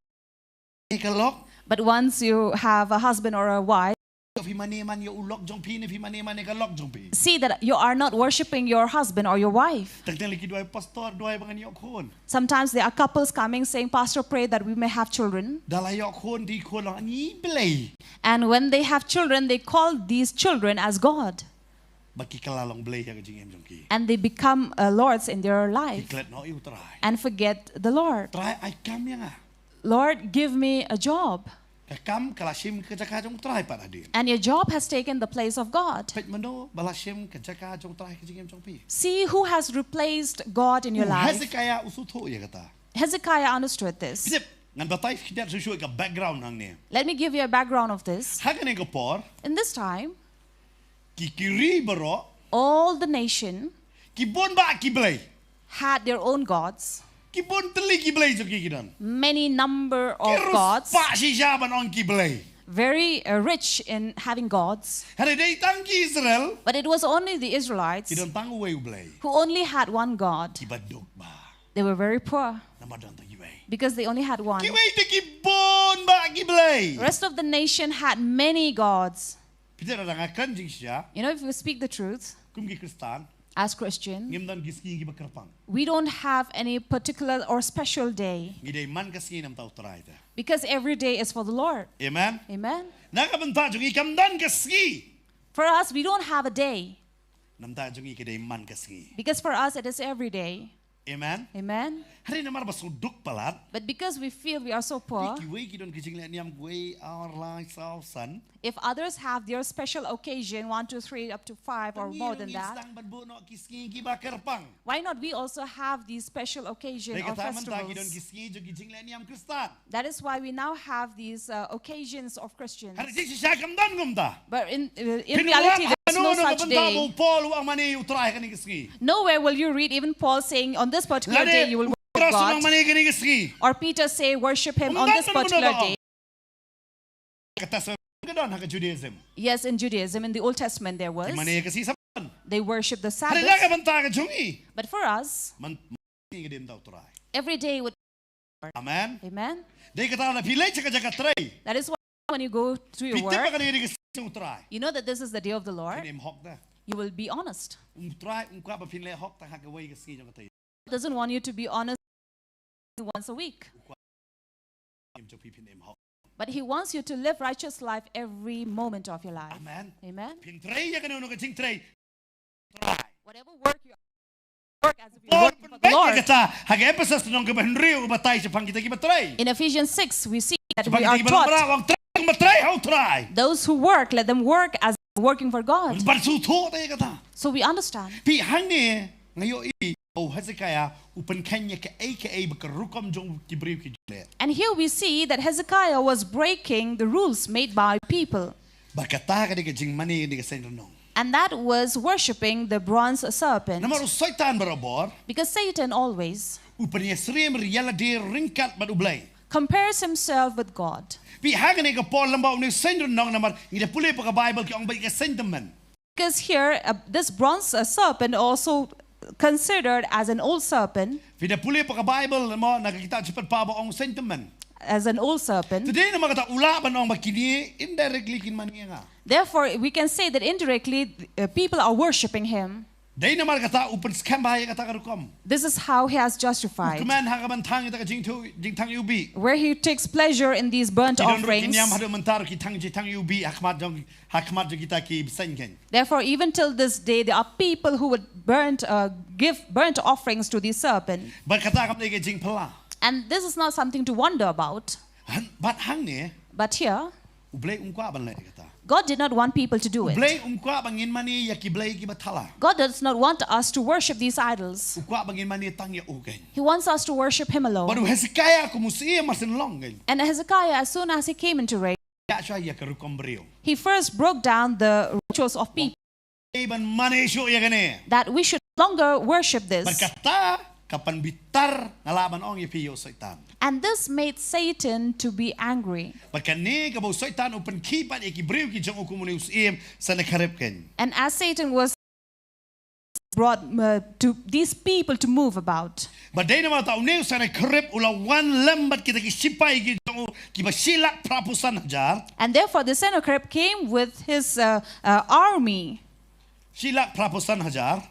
ka lock. but once you have a husband or a wife, If mane man yo ulok jong pi if mane man ka lock jong pi. see that you are not worshiping your husband or your wife. Tentang lagi dua pastor dua bangan yo kon. Sometimes there are couples coming saying, Pastor, pray that we may have children. Dalai yo kon di kon lang ni blay. And when they have children, they call these children as God. Baki kalalong blay ya ka jing em jong ki. And they become lords in their life Iklet no iu try. and forget the Lord. Try I kam yang ah. Lord, give me a job. Kakam kalasim kejaka jong try pada din. And your job has taken the place of God. Pet mano balasim kejaka jong try ke jing em jong pi. See who has replaced God in your life. Hezekiah usutho ya kata. Hezekiah understood this. Sip ngan batai kita susu ka background nang ni. Let me give you a background of this. Hagan ko por In this time, ki kiri bero all the nation ki bon ba ki blay. had their own gods, Ki bon teli ki blay jong ki kidan. many number of Kirus gods, pa si jaban on ki blay. very rich in having gods. Hari day tang ki Israel But it was only the Israelites kidan tang way blay. who only had one God. Ki baduk ba. They were very poor Namadon tang iway. because they only had one. Ki way te ki bon ba ki blay. The rest of the nation had many gods. Peter ada ngakan jing siya You know, if you speak the truth, kum ki Kristan as Christian, ngim dan giski ki bakarpang. we don't have any particular or special day Ngidai man kasi nam tau try ta. because every day is for the Lord. Amen. Amen. Nakabanta jung ikam dan kasi. For us, we don't have a day Nam ta jung ikidai man kasi. because for us it is every day. Amen. Amen. Hari namar basuduk palat. But because we feel we are so poor, Ki way kidon kijing le niam way our lives our son. if others have their special occasion, 1, 2, 3, up to 5 or more than that, Istang badbo no kiski ki bakarpang. why not we also have these special occasion Dai or kata man ta kidon festivals? kiski jo kijing le niam Kristan. That is why we now have these occasions of Christians. Hari jing siya kam dan ngumta. But in reality, there's no such day. Paul ang mani utray kani kiski. Nowhere will you read even Paul saying, on this particular day you will worship Trust God. ang mani kani kiski. Or Peter say, worship him on this particular day. Kata sa gadon ha Judaism. Yes, in Judaism, in the Old Testament there was. Ki mani kasi sa They worship the Hari Sabbath. laga banta ka jungi. But for us, Man ngi din daw turay. every day would. Amen. Amen. Dai kata na pilay sa jaga tray. That is why when you go to your Bitte pa work, kani kiski utray. you know that this is the day of the Lord. Kini hok da. You will be honest. Try kwa ba pinle hok ta ha ka way kiski jong tay. He doesn't want you to be honest once a week. Im jo pipin im hok. But he wants you to live righteous life every moment of your life. Amen. Amen. Pin tray ya kanu no ka jing tray. Try. Whatever work you work as if you're working for the Lord. Kata ha ka episode nong ka henry o batay sa pangkita ki batray. In Ephesians 6, we see that we Pangkita are ki taught batray ang batray how try. those who work, let them work as working for God. Barsuto tayo kata. So we understand. Pi hang ngayo i o Hezekiah upan kanya ka aka bakarukom jong kibriw ki jule. And here we see that Hezekiah was breaking the rules made by people. Bakata ka di ka jing mani di ka sen nong. And that was worshipping the bronze serpent. Namar syaitan berabor. Because Satan always Upanya sering reality ringkat bat ublay. compares himself with God. Pi hagan ega Paul lambau ni sendron nong namar ida pulih pakai Bible ki ong baik ke sentiment. Because here, this bronze serpent also considered as an old serpent, Vida pulih pakai Bible mo nakakita cepat pa ong sentiment. as an old serpent. Today nama kata ula ban ong bakini indirectly kin mania nga. Therefore, we can say that indirectly, people are worshipping him. Dai nama kata upen scam bahaya kata karukom. This is how he has justified, Keman hagaban tang ita jing tang ubi. where he takes pleasure in these burnt offerings. Kinyam hadu mentar ki tang ubi hakmat jong kita ki bisengen. Therefore, even till this day, there are people who would give burnt offerings to the serpent. But kata kam lagi jing pala. And this is not something to wonder about. But hang ni But here, ublay umkwa ban le kata. God did not want people to do it. Ublay umkwa bangin mani ya ki blay ki batala. God does not want us to worship these idols. Umkwa bangin mani tang ya ugen. He wants us to worship him alone. Baru Hezekiah kumusi masin long gen. And Hezekiah, as soon as he came into reign, Ya ya karukom brio. he first broke down the rituals of people, Iban mani syo ya gane. that we should no longer worship this. Berkata kapan bitar ngalaban ong ya piyo syaitan. And this made Satan to be angry. Bahkan ni kabau syaitan open kipat ya ki brio ki jong ukumuni usim sa nakarepken. And as Satan was brought to these people to move about, Badai nama tahu ni sa nakarep ula wan lambat kita ki sipai ki jong ki basilak prapusan hajar. and therefore the Sennacherib came with his army, Silak prapusan hajar.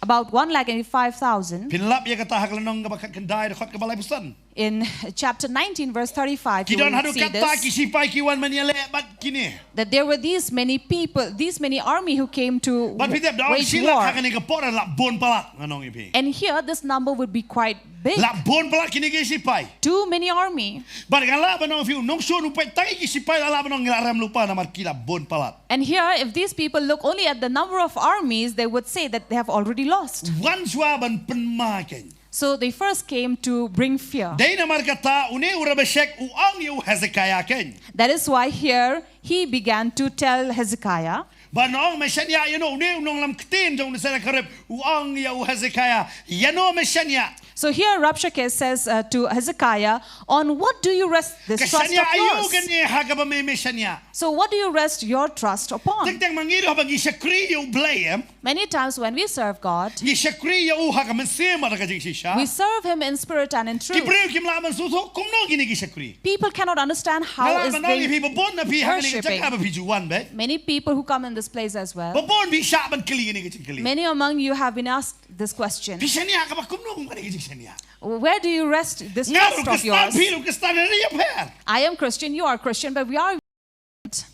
about 185,000. Pinlap ya kata haglanong kabakat kendai dekat kebalai pusan. In chapter 19, verse 35, you Kidon will hadu see kata ki this, sipai ki wan maniale bat kini. that there were these many people, these many army who came to Bat pitap daw wage silak war. hagan ni kapor la bon palak nganong ipi. And here this number would be quite big. La bon palak kini ki sipai. Too many army. Bat ngala banong fiu nong so nupai tangi ki sipai la banong ngaram lupa namar kila bon palak. And here, if these people look only at the number of armies, they would say that they have already lost. Wan suaban penmaken. So they first came to bring fear. Dai namar kata une urabeshek uang yu Hezekiah ken. That is why here he began to tell Hezekiah, Banong meshania yano une unong lam ktin jong nesana karep uang yu Hezekiah yano meshania. so here Rabshakeh says to Hezekiah, on what do you rest this trust Kashania of ayu yours? kani hagaba me meshania. So what do you rest your trust upon? Tek mangido bagi shakri yu blayem. Many times when we serve God, Ni shakri yu hagamen sema daga jing shisha. we serve him in spirit and in Ki truth. breu kim laman suso kumno gini ki shakri. People cannot understand how Nala is banong they people bon na pi hagani worshipping. jakaba pijuan be. Many people who come in this place as well. Babon bi shaban kili gini ki kili. Many among you have been asked this question. Bishania kaba kumno gani ki shania. Where do you rest this Ngaru trust of kestan yours? pilu kestan riya per. I am Christian, you are Christian, but we are.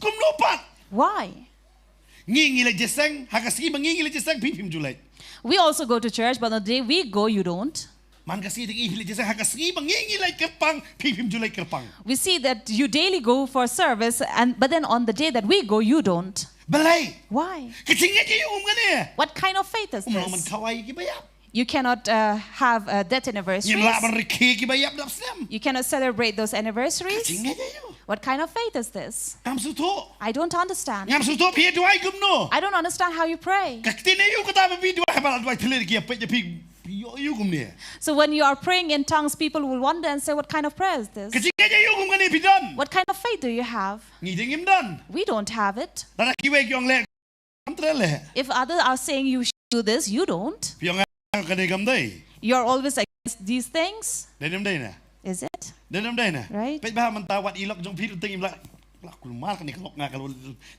Kumno pat. Why? Ngingi le jeseng hagasi mangingi le jeseng pipim julai. We also go to church, but on the day we go, you don't. Man kasi tingi le jeseng hagasi mangingi le kerpang pipim julai kerpang. We see that you daily go for service, but then on the day that we go, you don't. Belai. Why? Kecingnya je gani. What kind of faith is Man this? kawai ki bayap. You cannot have death anniversaries. Nyimla man reki ki bayap dap sem. You cannot celebrate those anniversaries. Kecingnya je. What kind of faith is this? Ngam suto. I don't understand. Ngam suto pi duai gumno. I don't understand how you pray. Kaktine yu kata pi duai habal duai telir ki apa je pi yu gumne. So when you are praying in tongues, people will wonder and say, what kind of prayer is this? Kecingnya je yu gum gani pi don. What kind of faith do you have? Ngiding im don. We don't have it. Dara ki wei kyong le. Am trele. If others are saying you should do this, you don't. Piong kani gam dai. You're always against these things. Denim dai na. Is it? Denim dai na. Right. Pe bah man tawat ilok jong pi ting im la. La kulmal kan ikalok nga kalau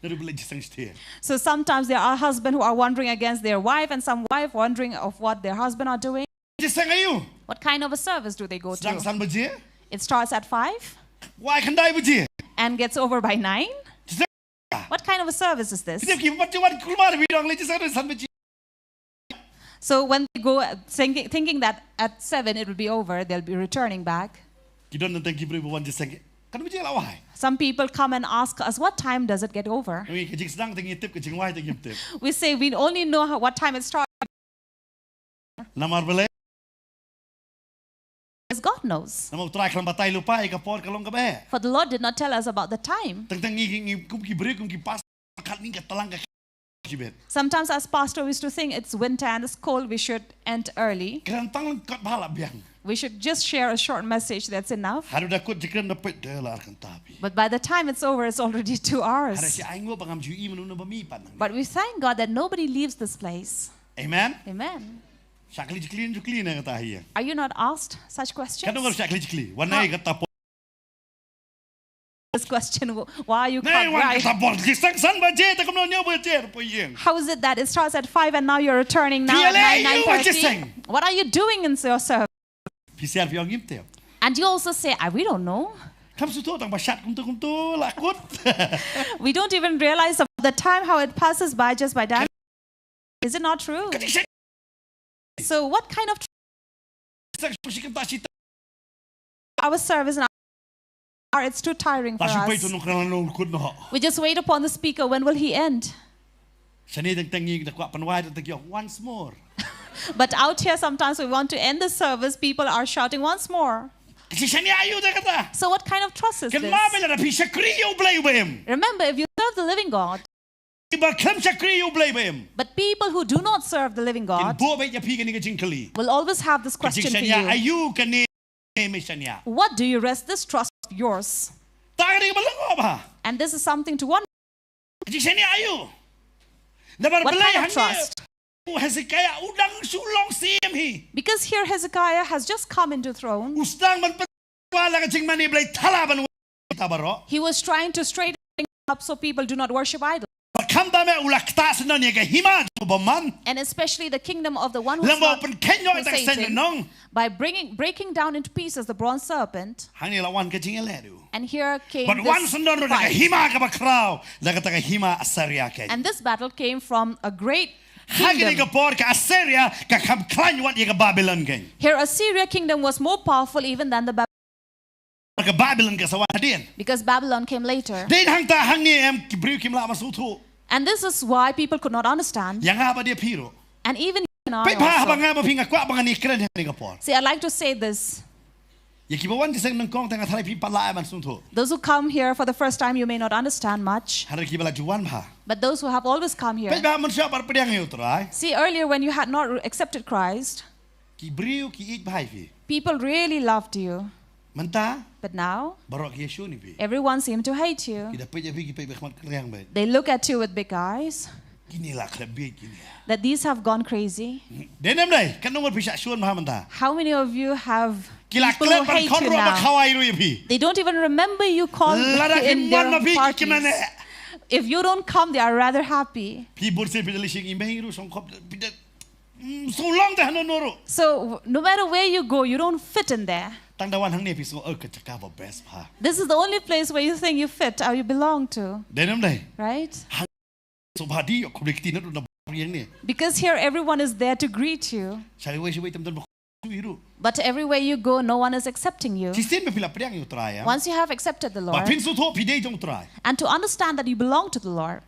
dari bela jeseng stia. So sometimes there are husbands who are wondering against their wife and some wife wondering of what their husband are doing. Jeseng ayu. What kind of a service do they go Sedang to? san baje. It starts at 5 Wai kan dai baje. and gets over by 9. Jeseng. What kind of a service is this? Kita ki macam kulmal bidang le jeseng san baje. So when they go thinking that at 7 it will be over, they'll be returning back. Kita nonton ki beri bawan jeseng. Kan baje la wai. Some people come and ask us, what time does it get over? Kami kecing sedang tinggi tip kecing wai tinggi tip. We say we only know what time it starts. Namar bele. As God knows. Nama utrai kelam batai lupa ika por kalong ka be. For the Lord did not tell us about the time. Tentang ngi kum ki beri kum ki pas kat ni ka talang ka Jibet. Sometimes as pastor we used to think it's winter and it's cold, we should end early. Kerantang kot bala biang. We should just share a short message, that's enough. Haru dah kot jikran dapat dah lah akan tapi. But by the time it's over, it's already 2 Haru hours. si aingo bangam jui menuna bami pan. But we thank God that nobody leaves this place. Amen. Amen. Sakli jikli na kata hiya. Are you not asked such questions? Kadang sakli jikli. Wanai kata This question, why are you Nay wan crying? kata bol kisang san baje tak kamno nyo baje po yeng. How is it that it starts at 5 and now you're returning now at Tialay, 9, you what you 9:30? saying? What are you doing in your service? Pisiar piang imteo. And you also say, we don't know. Kam suto tang basyat kumtu lakut. We don't even realize of the time how it passes by just by that. Is it not true? So what kind of our service and it's too tiring for us. We just wait upon the speaker. When will he end? Once more. But out here sometimes we want to end the service. People are shouting once more. So what kind of trust is this? Remember, if you serve the living God, but people who do not serve the living God will always have this question for you. What do you rest this trust of yours? And this is something to wonder. What kind of trust? Hezekiah udang Shillong CM he. Because here Hezekiah has just come into throne. He was trying to straighten up so people do not worship idols. And especially the kingdom of the one who is not Satan, by breaking down into pieces the bronze serpent. And here came this fight. And this battle came from a great kingdom. Here Assyria kingdom was more powerful even than the Babylon, because Babylon came later. And this is why people could not understand. And even now also. See, I'd like to say this. Those who come here for the first time, you may not understand much. But those who have always come here. See, earlier when you had not accepted Christ, people really loved you. But now, everyone seems to hate you. They look at you with big eyes. That these have gone crazy. How many of you have people who hate you now? They don't even remember you called in their parties. If you don't come, they are rather happy. So no matter where you go, you don't fit in there. This is the only place where you think you fit or you belong to. Right? Because here everyone is there to greet you. But everywhere you go, no one is accepting you. Once you have accepted the Lord, and to understand that you belong to the Lord,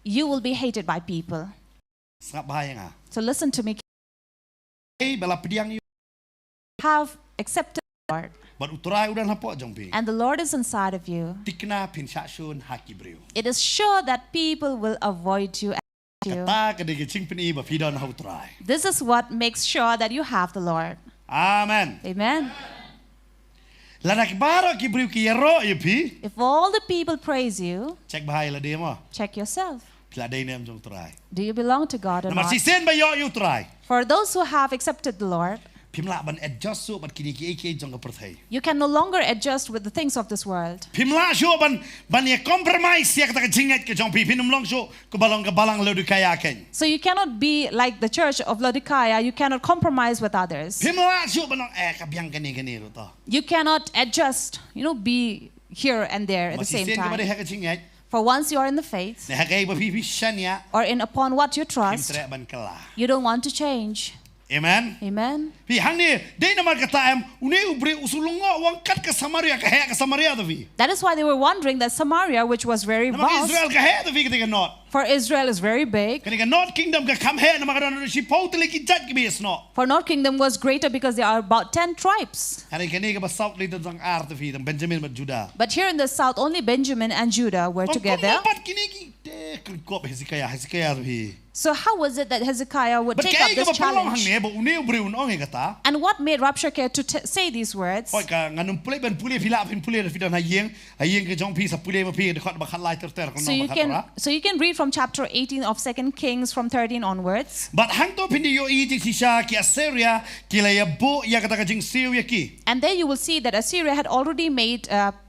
you will be hated by people. So listen to me. Have accepted the Lord, and the Lord is inside of you. It is sure that people will avoid you. This is what makes sure that you have the Lord. Amen. Amen. If all the people praise you, check yourself. Do you belong to God or not? For those who have accepted the Lord, you can no longer adjust with the things of this world. So you cannot be like the church of Laodicea. You cannot compromise with others. You cannot adjust, be here and there at the same time. For once you are in the faith, or upon what you trust, you don't want to change. Amen. Amen. Pi hang ni dei namar kata em une ubri usulungo wang kat ke Samaria ke he ke Samaria tu vi. That is why they were wondering that Samaria, which was very Namar vast, Israel ke he tu vi ketika not. for Israel is very big. Ketika North Kingdom ke kam he namar kadang si pauteli ki jat ke bias no. For North Kingdom was greater because there are about 10 tribes. Hari kini ke South Leader jang ar tu vi Benjamin mat Judah. But here in the south, only Benjamin and Judah were together. Pat kini ki de kop Hezekiah tu vi. So how was it that Hezekiah would But take kaya up this ke pelong hang challenge? ni bo une ubri unong kata. And what made Rabshakeh to say these words? Hoi ka nganum pulai ben pulai filap fin pulai fidan hayeng ke jong pi sa pulai ma pi dekat bakal lai ter So you can read from chapter 18 of 2 Kings from 13 onwards. But hang to pindi yo i ti sha ki Assyria ki la ya bo ya kata ka jing siu ya ki. And there you will see that Assyria had already made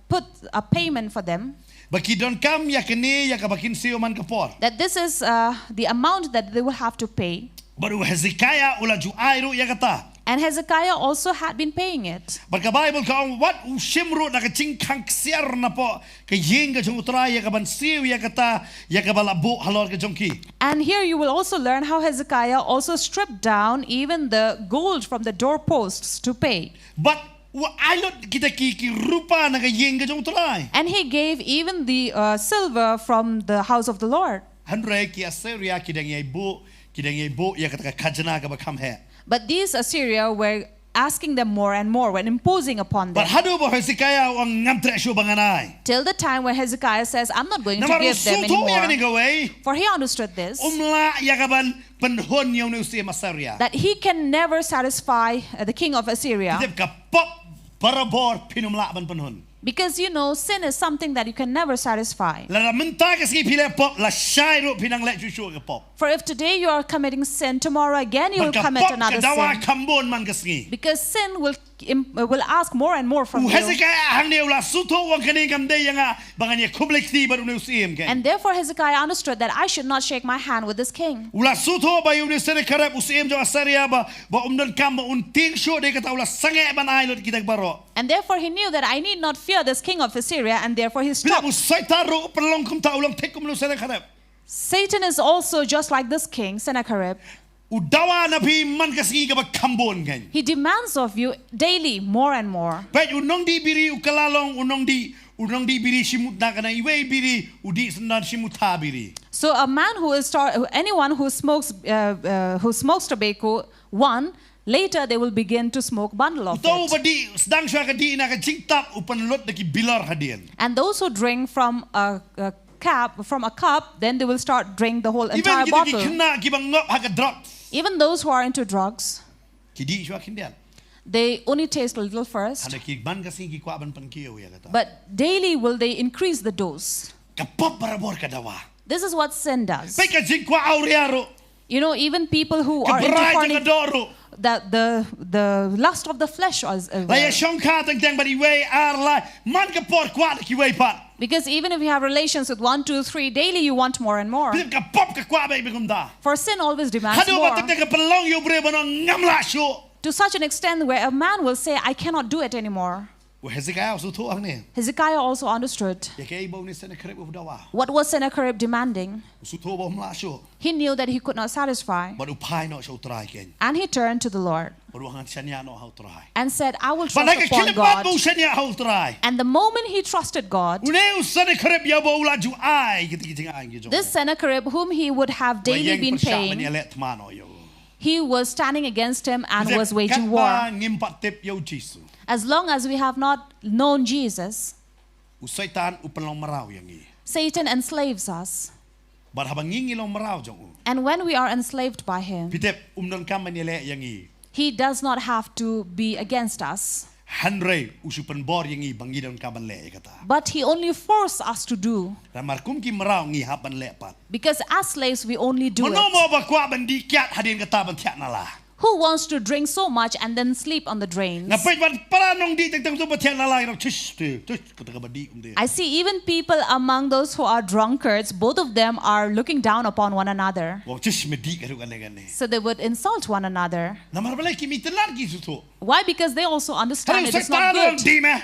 put a payment for them. Baki don kam ya kini ya ka bakin siu man kapor. That this is the amount that they will have to pay. Baru Hezekiah ula ju airu ya kata. And Hezekiah also had been paying it. But ka Bible ka what ushimru na ka jing kang siar na po ka yeng ka jong utra ya ka ban siu ya kata ya ka bala bo halor ka jong ki. And here you will also learn how Hezekiah also stripped down even the gold from the doorposts to pay. But alot kita ki rupa na ka yeng ka jong utra. And he gave even the silver from the house of the Lord. Handre ki Assyria ki dang yai bo ya kata ka kajana ka bakam he. But these Assyria were asking them more and more, when imposing upon But them. hadu bo Hezekiah ang ngamtre shu banganai. Till the time when Hezekiah says, I'm not going to Namaru give them suto ya ni anymore. gawai. For he understood this, Umla ya ka ban penhon yaw ni usia Assyria. that he can never satisfy the king of Assyria. Kitip ka pop parabor pinumla ban penhon. Because you know, sin is something that you can never satisfy. La minta ka ski pile pop la shai ro pinang let chu ka pop. For if today you are committing sin, tomorrow again you will But ka commit pop ka another dawa sin. kambon man ka ski. Because sin will ask more and more from you. Hezekiah hang ni ula suto wang kani kam de yanga bangani kublek ti baru ni usiem ke. And therefore Hezekiah understood that I should not shake my hand with this king. Ula suto ba yung ni sene karep usiem jo Assyria ba umdon kam ba unting sho de kata ula sange ban ai lot kita baro. And therefore he knew that I need not fear this king of Assyria, and therefore he Bila stopped. usaitar ro pelong kum ta ulang tek kum lu sene karep. Satan is also just like this king, Sennacherib. Udawa na pi man kasi ka ba kambon kan. He demands of you daily more and more. But unong di biri ukalalong unong di biri simut na kana iwe biri udi sendan simuta biri. So a man anyone who smokes tobacco, later they will begin to smoke bundle of Utaw it. ba di sedang siya ka di na ka jingtap upan lot na ki bilar hadian. And those who drink from a cup, then they will start drink the whole Even entire kita ki bottle. kena ki bang ngop haga drugs. Even those who are into drugs, Ki di siya kindian. they only taste a little first, Hana ki ban kasi ki kwa ban pankiyo ya kata. but daily will they increase the dose. Kapop barabor ka dawa. This is what sin does. Pay ka jing kwa aurearo. You know, even people who are into Kabray ka doro. the lust of the flesh is Laya siyong katang tang ba iwe arla man ka por kwa ki iwe pa. because even if you have relations with 1, 2, 3 daily, you want more and more. Bila ka pop ka kwa ba ibigumda. For sin always demands Hado more, ba tek ka pelong yo bre ba ngamla syo. to such an extent where a man will say, I cannot do it anymore. Hezekiah so to ang ni. Hezekiah also understood Ya kay ibaw ni Sennacherib dawa. what was Sennacherib demanding. So to ba humla syo. He knew that he could not satisfy, But upay no siya utray ken. and he turned to the Lord Baru ang shaniah no how utray. and said, I will But trust like upon kilipad God. mo shaniah how utray. And the moment he trusted God, Uneu Sennacherib ya ba ula ju ay kiting ay gi. this Sennacherib, whom he would have daily been paying, he was standing against him and was waging war. Ngimpat tip yo Jesus. As long as we have not known Jesus, Usaitan upanlong maraw yang i. Satan enslaves us. But habang ngingilong maraw jong. And when we are enslaved by him, Pitep kam manile yang i. he does not have to be against us, Hanre usupan bor yang i bangidon kaban le kata. but he only forces us to do. Ramarkum ki maraw ngi hapan lepat. Because as slaves, we only do Mano it. mo ba kwa bandi kiat hadin kata ban tiak nala. Who wants to drink so much and then sleep on the drains? Ngapit ban para nong di tang tu ba tiak nala ro tush kata ka badi umde. I see even people among those who are drunkards, both of them are looking down upon one another. Wa tush medi ka ru gane. So they would insult one another. Namar balai ki mitelan ki suto. Why? Because they also understand Hello it is not Satan good. di me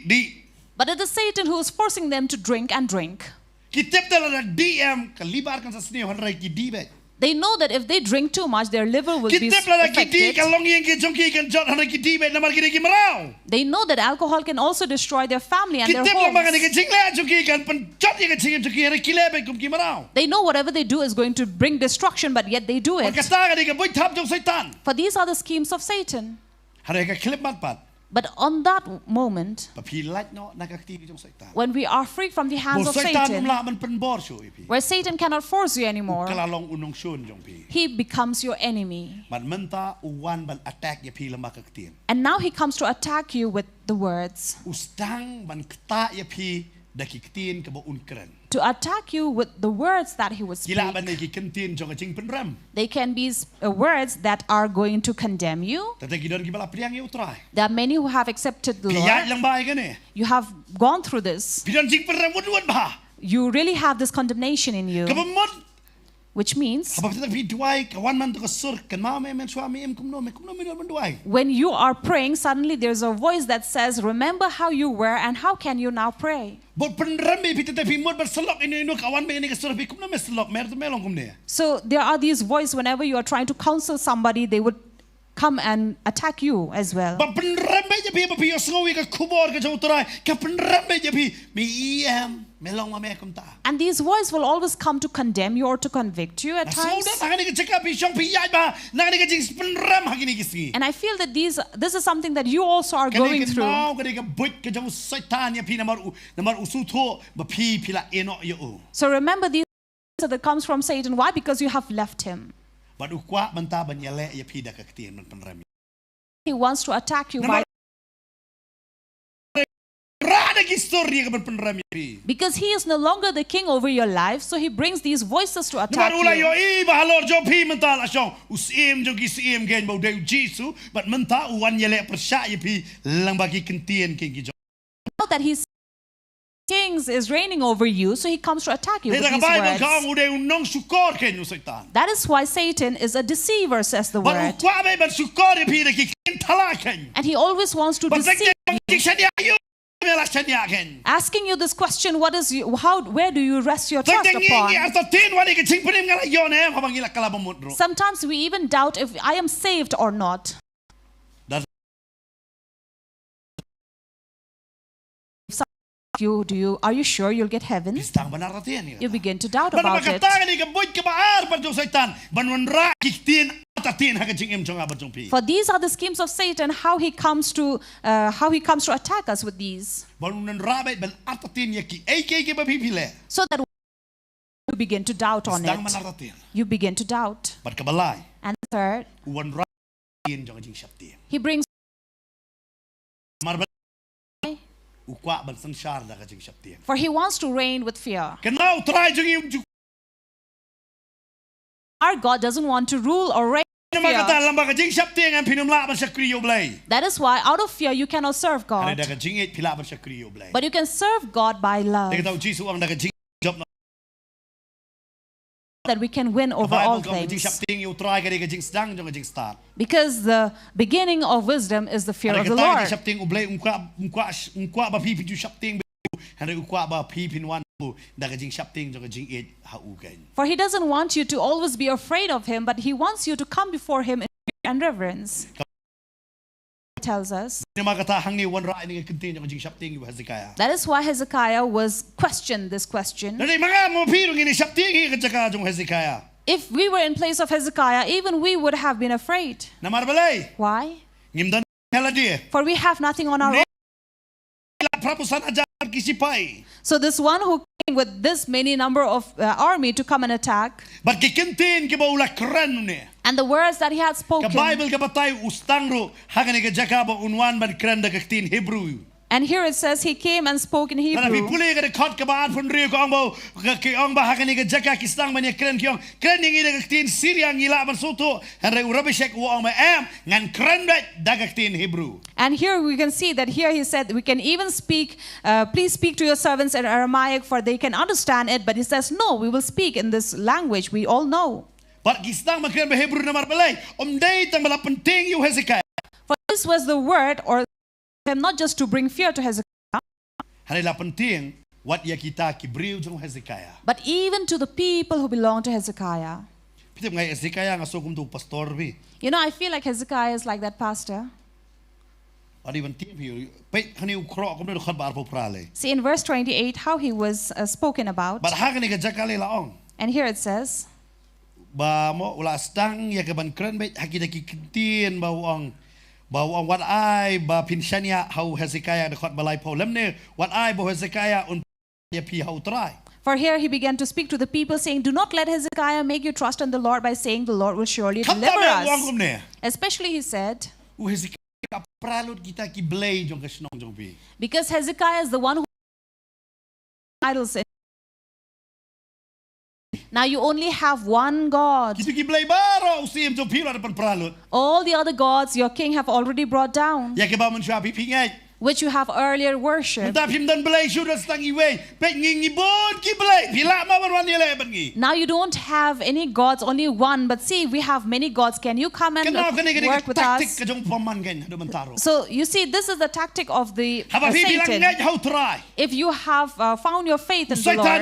di. But it is Satan who is forcing them to drink and drink. Kitip tala na DM kalibar kan sa sniyo hanre ki di be. They know that if they drink too much, their liver will be Kitip la kiti affected. kalong yang ki jongki kan jot hana kiti be namar kini marau. They know that alcohol can also destroy their family and their Kitip la makan homes. ni jingle jongki kan pen jot yang jingim jongki hana kile be kum ki marau. They know whatever they do is going to bring destruction, but yet they do it. Kasta ka ni ka boy tap jong setan. For these are the schemes of Satan. Hana ka klip mat pat. But on that moment, Papi light no nakakti ki jong setan. when we are free from the hands Bo of setan Satan, mla man pen bor so ipi. where Satan cannot force you anymore, Kalalong unong shun jong pi. he becomes your enemy. Man menta uwan ban attack ya pi lama kaktin. And now he comes to attack you with the words, Ustang ban kta ya pi dakiktin ka bo unkren. to attack you with the words that he would speak. Gila ban ki kentin jong jing penram. They can be words that are going to condemn you. Tata ki don ki bala priang yu try. There are many who have accepted the Kaya Lord. lang ba ka ni? You have gone through this. Pidon jing penram wud ba. You really have this condemnation in you, Kabamot. which means Habang kita pi duai kawan man to sur kan ma me men suami em kumno me man duai. when you are praying, suddenly there's a voice that says, remember how you were and how can you now pray? Bot penram me pita pi mod berselok inu kawan me ni ka sur pi kumno me selok mer to melong kumne. So there are these voices whenever you are trying to counsel somebody, they would come and attack you as well. Ba penram me je pi yo sngowi ka kubor ka jauh turai ka penram me je pi mi em melong ma me kumta. And these voices will always come to condemn you or to convict you at So times. dah tangan ni ka cakap pi syong pi yai ba nang ni ka jing penram hagini kisi. And I feel that this is something that you also are Kani going ka through. mau kani ka buat ka jauh setan ya pi namar usutho ba pi pila eno yo. So remember, these that comes from Satan. Why? Because you have left him. Ba ukwa banta ban yale ya pi da ka ktin man penram. He wants to attack you by, Rada ki story ka ban penram ya pi. because he is no longer the king over your life. So he brings these voices to attack Namar ula yo you. I bahalor jo pi mental asyong usim jo ki sim gen bau deu jisu but menta uwan yale persya ya pi lang bagi kentien king ki jo. Now that he's kings is reigning over you, so he comes to attack you with Deta ka these Bible ka words. ude unong sukor ken yo setan. That is why Satan is a deceiver, says the But word. ukwa me ban sukor ya pi da ki thala ken. And he always wants to But deceive, jingshaniah yo me la shaniah ken. asking you this question: where do you rest your trust Tengtangi upon? arto tin wani ka ching penim ngala yo ne habang ila kala bamudro. Sometimes we even doubt if I am saved or not. Are you sure you'll get heaven? Bistang benar ratin ni. You begin to doubt Ban about it. makata ni ka boy ka baar ban jo setan ban wanra kiktin atatin ha ka jing em jong abat jong pi. For these are the schemes of Satan, how he comes to attack us with these, Balunan rabai ban atatin ya ki ke ba pipile. so that you begin to doubt on Bistang it. benar ratin. You begin to doubt. Bat kabalai And third, uwan ratin jong jing syapti. he brings Marba ukwa ban sansar da ka jing syapti. for he wants to reign with fear. Kenau try jong im Our God doesn't want to rule or reign with makata fear. lamba ka jing syapti ngam pinumla ban sakriyo blai. That is why out of fear you cannot serve Ada God. da ka jing it pila ban sakriyo blai. But you can serve God by love, Deka tahu Jisu ang da ka jing job na that we can win over all Bible ka jing things. syapti you try ka ka jing stang jong ka jing start. Because the beginning of wisdom is the fear Ada of the ka Lord. syapti ublai umkwa ba pipi ju syapti. Ada ukwa ba pipin wan bu da ka jing syapti jong ka jing it ha ugan. For he doesn't want you to always be afraid of him, but he wants you to come before him in fear and reverence. He tells us. Ni makata hang ni wan ra ni ka kentin jong jing syapti yu Hezekiah. That is why Hezekiah was questioned this question. Dari mga mo pirong ini syapti ka jaka jong Hezekiah. If we were in place of Hezekiah, even we would have been afraid. Namar balay Why? ngimdan hela dia. For we have nothing on our own. Ila prapusan ajar kisipai. So this one who came with this many number of army to come and attack, Bat kikentin ki ba ula kran ni. and the words that he had Ka spoken, Bible ka batay ustangro hagani ka jaka ba unwan ban kran da kaktin Hebrew. and here it says he came and spoke in Nana Hebrew. pipuli ka de kot ka ba pun rio ko ang ba ki ang ba hagani ka jaka kistang ban ya kran ki ang kran ni da kaktin Syria ngila ban soto hanre urabishek wo ang ma am ngan kran da kaktin Hebrew. And here we can see that here he said we can even speak, please speak to your servants in Aramaic for they can understand it. But he says, no, we will speak in this language we all know. But kistang man kran ba Hebrew na marbalay day tang bala penting yu Hezekiah. For this was the word or him not just to bring fear to Hezekiah, Hanay la penting wat ya kita ki brio jong Hezekiah. but even to the people who belong to Hezekiah. Kita ngai Hezekiah ngaso kum tu pastor bi. You know, I feel like Hezekiah is like that pastor. Adi ban tim bi. Pe khani ukro kum do khat bar po prale. See in verse 28 how he was spoken about. But ha kani ka jakale la ong. And here it says, Ba mo ula stang ya ka ban kren be hakita ki kitien ba ong. Ba ong what I ba pin shaniah how Hezekiah de khat balai po lemne what I bo Hezekiah un ya pi how try. for here he began to speak to the people saying, do not let Hezekiah make you trust in the Lord by saying the Lord will surely deliver us. Especially he said, because Hezekiah is the one who idols. Now you only have one God. All the other gods your king have already brought down, which you have earlier worshipped. Now you don't have any gods, only one. But see, we have many gods. Can you come and work with us? So you see, this is the tactic of the Satan. If you have found your faith in the Lord,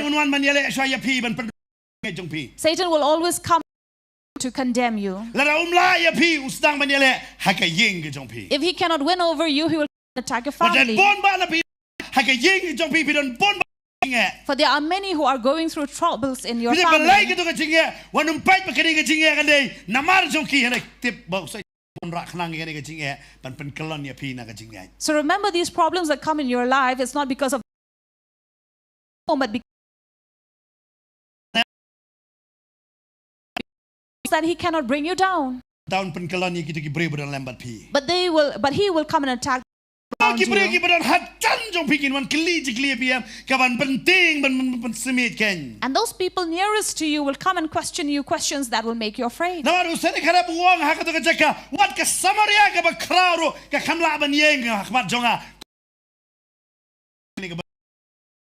Satan will always come to condemn you. If he cannot win over you, he will attack your family. For there are many who are going through troubles in your family. So remember, these problems that come in your life, it's not because of but because that he cannot bring you down. But he will come and attack you. And those people nearest to you will come and question you questions that will make you afraid.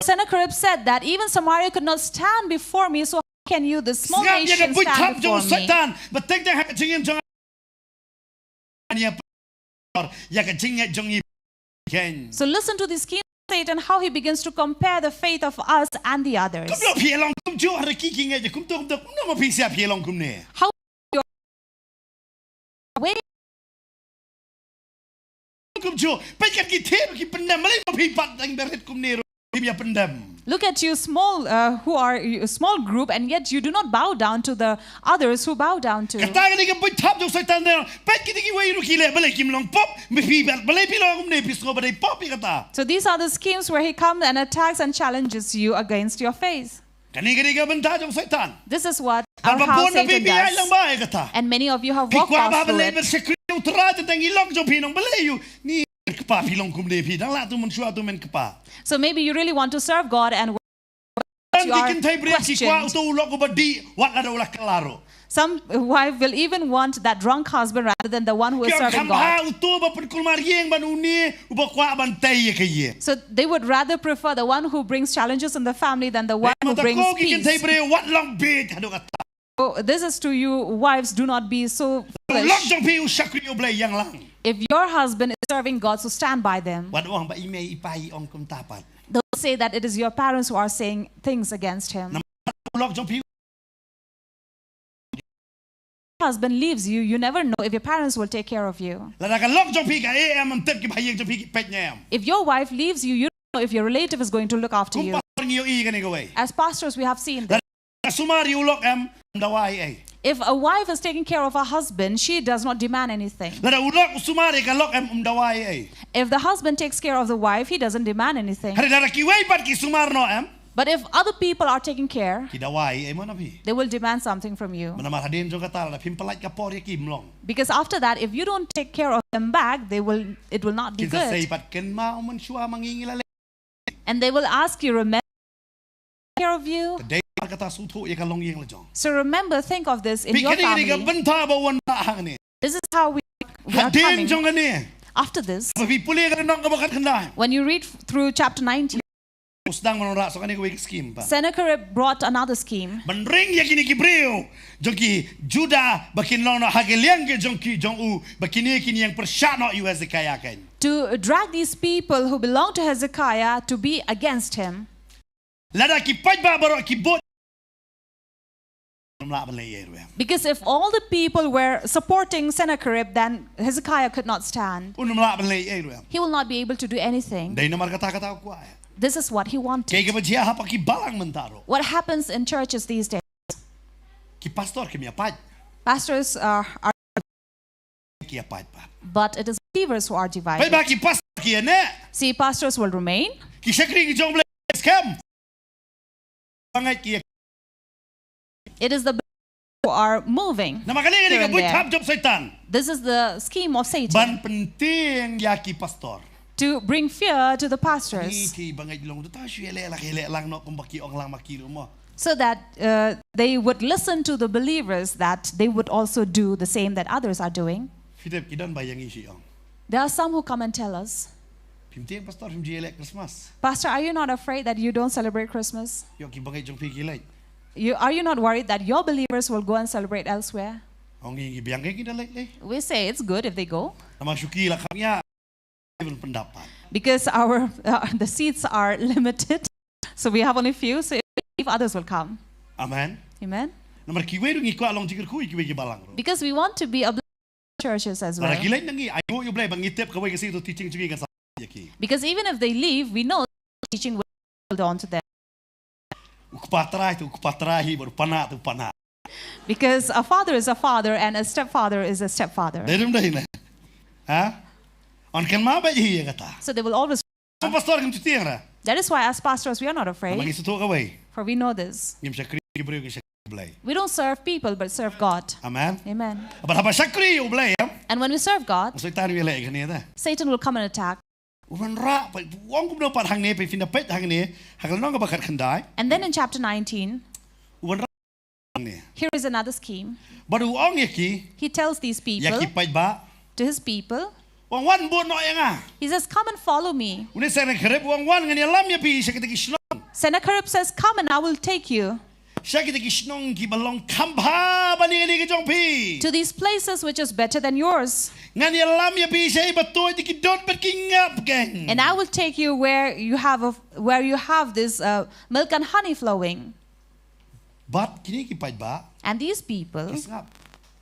Sennacherib said that even Samaria could not stand before me, so how can you, the small nation, stand before me? So listen to this scheme of Satan, how he begins to compare the faith of us and the others. How your way. Look at you small, who are a small group, and yet you do not bow down to the others who bow down to. So these are the schemes where he comes and attacks and challenges you against your faith. This is what how Satan does. And many of you have walked out through it. So maybe you really want to serve God and you are questioned. Some wife will even want that drunk husband rather than the one who is serving God. So they would rather prefer the one who brings challenges in the family than the one who brings peace. So this is to you wives, do not be so foolish. If your husband is serving God, so stand by them. Don't say that it is your parents who are saying things against him. If your husband leaves you, you never know if your parents will take care of you. If your wife leaves you, you don't know if your relative is going to look after you. As pastors, we have seen this. If a wife is taking care of her husband, she does not demand anything. If the husband takes care of the wife, he doesn't demand anything. But if other people are taking care, they will demand something from you. Because after that, if you don't take care of them back, it will not be good. And they will ask you, remember care of you? So remember, think of this in your family. This is how we are coming. After this, when you read through chapter 19, Sennacherib brought another scheme. To drag these people who belong to Hezekiah to be against him. Because if all the people were supporting Sennacherib, then Hezekiah could not stand. He will not be able to do anything. This is what he wanted. What happens in churches these days? Pastors are but it is believers who are divided. See, pastors will remain. It is the who are moving here and there. This is the scheme of Satan to bring fear to the pastors so that they would listen to the believers, that they would also do the same that others are doing. There are some who come and tell us, Pastor, are you not afraid that you don't celebrate Christmas? Are you not worried that your believers will go and celebrate elsewhere? We say it's good if they go, because the seats are limited, so we have only few. So if others will come, amen. Because we want to be a churches as well. Because even if they leave, we know teaching will hold on to them. Because a father is a father and a stepfather is a stepfather. So they will always. That is why as pastors we are not afraid, for we know this. We don't serve people but serve God. Amen. Amen. And when we serve God, Satan will come and attack. And then in chapter 19, here is another scheme. He tells these people, to his people, he says, come and follow me. Sennacherib says, come and I will take you to these places which is better than yours. And I will take you where you have this milk and honey flowing. And these people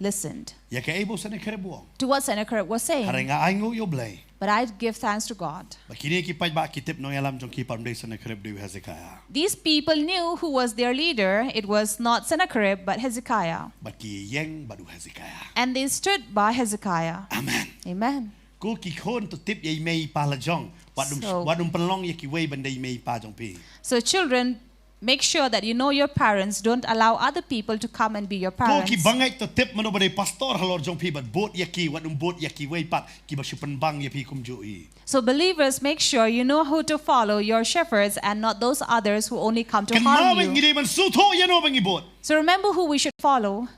listened to what Sennacherib was saying. But I give thanks to God. These people knew who was their leader. It was not Sennacherib but Hezekiah. And they stood by Hezekiah. Amen. Amen. So children, make sure that you know your parents. Don't allow other people to come and be your parents. So believers, make sure you know who to follow, your shepherds, and not those others who only come to harm you. So remember who we should follow.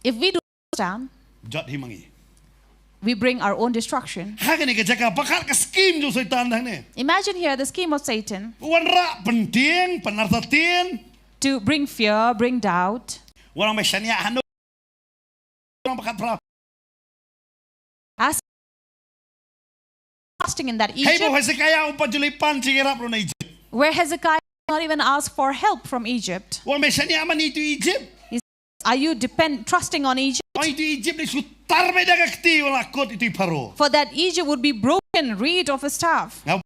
If we do stand, we bring our own destruction. Imagine here the scheme of Satan to bring fear, bring doubt. As fasting in that Egypt, where Hezekiah did not even ask for help from Egypt. Are you trusting on Egypt? For that Egypt would be broken, rid of his staff. And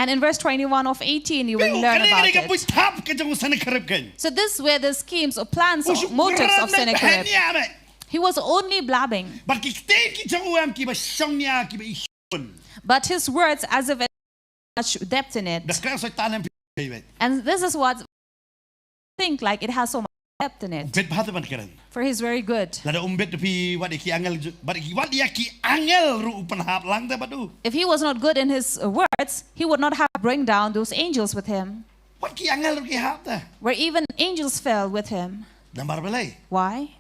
in verse 21 of 18, you will learn about it. So this is where the schemes or plans or motives of Sennacherib. He was only blabbing. But his words as if it had much depth in it. And this is what I think, like it has so much depth in it. For he's very good. If he was not good in his words, he would not have bring down those angels with him. Where even angels fell with him. Why?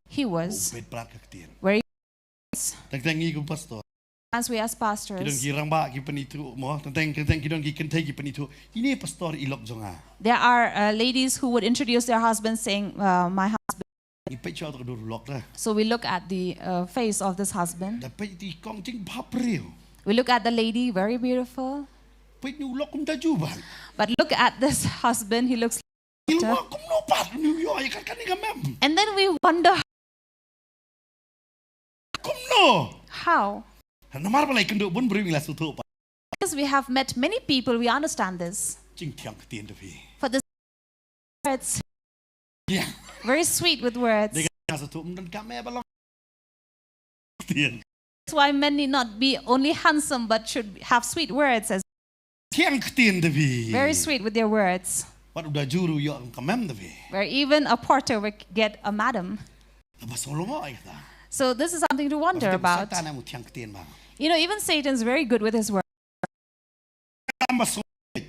He was very good. As we as pastors, there are ladies who would introduce their husbands saying, my husband. So we look at the face of this husband. We look at the lady, very beautiful. Pwede ulok kum dajuban. But look at this husband, he looks like a Ilwa kum no pat New York ikan kaninga mem. And then we wonder Kum no. how. Namar balai kendo bun beri la sutu pa. Because we have met many people, we understand this. Jing tiang ketien tapi. For the words, Ya. very sweet with words. Dengan sutu dan kami balong. Ketien. That's why men need not be only handsome, but should have sweet words, as Tiang ketien tapi. very sweet with their words. Wat udah juru yo kamem tapi. Where even a porter would get a madam. Apa solongo ayata. So this is something to wonder about. Satan amu tiang ketien bang. You know, even Satan's very good with his words. Tambah so.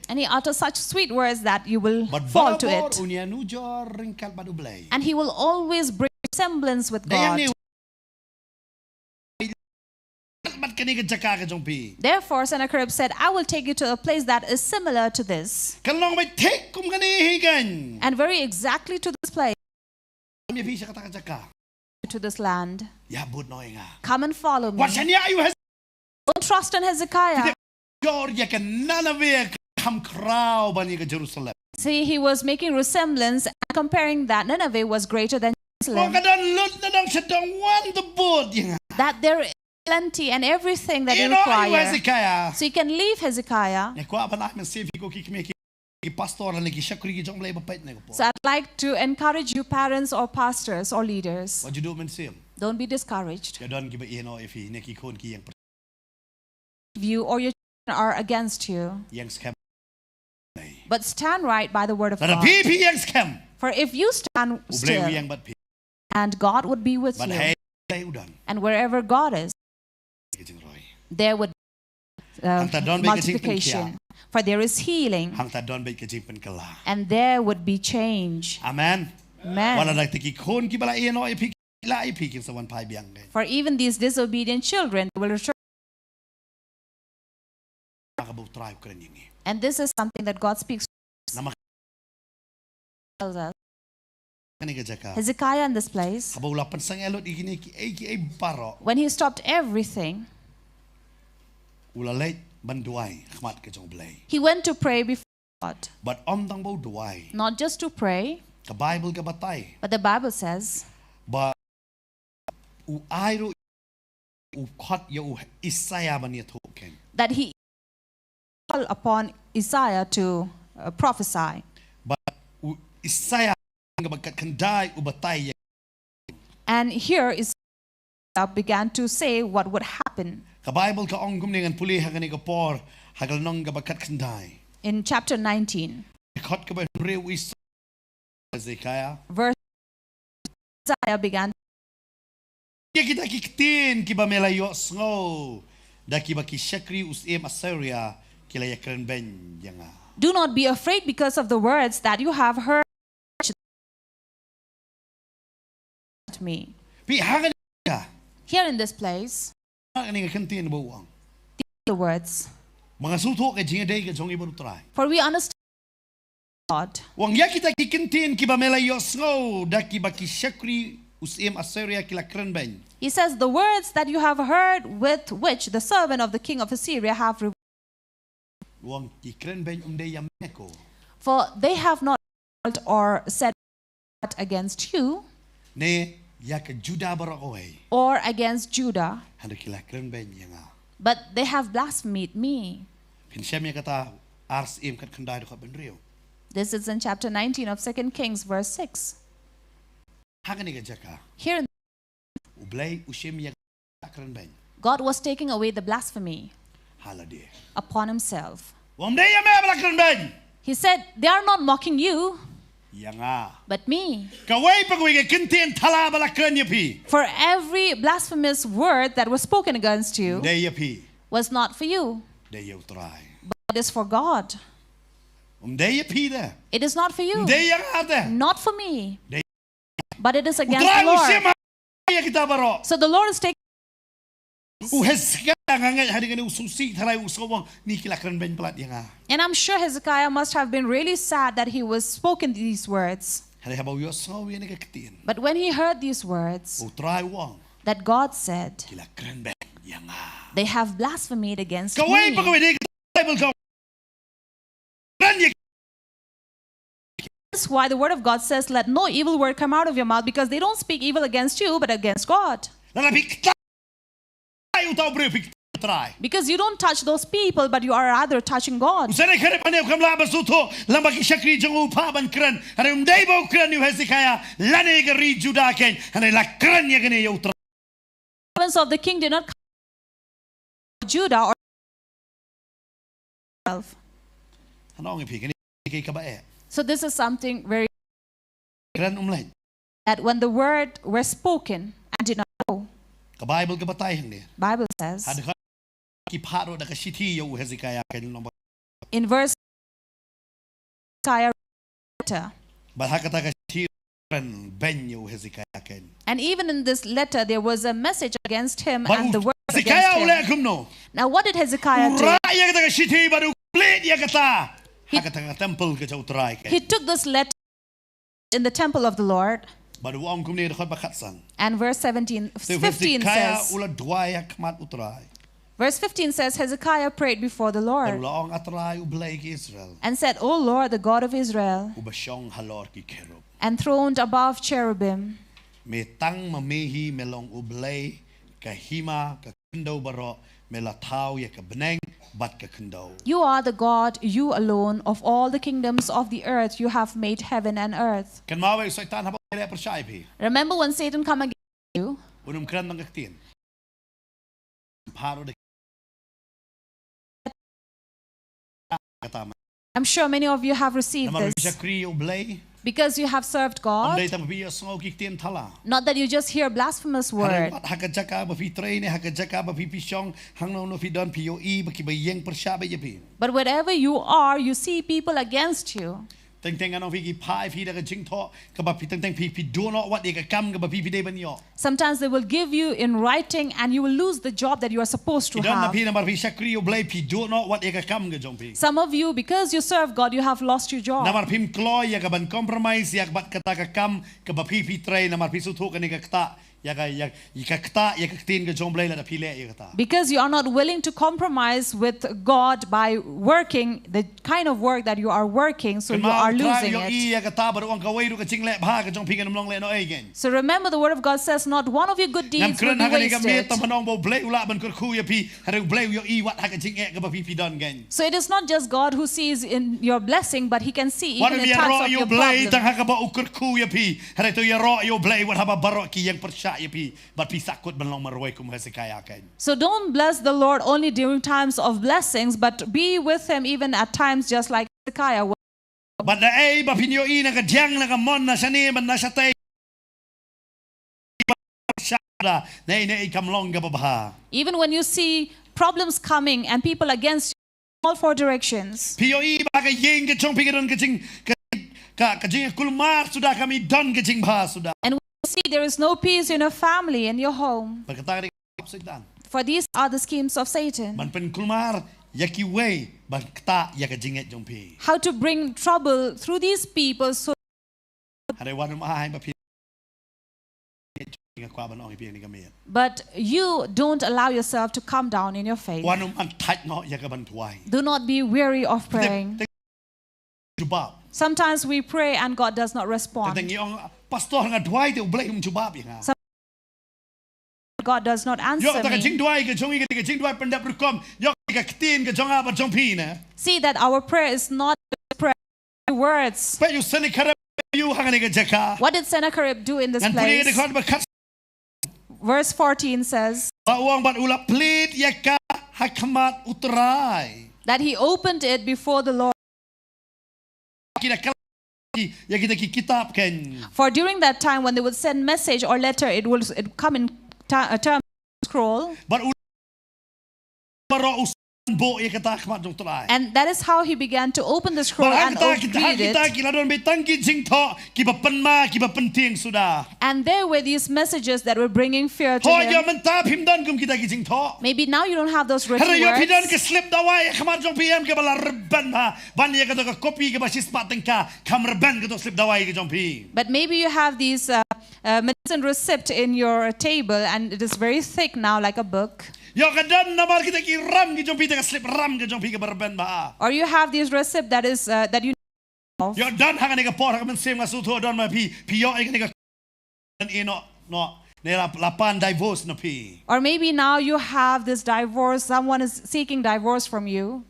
And he utters such sweet words that you will But fall to babor it. unia nujor ringkal badu belai. And he will always bring resemblance with Dayang God. ni. Mat kani kejaka ke jongpi. Therefore, Sennacherib said, I will take you to a place that is similar to this. Kalong may take kum kani higan. And very exactly to this place, Kami bisa kata kejaka. to this land. Ya bud no inga. Come and follow me. Wat shaniah ayu has. Don't trust in Hezekiah. Jor ya kan Nineveh kam krau bani ke Jerusalem. See, he was making resemblance and comparing that Nineveh was greater than Jerusalem. Kadang lut nadang sedang wan the boat yang. That there is plenty and everything that you You know ayu require. Hezekiah. So you can leave Hezekiah. Ne ko apa nak mensave ko ki pastor lagi syakuri ki jong lay bapait ne ko. So I'd like to encourage you, parents or pastors or leaders. What you do mensave? Don't be discouraged. Kadang ki ba ino if ne ki kon ki yang If you or your children are against you, yang scam. but stand right by the word of Ada God. pipi yang scam. For if you stand Ublay still, yang bat pi. and God would be with But you, hey udan. and wherever God is, Kijing roy. there would Ang tadon bay kijing multiplication. For there is healing, Hang tadon bay kijing penkala. and there would be change. Amen. Amen. Wala nag tiki kon ki bala ino ipi la ipi kin sa wan pai biang. For even these disobedient children will return. Akabu tribe kren yung. And this is something that God speaks Nama tells us. kani kajaka. Hezekiah in this place, Habaw lapan sang elot ikini ki ay baro. when he stopped everything, Ulalay banduay khmat ke jong blay. he went to pray before God. But om tang bo duay. Not just to pray, Ka Bible ka batay. but the Bible says Ba u ayro u khat ya u Isaiah ban ya thoken. that he called upon Isaiah to prophesy. But u Isaiah nga bagkat kanday u batay. And here Isaiah began to say what would happen. Ka Bible ka ong gumningan puli hagani ka por hagal nong ga bagkat kanday. In chapter 19, Khat ka ba rew Hezekiah. verse Isaiah began. Ya kita kikitin kiba melayo sngo. Da kiba ki shakri usim Assyria kila yakren ben yanga. Do not be afraid because of the words that you have heard me. Pi hagan ka. Here in this place, Ani ka kantin buwang. the words. Mga suto kay jinga day ka jong ibu try. For we understand God. Wang ya kita kikintin kiba melayo sngo da kiba ki shakri usim Assyria kila kren ben. He says, the words that you have heard with which the servant of the king of Assyria have reviled, Wang ikren ben umday yameko. for they have not reviled or said against you Ne ya ka Juda barakoy. or against Judah, Handa kila kren ben yanga. but they have blasphemed me. Kinsyam ya kata RSM kat kanday do ka benrio. This is in chapter 19 of 2 Kings, verse 6. Hagan ka jaka. Here, Ublay usim ya kren ben. God was taking away the blasphemy Halade. upon himself. Wang day yame bala kren ben. He said, they are not mocking you, Yanga. but me. Kaway pagway ka kintin thala bala kren yapi. For every blasphemous word that was spoken against you Day yapi. was not for you, Day yaw try. but is for God. Day yapi da. It is not for you, Day yang ate. not for me, Day- but it is against Utray the usim Lord. ya kita baro. So the Lord is taking. Hezekiah ngangay hari ngani ususi thalay usawang ni kila kren ben plat yanga. And I'm sure Hezekiah must have been really sad that he was spoken these words. Hari habaw yo saw yan ka kitin. But when he heard these words, Utray wang that God said, kila kren ben yanga. they have blasphemed against Kaway me. pagway day Bible ka That's why the word of God says, let no evil word come out of your mouth, because they don't speak evil against you, but against God. Because you don't touch those people, but you are rather touching God. Servants of the king did not come to Judah or himself. So this is something very that when the word were spoken and did not go. Bible says in verse Hezekiah letter. And even in this letter there was a message against him and the word against him. Now what did Hezekiah do? He took this letter in the temple of the Lord. And verse 15 says, Hezekiah prayed before the Lord and said, O Lord, the God of Israel, enthroned above cherubim, you are the God, you alone, of all the kingdoms of the earth. You have made heaven and earth. Remember when Satan came against you? I'm sure many of you have received this. Because you have served God. Not that you just hear blasphemous word. But wherever you are, you see people against you. Sometimes they will give you in writing and you will lose the job that you are supposed to have. Some of you, because you serve God, you have lost your job. Because you are not willing to compromise with God by working the kind of work that you are working, so you are losing it. So remember, the word of God says not one of your good deeds will be wasted. So it is not just God who sees in your blessing, but He can see even in times of your problem. So don't bless the Lord only during times of blessings, but be with Him even at times just like Hezekiah was. Even when you see problems coming and people against you in all four directions. And see, there is no peace in your family and your home. For these are the schemes of Satan. How to bring trouble through these people so but you don't allow yourself to come down in your faith. Do not be weary of praying. Sometimes we pray and God does not respond. God does not answer me. See that our prayer is not prayer words. What did Sennacherib do in this place? Verse 14 says that he opened it before the Lord. For during that time when they would send message or letter, it would come in a term scroll. And that is how he began to open the scroll and read it. And there were these messages that were bringing fear to him. Maybe now you don't have those written words. But maybe you have these medicine receipt in your table and it is very thick now like a book. Or you have this recipe that is that you of. Yo dan hang ni ka por ka men sem nga su tho don ma pi yo ai ni ka ni no ne lapan divorce no pi. Or maybe now you have this divorce, someone is seeking divorce from you.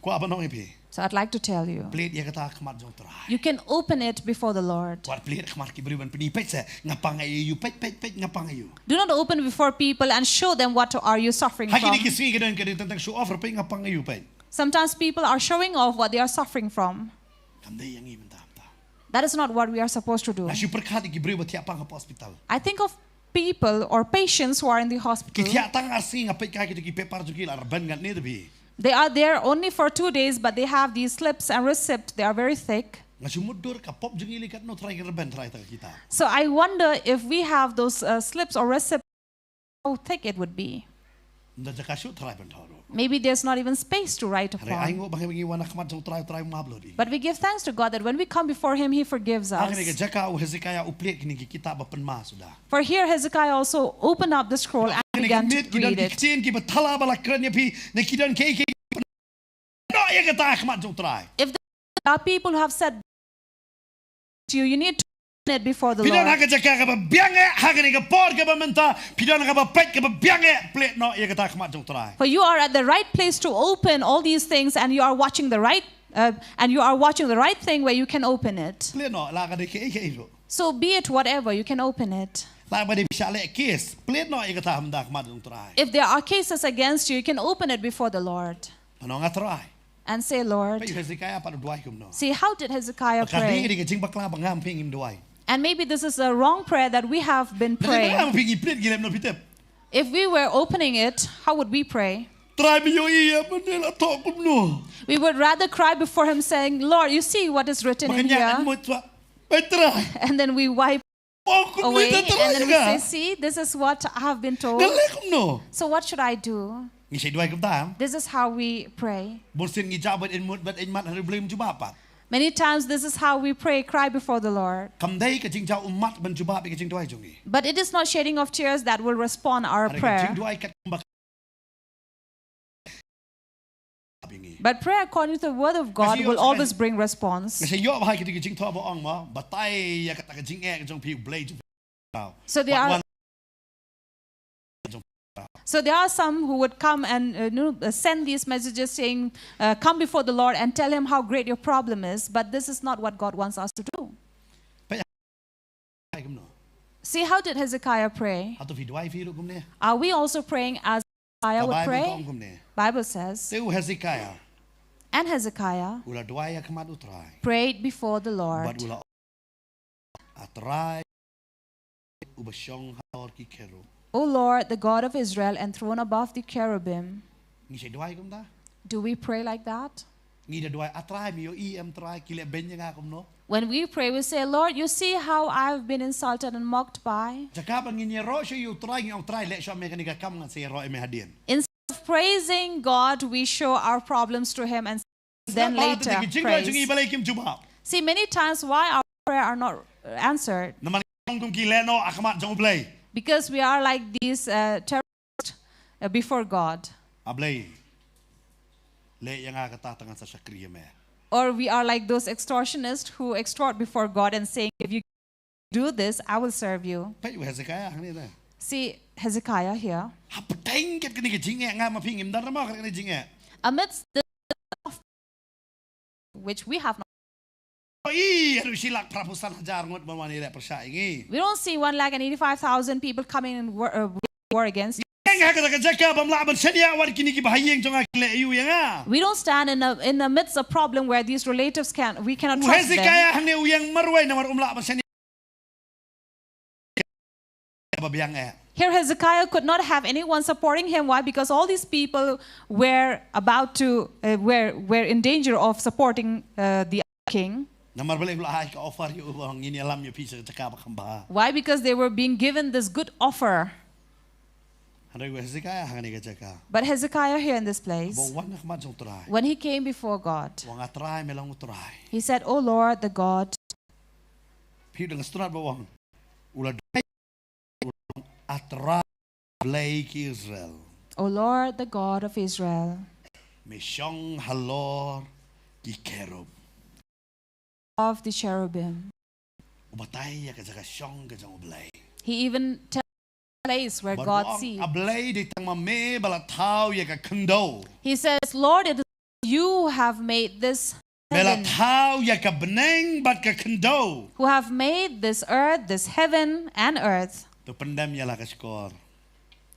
Ko apa no pi. So I'd like to tell you, Plate ya kata khmat jong trai. you can open it before the Lord. Wat plate khmat ki beriban peni pet se ngapang ayu pet ngapang ayu. Do not open before people and show them what are you suffering Hagi ni from. kisi ka don ka tentang show off pe ngapang ayu pet. Sometimes people are showing off what they are suffering from. Kam dai yang ibn ta. That is not what we are supposed to do. Na super khat ki beriban tiap pang hospital. I think of people or patients who are in the Ki hospital. tiap tang asing ngapet ka ki pe par jukil arban ngat ni bi. They are there only for 2 days, but they have these slips and receipts. They are very thick. Ngasumudur ka pop jung ilikat no try gerben try ta kita. So I wonder if we have those slips or receipts, how thick it would be. Nda jakashu try ben thoro. Maybe there's not even space to write Are ai upon. ngo bang ngi wana khmat jong try mablodi. But we give thanks to God that when we come before Him, He forgives Ang ni ka us. jaka u Hezekiah uplet kini ki kitab pen ma sudah. For here, Hezekiah also opened up the scroll and Ang ni began to mit kidan read it. kitin ki bathala bala kran pi ne kidan ke no ya kata khmat jong try. If there are people who have said to you, you need to open it before the Pidan Lord. ha jaka ka biang ha ni ka por ka menta pidan ka pet ka biang plet no ya kata khmat jong try. For you are at the right place to open all these things, and you are watching the right thing where you can open it. Plet no la ka de ke ro. So be it whatever, you can open it. La ba de bisa le case plet no ya kata hamda khmat jong try. If there are cases against you, you can open it before the Lord Ano nga try. and say, Lord, Pa Hezekiah pa duai kum no. see, how did Hezekiah Kadi pray? ni ka jing bakla bangam pingim duai. And maybe this is a wrong prayer that we have been Nang praying. pingi plet gilem no pitep. If we were opening it, how would we pray? Try me yo iya manela to kum no. We would rather cry before Him saying, Lord, you see what is written in Makanya here. mo twa. Pa try. And then we wipe Oh kum away ni and try then we ka. say, see, this is what I have been told. Dale kum no. So what should I do? Ni say duai kum ta. This is how we pray. Bonsin ngi jabet in mut bet in mat har blem juba pat. Many times this is how we pray, cry before the Lord. Kam dai ka jing jau umat ben juba be ka jing duai jongi. But it is not shedding of tears that will respond our Are ka prayer. jing duai kat bak. But prayer according to the word of God Kasi will yung- always bring response. Kasi yo ba ka jing to ba ong ma batay ya ka ta ka jing ka jong pi blade. So there are some who would come and send these messages saying, come before the Lord and tell Him how great your problem is. But this is not what God wants us to do. See, how did Hezekiah pray? Atau fi duai fi lu kum ne. Are we also praying as Hezekiah would Bible pray? kum ne. Bible says, Teu Hezekiah and Hezekiah ula duai ka mat utrai. prayed before the But Lord. ula atrai ubashong haor ki kero. O Lord, the God of Israel, enthroned above the cherubim. Ni say duai kum ta. Do we pray like that? Ni da duai atrai mi yo I am try kile ben nga kum no. When we pray, we say, Lord, you see how I've been insulted and mocked by. Jakapan ngi ro syo yu try ngi ong try le syo me kanika kam nga say ro me hadien. Instead of praising God, we show our problems to Him and then later praise. See, many times why our prayer are not answered. Naman kum kile no akmat jong play. Because we are like these terrorists before God. Ablay. Le yang nga katatangan sa Nongkhryiem me. Or we are like those extortionists who extort before God and saying, if you do this, I will serve you. Pa yu Hezekiah ni na. See, Hezekiah here. Hapateng ket kini jinge nga mapingim dar mo kani jinge. Amidst the which we have not. Oi, anu silak prapusan hajar ngot mamani le persya ingi. We don't see 185,000 people coming and war against. Nga ka jaka bam laban shaniah war kini ki bahayeng jong akile yu yang. We don't stand in the midst of problem where these relatives we cannot trust them. Hezekiah hang uyang marway na war laban shaniah. Babiang Here Hezekiah could not have anyone supporting him. Why? Because all these people were about to were in danger of supporting the king. Namar balik ula ai ka offer yu bang ini alam yu pisa jaka bakamba. Why? Because they were being given this good offer. Hanay Hezekiah hang ni ka jaka. But Hezekiah here in this place, Bo wan khmat jong try. when he came before God, Wang atray melang utray. he said, "O Lord, the God." Pi dengan strat bawang. Ula atray blay ki Israel. O Lord, the God of Israel, Mishong halor ki kerub. of the cherubim. Ubatay ya ka jaga shong ka jong oblay. He even tells the place where God sees. Ablay di tang mame balatao ya ka kendo. He says, Lord, it is you have made this heaven, Balatao ya ka beneng bat ka kendo. who have made this earth, this heaven and earth. Tu pendam ya la ka skor.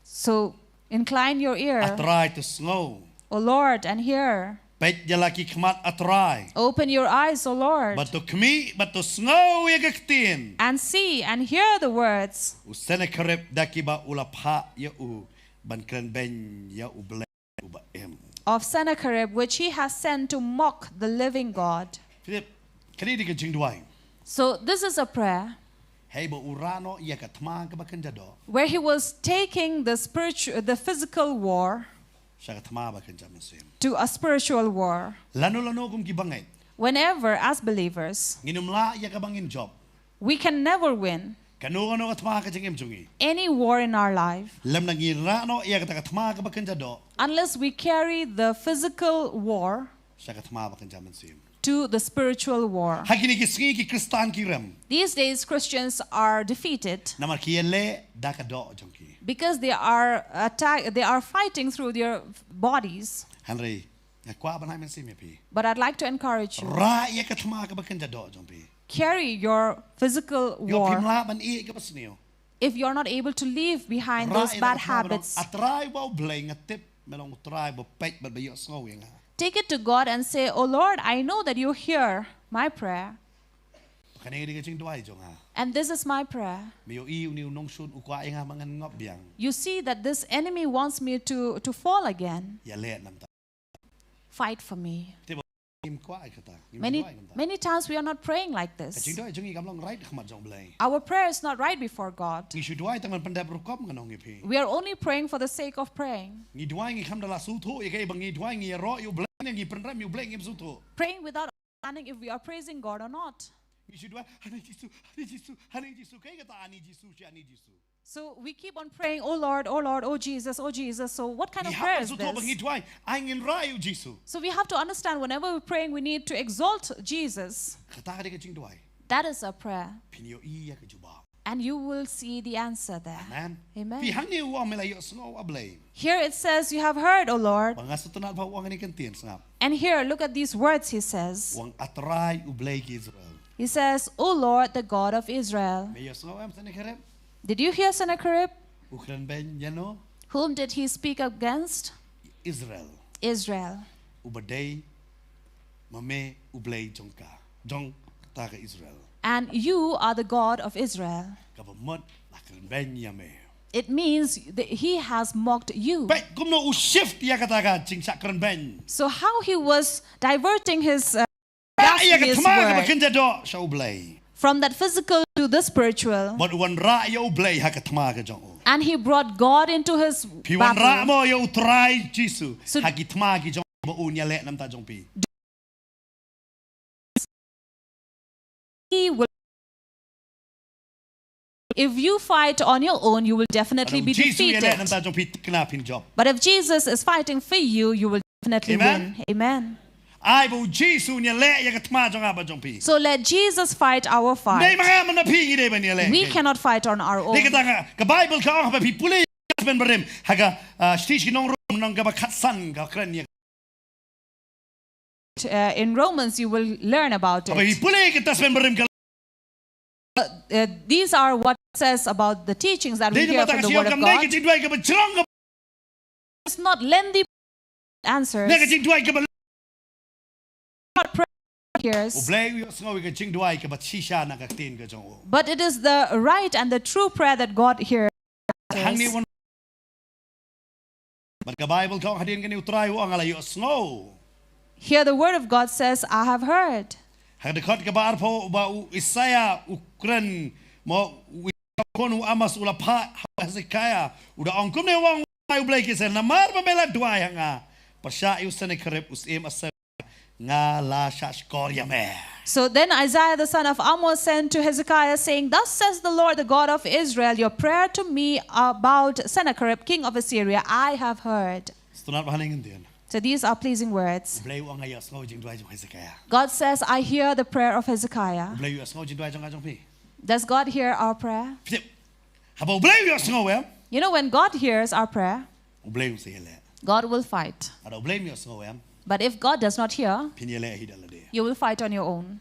So incline your ear, Atray tu snow. O Lord, and hear. Pet ya la ki kmat atray. Open your eyes, O Lord, But tu kmi but tu snow ya ka ktin. and see and hear the words Usene karep daki ba ulapha ya u ban kren ben ya u blay u ba em. of Sennacherib, which he has sent to mock the living God. Philip, kani di ka jing duai. So this is a prayer Hey ba urano ya ka tma ka ba kanjado. where he was taking the physical war Siya ka tma ba kanjam sim. to a spiritual war. Lano kum gibangay. Whenever, as believers, Nginumla ya ka bangin job. we can never win Kanu ka tma ka jing jungi. any war in our life Lam nang irano ya ka tma ka ba kanjado. unless we carry the physical war Siya ka tma ba kanjam sim. to the spiritual war. Hakini ki singi ki kristan ki rem. These days, Christians are defeated Namar ki yele da ka do jungi. because they are fighting through their bodies. Henry, ya kwa ba namin sim pi. But I'd like to encourage you, Ra ya ka tma ka ba kanjado jungi. carry your physical Yo war. pimla ban i ka pasniyo. If you're not able to leave behind those bad habits, Atray ba blay nga tip melong try ba pet ba yo snow nga. take it to God and say, Oh Lord, I know that you hear my prayer, Kani di ka jing duai jong ha. and this is my prayer. Miyo iu ni nong sun ukwa nga mangan ngop biang. You see that this enemy wants me to fall again. Ya le nam ta. Fight for me. Im kwa ay kata. Many times we are not praying like Ka this. jing duai jong i kamlong right khmat jong blay. Our prayer is not right before God. Ngi shu duai tangan pandap rukop nganong ipi. We are only praying for the sake of praying. Ngi duai ngi kham dala su thu i kai bang ngi duai ngi ro yu blay ngi pandram yu blay ngi su thu. Praying without understanding if we are praising God or not. Ngi shu duai hani jisu kai kata ani jisu shi ani jisu. So we keep on praying, oh Lord, oh Jesus, oh Jesus. So what kind of prayer is Su thu bang ngi this? duai ai ngin ra yu jisu. So we have to understand whenever we're praying, we need to exalt Jesus. Kata ka di ka jing duai. That is a prayer. Pinyo i ya ka juba. And you will see the answer there. Amen. Amen. Pi hang ni wa melayo snow ablay. Here it says, you have heard, O Lord. Mga sutunal pa wang ni kantin sangap. And here, look at these words he says. Wang atray ublay ki Israel. He says, O Lord, the God of Israel. May snow am sa nakarep. Did you hear Sennacherib? Ukran ben yano Whom did he speak against? Israel. Israel. Ubaday mame ublay jongka. Jong ta ka Israel. And you are the God of Israel. Kabamot lakran ben yame. It means that he has mocked you. But kumno shift ya kata ka jingsakran ben. So how he was diverting his Ya blasphemous ka tama ka word bakinja do sa ublay. from that physical to the spiritual. But wan ra ya ublay ha ka tama ka jong. And he brought God into his Pi wan ra battle. mo ya utray Jisu. So- Ha ki tama ki jong mo unya le nam ta jong pi. He will. If you fight on your own, you will definitely be Jisu ya le nam defeated. ta jong pi kena pin job. But if Jesus is fighting for you, you will definitely Amen. win. Amen. Ai bo Jisu nya le ya ka tama jong aba jong pi. So let Jesus fight our Nei fight. mga man na pi ngi de ban ya le. We cannot fight on our Ni own. kata ka Bible ka ang pi puli ben berem haga stich nong rom nong ga ba khatsan ga kran ya. In Romans, you will learn about Aba pi it. puli kita ben berem ka. These are what it says about the teachings that we Dei hear mata from ka the siyo Word of kam nei ka God. jing duai ka ba chrong ka. It's not lengthy answers. Nei ka jing duai ka ba. Not prayer. Ublay yo sngo ka jing duai ka ba shisha na ka tin ka jong. But it is the right and the true prayer that God hears. Hang ni won. But ka Bible ka hadin ka ni utray wo ang ala yo sngo. Here the word of God says, I have heard. Hagdekot ka ba arpo ba Isaiah ukran mo konu amas ulapa Hezekiah udah angkum ne wang ublay ki sel namar ba mela duai hanga. Pasya yu Sennacherib usim asal nga la shashkor yame. So then Isaiah the son of Amos sent to Hezekiah, saying, Thus says the Lord, the God of Israel, your prayer to me about Sennacherib, king of Assyria, I have heard. Stunat bahaling din. So So these are pleasing words. Blay ang ayos ngau jing dwai jong Hezekiah. God says, I hear the prayer of Hezekiah. Blay ayos ngau jing dwai jong ajong pi. Does God hear our prayer? Ptip. Habo blay ayos ngau em. You know, when God hears our prayer, Blay ang sihele. God will fight. Ado blay ayos ngau em. But if God does not hear, Pinile hidal de. you will fight on your own.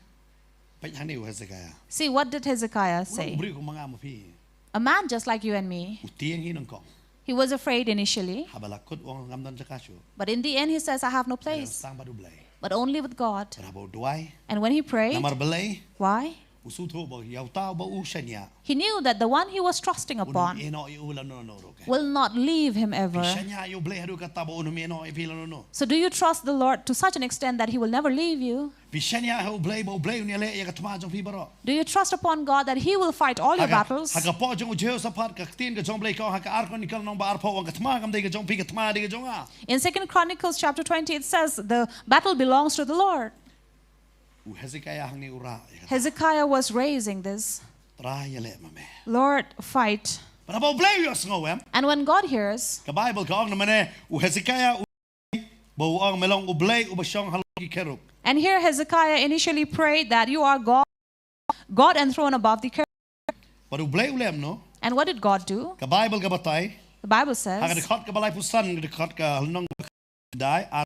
Pai hani Hezekiah. See, what did Hezekiah say? Ubri ko mga mo pi. A man just like you and me. Utiang hinong kong. He was afraid initially, Habalakot wang ngamdan jakasyo. but in the end he says, I have no place, Sang badu blay. but only with God. Habo dwai. And when he prayed, Namar blay. why? Usutho bo yaw tao bo shaniah. He knew that the one he was trusting upon Ino iulan no no ro. will not leave him ever. Shaniah yo blay hadu katabo unum ino ipilano no. So do you trust the Lord to such an extent that he will never leave you? Bishania ho blay bo blay unile ya katma jong pibaro. Do you trust upon God that he will fight all your battles? Haga po jong ujeo sapat ka tin ka jong blay ko haga arko nikal nong ba arpo wang katma kam de ka jong pi katma de ka jong a. In 2 Chronicles chapter 20 it says the battle belongs to the Lord. Hezekiah hang ni ura. Hezekiah was raising this. Tra ya le mame. Lord, fight. Para bo blay yo sngo em. And when God hears, Ka Bible ka ong namane Hezekiah bo ang melong ublay ubasyong haloki kerub. and here Hezekiah initially prayed that you are God enthroned above the cherubim. Paru blay ulem no. And what did God do? Ka Bible ka batay. The Bible Haga de says, khot ka balay pusan de khot ka halnong dai.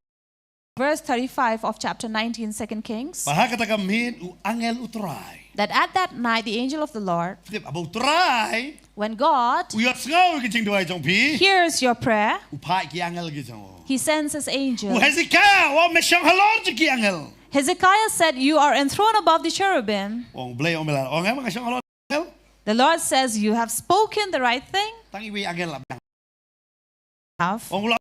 verse 35 of chapter 19, 2 Kings, Paha ka min u angel utray. that at that night the angel of the Lord, Tip abo try. when God Uyot sngo ki jing duai jong pi. hears your prayer, Upai ki angel ki jong. he sends his angel. Hezekiah wa mesyong halor ki angel. Hezekiah said, you are enthroned above the cherubim. Ong blay ong melar. Ong em mesyong halor angel. The Lord says, you have spoken the right thing. Tangi wi angel abang. Have. Ong lo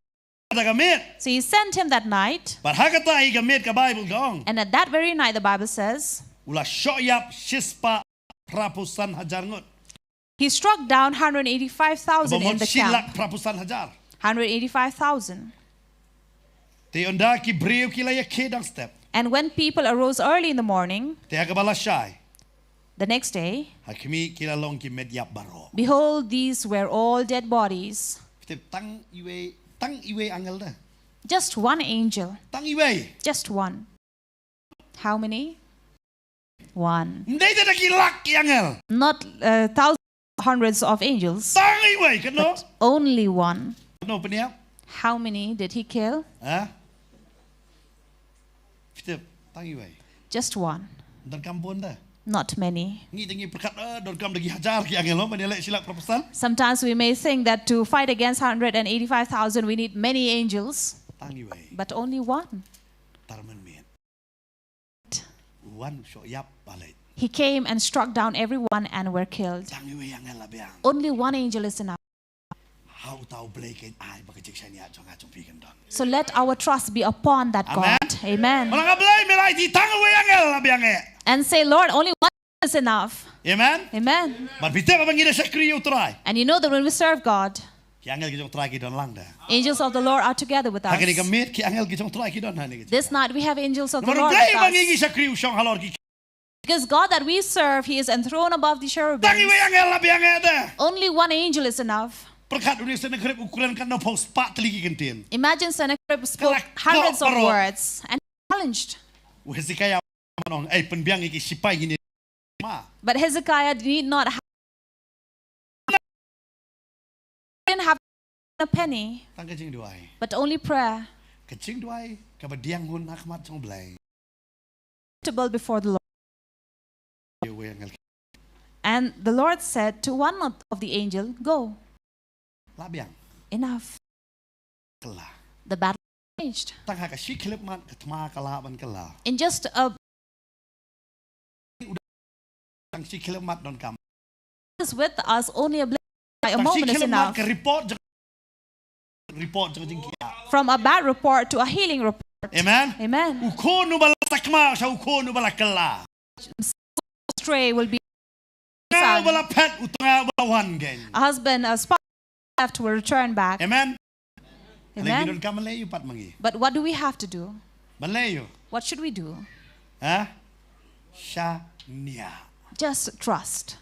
ta gamit. So he sent him that night. Par hakata I gamit ka Bible gong. And at that very night, the Bible says, Ula shoyap shispa prapusan hajar ngot. he struck down 185,000 in Bomon the silak camp. prapusan hajar. 185,000. Te onda ki breu ki laya kedang step. And when people arose early in the morning, Te hakabala shy. the next day, Hakimi kilalong ki medyap baro. behold, these were all dead bodies. Te tang iwe angel da. Just one angel. Tang iwe. Just one. How many? One. Ndai te ki lak ki angel. Not thousands, hundreds of angels, Tang iwe kano. but only one. No peniap. How many did he kill? Ha? Te tang iwe. Just one. Dan kampun da. Not many. Ngi tengi perkat don kam dagi hajar ki angel lo menele silak prapusan. Sometimes we may think that to fight against 185,000 we need many angels, Tang iwe. but only one. Tarman men. Wan shoyap balai. He came and struck down everyone and were killed. Tang iwe angel abiang. Only one angel is enough. How tau blay ken ai baka jingshaniah jong ajong pi kan don. So let our trust be upon that Amen. God. Amen. Malanga blay melai ti tang iwe angel abiang e. And say, Lord, only one is enough. Amen. Amen. But pite pa bangida sa kriyo try. And you know that when we serve God, Ki angel ki jong try ki don lang da. angels of the Lord are together with us. Hakani gamit ki angel ki jong try ki don hani. This night we have angels of the Maru Lord blay with mangingi us. sa kriyo siyang halor ki. Because God that we serve, He is enthroned above the Tang iwe cherubim. angel abiang e da. Only one angel is enough. Perkat unik sa Nongkhryiem ukuran kan no post pat teligi kentin. Imagine Sennacherib spoke Kalak- hundreds of kalak- words and challenged. Hezekiah manong ay penbiang iki sipai gini. Ma. But Hezekiah didn't have a penny, Tang kajing duai. but only prayer Kajing duai kabadiang hun akmat jong blay. acceptable before the Lord. Iwe angel And the Lord said to one of the angel, go. labiang. Enough. Kala. The battle changed. Tang haka si klip man katma kala ban kala. In just a Tang si klip mat don kam. is with us, only a Tang si moment is klip mat enough. ke report jeng jing kia. From a bad report to a healing report. Amen. Amen. Uko nu bala takma sa uko nu bala kala. Stray will be Nga son. bala pet utanga bala wan gen. A husband, a spouse left will return back. Amen. Lagi Amen. don kam malayo pat mangi. But what do we have to do? Malayo. What should we do? Ha? Shaniah. Just trust.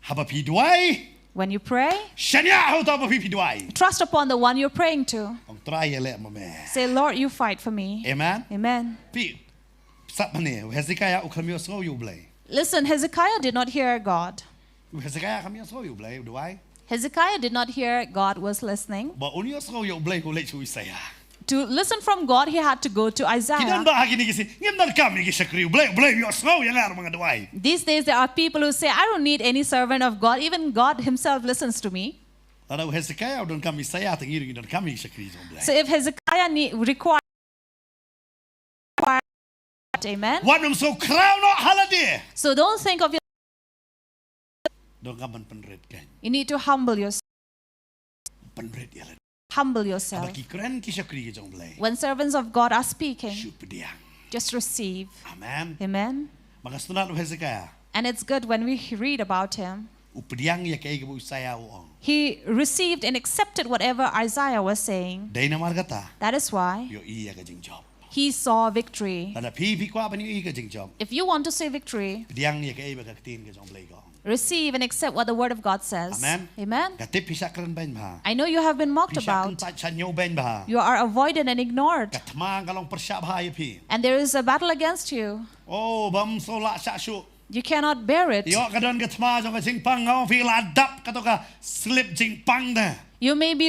Haba pi duai. When you pray, shaniah hau ta ba pi dwai trust upon the one you're praying to. ong try le ma me Say, Lord, you fight for me. amen Amen. pi sap mane Hezekiah u khamio so you blay Listen, Hezekiah did not hear God. Hezekiah khamio so you blay dwai Hezekiah did not hear God was listening. ba unio so you blay ko le chu Isaiah To listen from God, he had to go to kidan Isaiah. ba hagi ni gisi ngem dar kam ni gisakri blay yo so yang ar mga dwai These days, there are people who say, I don't need any servant of God. Even God himself listens to me. Tara Hezekiah don kam Isaiah tangiri don kam gisakri so blay So if Hezekiah required, amen. what am so crown no holiday So don't think of your, don kam penred kan you need to humble yourself. penred ya Humble yourself. baki kren kisakri ge jong blay When servants of God are speaking, shu pediang just receive. amen Amen. magastunat Hezekiah And it's good when we read about him. upediang ya kai ge bu Isaiah o He received and accepted whatever Isaiah was saying. dai na margata That is why yo iya ka jing job he saw victory. Tada pi kwa pa ni ka jing job If you want to see victory, pediang ya kai ba ka tin ke jong blay ko receive and accept what the word of God says. Amen. Amen. ka tip pisakran ben ba I know you have been mocked pisakran about. ta chanyo ben ba You are avoided and ignored. ka tma kalong persya ba ya pi And there is a battle against you. oh bam so la sa shu You cannot bear it. yo ka don ka tma jong ka jing pang ngau fi la dap ka to ka slip jing pang da You may be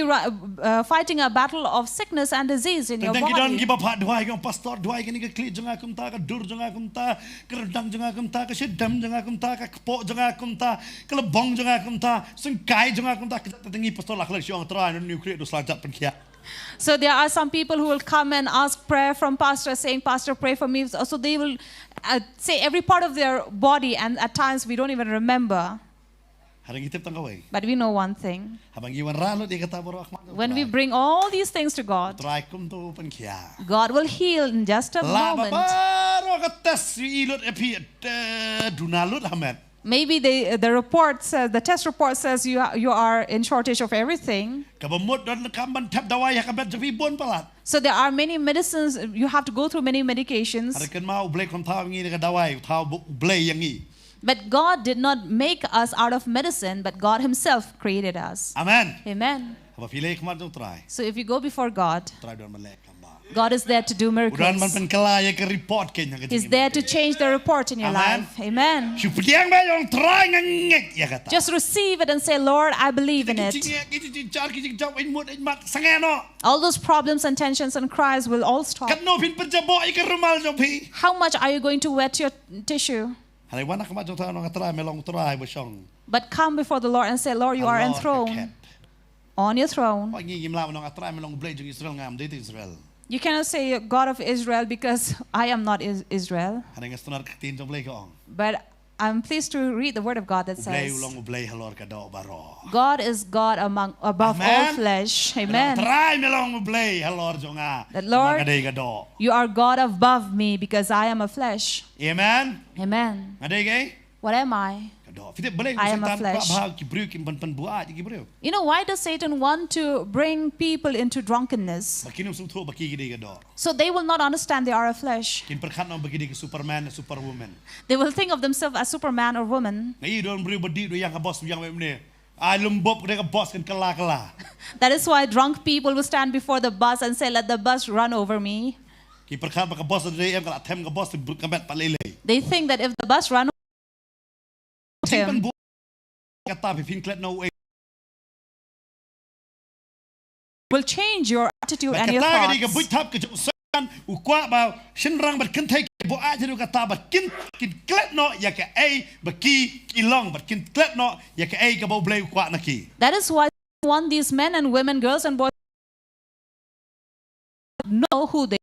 fighting a battle of sickness and disease in your dan ki don body. ki ba pha dwai ka pastor dwai ka ni ka kli jong akum ta ka dur jong akum ta ka redang jong akum ta ka shedam jong akum ta ka kpo jong akum ta ka lebong jong akum ta sung kai jong akum ta ka tangi pastor la kla siong tra no nuclear do slajap pen kia So there are some people who will come and ask prayer from pastor saying, Pastor, pray for me. So they will say every part of their body, and at times we don't even remember. harang itip tang kawai But we know one thing. habang iwan ralo di kata boro akmat When we bring all these things to God, try kum to pen kia God will heal in just a la moment. baro ka tes ilot epi dunalut hamet Maybe the report says, the test report says you are in shortage of everything. kabamut don kamban tap dawai ka bet javi bon palat So there are many medicines, you have to go through many medications. harakan mau blay kon tau ngi ka dawai tau blay yang i But God did not make us out of medicine, but God himself created us. amen Amen. haba pilih kmat dong try So if you go before God, don melek kamba God is there to do udan man miracles. pen kala ya ke report ken yang He's there to change the report in your Amen. life. Amen. shu pediang ba yang try ngek ya kata Just receive it and say, Lord, I believe in it. All those problems and tensions and cries will all stop. How much are you going to wet your tissue? But come before the Lord and say, Lord, you are enthroned on your throne. You cannot say God of Israel because I am not Israel. But I'm pleased to read the word of God that says, God is God above all flesh. Amen. That Lord, you are God above me because I am a flesh. Amen. Amen. What am I? I am a flesh. You know, why does Satan want to bring people into drunkenness? So they will not understand they are a flesh. They will think of themselves as Superman or woman. That is why drunk people will stand before the bus and say, let the bus run over me. They think that if the bus runs him, will change your attitude and your thoughts. That is why I want these men and women, girls and boys to know who they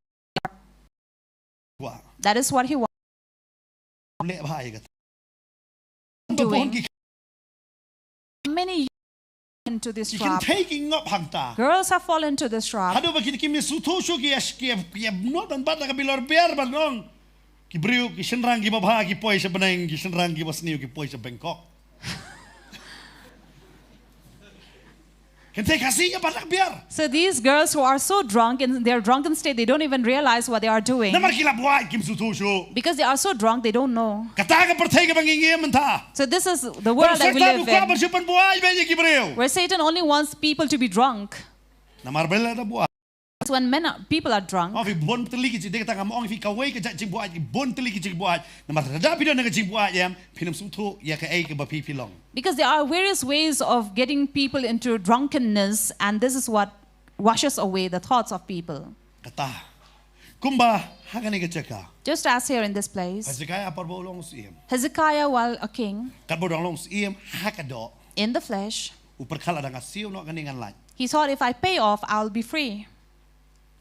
are. That is what he wants. Doing. Many into this trap. Girls have fallen into this trap. Kente kasihnya patak biar. So these girls who are so drunk in their drunken state, they don't even realize what they are doing. Namar kila buat kim sutusho. Because they are so drunk, they don't know. Kata ka pertega bangingiem mentah. So this is the world that we live in, Bersupan buat banyak kibreu. where Satan only wants people to be drunk. Namar bela ada buat. It's when people are drunk. Oh, fi bon teli kecil dia kata ngam fi kawai ke cing buat bon teli kecil buat. Namar ada pidon dengan cing buat yam pinam sutu ya ke ai ke bapi pilong. Because there are various ways of getting people into drunkenness, and this is what washes away the thoughts of people. Kata kumba hakani ke ceka. Just as here in this place, Hezekiah parbo long siem. Hezekiah, while a king Kat bodong long siem hakado. in the flesh, Upar kala dengan siu nak keningan laj. he thought, if I pay off, I'll be free.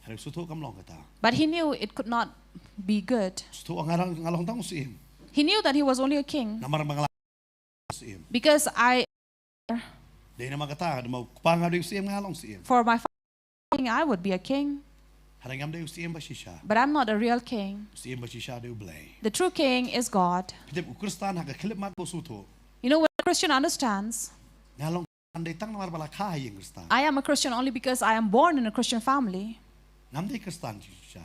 Hari sutu kam long kata. But he knew it could not be good. Sutu ngalong tang siem. He knew that he was only a king. Namar mengalah siem. Because Dia nama kata ada mau pangadu siem ngalong siem. for my king, I would be a king. Hari ngam dia siem basisha. But I'm not a real king. Siem basisha dia belai. The true king is God. Kita Kristan hak kelip mat bosutu. You know, when a Christian understands, Ngalong andai tang namar bala kahai Kristan. I am a Christian only because I am born in a Christian family. Ngam dia Kristan sisha.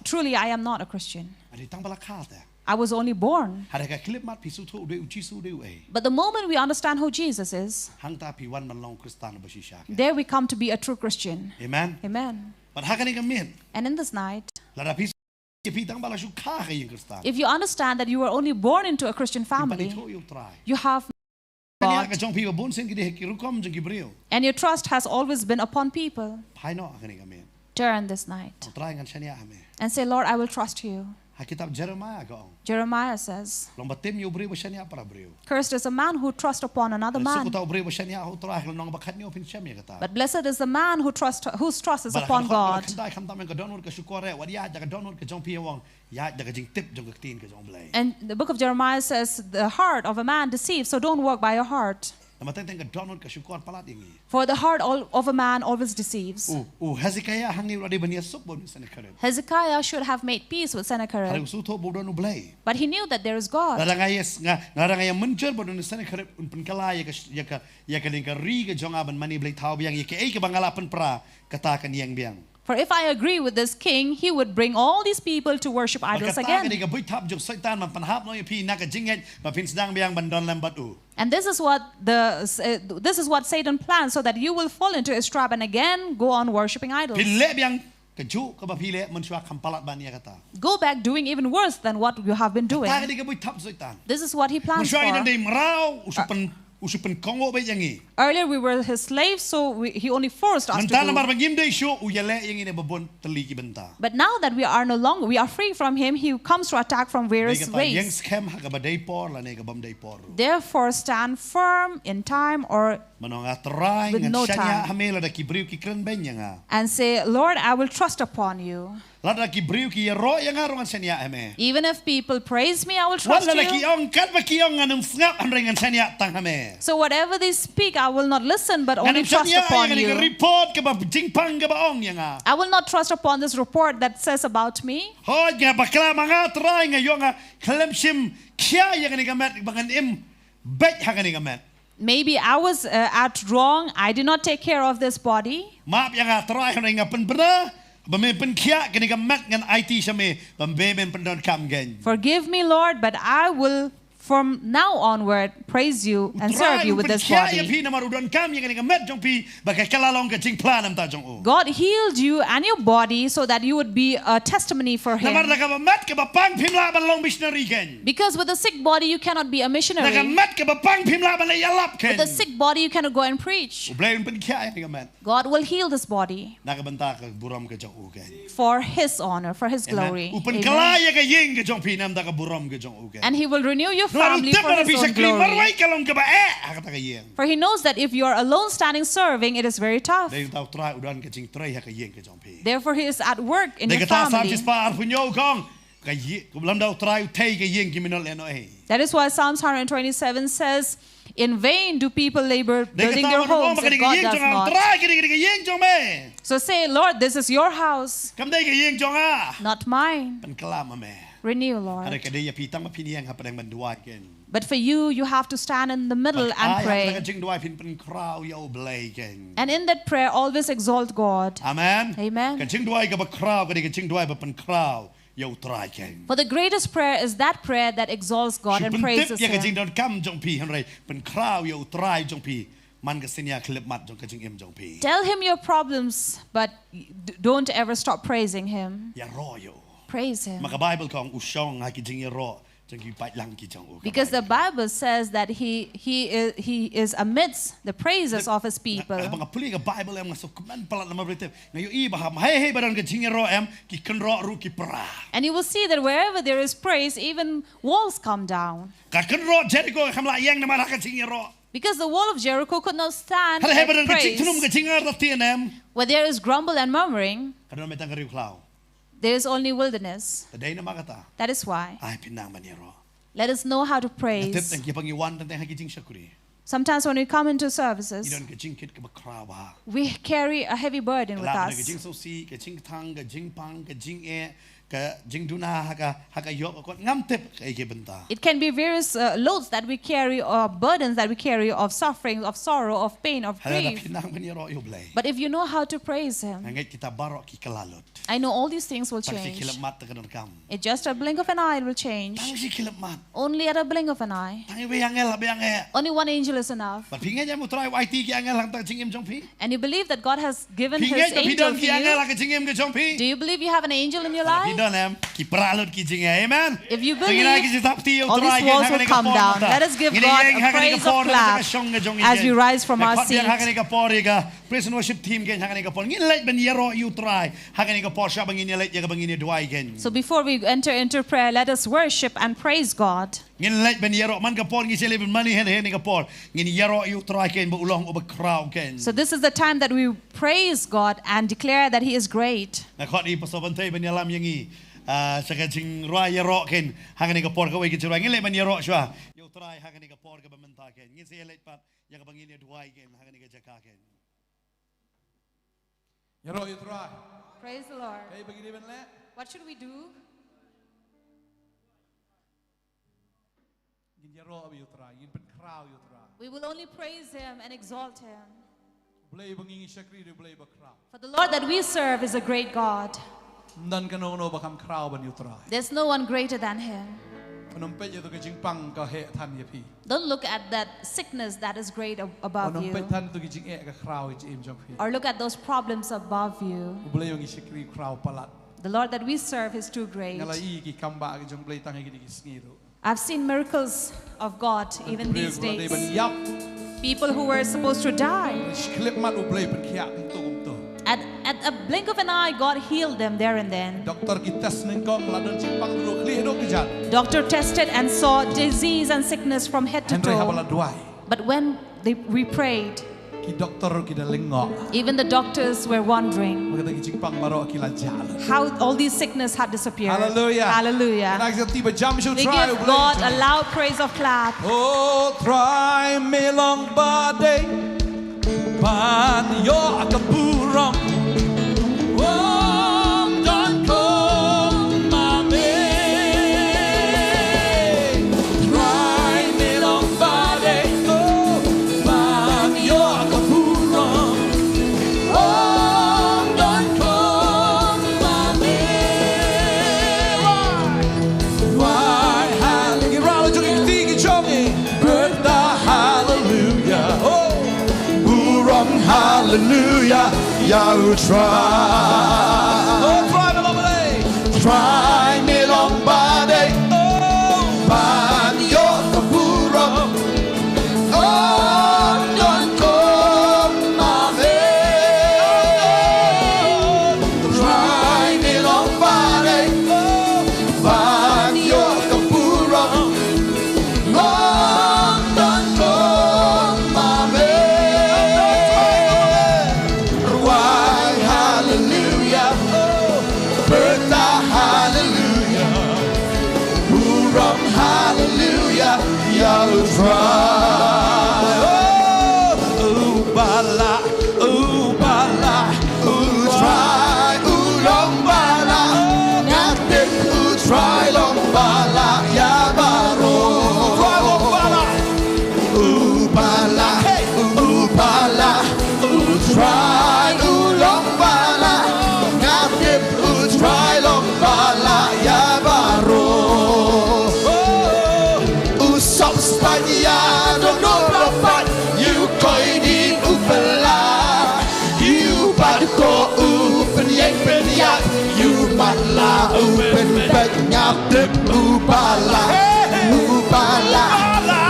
Truly, I am not a Christian. Andai tang bala kahai. I was only born. Hari ka kelip mat pisutu dia ucisu dia ai. But the moment we understand who Jesus is, Hang ta piwan manlong Kristan basisha. there we come to be a true Christian. Amen. Amen. But hakani kamin. And in this night, Lara pisu pi tang bala su kahai Kristan. if you understand that you were only born into a Christian family, Panito you try. you have Kanya God, ka jong piwa bon sen ki dia kirukom jong kibreu. and your trust has always been upon people. Pai no hakani kamin. Turn this night Try ngan shaniah ame. and say, Lord, I will trust you. Ha kitab Jeremiah ka ong. Jeremiah says, Long batem yo breu shaniah para breu. cursed is a man who trusts upon another man. Suku tau breu shaniah ho try long bakat ni opin sham ya kata. But blessed is the man whose trust is upon God. Kandai kam tamen ka donor ka syukore wad ya jaga donor ka jong piwa ya jaga jing tip jong ka tin ka jong blai. And the book of Jeremiah says, the heart of a man deceives, so don't walk by your heart. Namateng teng ka donor ka syukor palat ingi. For the heart of a man always deceives. Hezekiah hangi radi bania sup bon Sennacherib. Hezekiah should have made peace with Hari Sennacherib, usuto bodon blai. but he knew that there is God. Ngaya muncul bodon Sennacherib un penkala ya ka lingka ri ka jong aban mani blai tau biang ya ka ei ka bangalapan pra katakan yang biang. For if I agree with this king, he would bring all these people to worship idols Katakan again. ni ka buitap jong saitan man panhap no ya pi na ka jinget ma pin sedang biang bandon lambat u. And this is what Satan plans, so that you will fall into his trap and again go on worshiping idols. Pile biang keju ka ba pile mensua kampalat ban ya kata. Go back doing even worse than what you have been doing. Katakan ni ka buitap saitan. This is what he plans Mensua ina for. dei merau usupen kongo ba yangi. Earlier we were his slaves, so he only forced us to Mentana mar do. bangim dei syo uyale yang ini babon teli ki benta. But now that we are free from him, he comes to attack from various Yang ways. scam ha ka ba dei por la ne ka bam dei por. Therefore, stand firm in time Manong atrai With ngan no shanya time. hamela da ki briu ki kren ben yang and say, Lord, I will trust upon you. La da ki briu ki ro yang ngan shanya ame. Even if people praise me, I will trust Wala la ki you. ong kat ba ki ong ngan ngap an ngan shanya tang hame. So whatever they speak, I will not listen, but only Ngan trust shanya upon yang ka you. report ka ba jingpang ka ba ong yang I will not trust upon this report that says about me. Hoi nga bakla mga try nga yung kalemshim kya yang ni gamet bangan im bet ha ni gamet. Maybe I was at wrong. I did not take care of this body. Maap yang try nga pen bena bame pen kya ni gamet ngan IT shame bambe men pen don kam gen. Forgive me, Lord, but I will from now onward praise you and serve you with this body. God healed you and your body so that you would be a testimony for him. Because with a sick body you cannot be a missionary. With a sick body you cannot go and preach. God will heal this body for his honor, for his glory. Amen. And he will renew your family for his own glory. For he knows that if you are alone standing serving, it is very tough. Therefore he is at work in your family. That is why Psalms 127 says, in vain do people labor building their homes if God does not. So say, Lord, this is your house, not mine. Renew, Lord. But for you, you have to stand in the middle and ហើយ pray. ជិងด้วยเป็นក្រៅយោប្លេកេង And in that prayer, always exalt God. អាមែន Amen. កជិងด้วยกับក្រៅក៏នេះកជិងด้วยเป็นក្រៅយោត្រៃកេង For the greatest prayer is that prayer that exalts God and praises ជាកជិង Him. ដល់កំចុងភីហើយเป็นក្រៅយោត្រៃចុងភីมันก็สัญญาคลิปมัดจงกระจิงเอ็มจงพี Tell Him your problems, but don't ever stop praising Him. อย่ารออยู่ Praise Him. มากไบเบิลของอุชองให้กิจิงอย่ารอจงกีไปลังกิจง Because the Bible says that He is amidst the praises of His people. บางพลีกับไบเบิลเอ็มสุขมันปลัดละมาบริเตงอยู่อีบหามให้บารันกระจิงอย่ารอเอ็มกิคันรอรูกิปรา And you will see that wherever there is praise, even walls come down. กัคันรอเจริโกคำละยังนมาลักกระจิงอย่ารอ Because the wall of Jericho could not stand ถ้าให้บารัน at กระจิง praise. ทุนมกระจิงอะไรตีนเอ็ม Where there is grumble and murmuring, คันเราไม่ตั้งกระริวคลาว there is only wilderness. แต่ได้นมากตา That is why. ไอ้พินนางมันอย่ารอ Let us know how to แต่ praise. ตั้งกี่ปังยี่วันตั้งแต่ให้กิจิงชักกุรี Sometimes when we come into ยี่ services, ดอนกระจิงคิดกับคราวบ้า we carry a heavy burden with ลาบกระจิง us. โซซีกระจิงทังกระจิงปังกระจิงกระจิงดูนาฮักยกก็ง้ำเต็บไอ้เก็บันตา It can be various loads that we carry or burdens that we carry of suffering, of sorrow, of pain, of ฮัลโหล grief. พี่นางมันอย่ารออยู่เลย But if you know how to praise Him, งั้นกิตาบารอกกิกลาลุด I know all these things will ตั้งที่ change. คิลมัดตะกันกำ It just a blink of an eye will change. ตั้งที่คิลมัด Only at a blink of an eye. ตั้งไปยังไงล่ะไปยังไง Only one angel is enough. บัดพี่ไงยังมุตรายไอทีกี่ยังไงหลังตั้งจิงเอ็มจงพี่ And you believe that God has given พี่ His ไงกับพี่ดอ angel น to กี่ยังไง you? หลังจิงเอ็มกับจงพี่ Do you believe you have an angel in your พี่ life? ดอนเอ็มกี่ปราลุดกี่จิงเอ็มแมน If you จิงไง believe, กี่จิตับที่ all these walls will come down. Let us give God a praise of clap as we rise from our seat. ฮักนี่กับปอริกา praise and worship team กันฮักนี่กับปองี้เล็กเป็นยารออยู่ตรายฮักนี่กับปอชาบังงี้เล็กยังกับบังงี้ด้วยกัน So before we enter into prayer, let us worship and praise God. งี้เล็กเป็นยารอมันกับปองี้เชลิเป็นมันนี่เห็นนี่กับปองี้ยารออยู่ตรายกันบุลองอุบคราวกัน So this is the time that we praise God and declare that He is great. นะข้อนี้ประสบการณ์เป็นยาลามยังงี้สักจิงรายยารอกันฮักนี่กับปอก็ไว้กิจวัตรงี้เล็กเป็นยารอชัวอยู่ตรายฮักนี่กับปอกับบันตากันงี้เสียเล็กปัดยังกับบังงี้ด้วยกันฮักนี่กับจักรกัน Yaro itrai. Praise the Lord. Hey begini ben le. What should we do? Gin yaro abi itrai. Gin pen kraw itrai. We will only praise Him and exalt Him. Blay bangingi shakri de blay bakraw. For the Lord that we serve is a great God. Dan kanono bakam kraw ban itrai. There's no one greater than Him. Panompet yato ke jing pang ka he than ye pi. Don't look at that sickness that is great above you. Panompet than to ke jing ka kraw je im jong pi. Or look at those problems above you. Blay bangi shakri kraw palat. The Lord that we serve is too great. Ngalai ki kamba ke jong blay tang ki sngiru. I've seen miracles of God even these days. Ban yap. People who were supposed to die. Klip mat u blay pen kya to to. At a blink of an eye, God healed them there and then. Doktor ki test ning kong ladon jing pang ru kli do ke jan. Doctor tested and saw disease and sickness from head to Henry habala toe. duai. But when we prayed, Ki doktor ki da lingok. even the doctors were wondering Maganda ki jing pang maro ki la jala. how all these sickness had disappeared. Hallelujah. Hallelujah. Nak sa tiba jam show We try. give God a loud praise of clap. Oh, try me long body. Pan yo akapurong. Oh, don't come my way. Try me long body. Oh, pan yo akapurong. Oh, don't come my way. Why? Hallelujah. Round jogging, thinking, jogging. Birthday, hallelujah. Oh, wrong, hallelujah. Yeah, try. Oh, try me long body. Try me long body. Oh, man, you're the poor. Oh, don't come my way. Try me long body. Oh, man, you're the poor. Oh, don't come my way. Why, hallelujah. Oh, birthday, hallelujah. Ngatip ubala, ubala,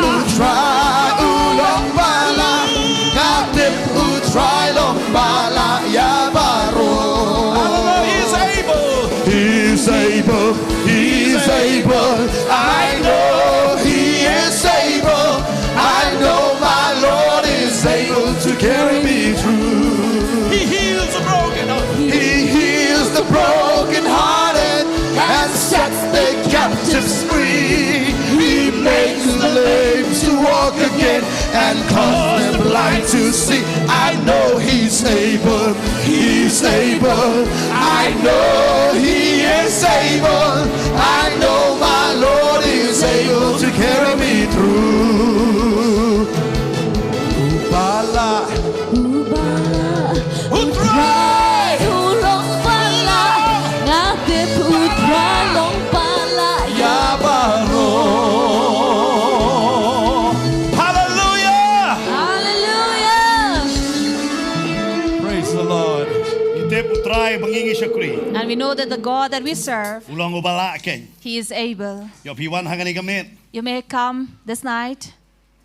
utrai ulong bala, ngatip utrai long bala, yabaro. He's able, he's able, he's able. I know he is able. I know my Lord is able to carry me through. He heals the broken hearted. He heals the broken hearted and sets the captives free. He makes the lame to walk again and cause the blind to see. I know he's able. He's able. I know he is able. I know my Lord is able to carry me through. Ubala, ubala, utrai, ulong bala, ngatip utrai long bala, yabaro. Hallelujah! Hallelujah. Praise the Lord. Kita putrai bangingi syukri. And we know that the God that we serve, Ulang ubala ken. He is able. Yo piwan hangani gamit. You may come this night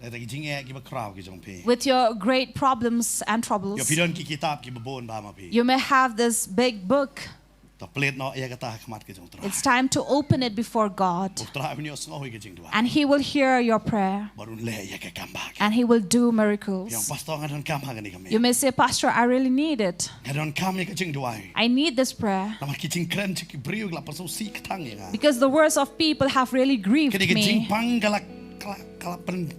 Leta ki jinge ki ba kraw ki jong pi. with your great problems and Yo troubles. pidon ki kitab ki babon ba ma pi. You may have this big book. Ta plate no ya kata khmat ki jong tra. It's time to open it before God. Tra ni os ngoi ki jing dua. And He will hear your prayer. Barun le ya ka kambak. And He will do Yang miracles. pastor ngadon kam hangani gamit. You may say, Pastor, I really need it. Ngadon kam ya ka jing dua. I need this prayer. Nama ki jing kren ki briu la paso si ktang ya. Because the words of people have really grieved Kedi ki jing me. pang galak kalak pen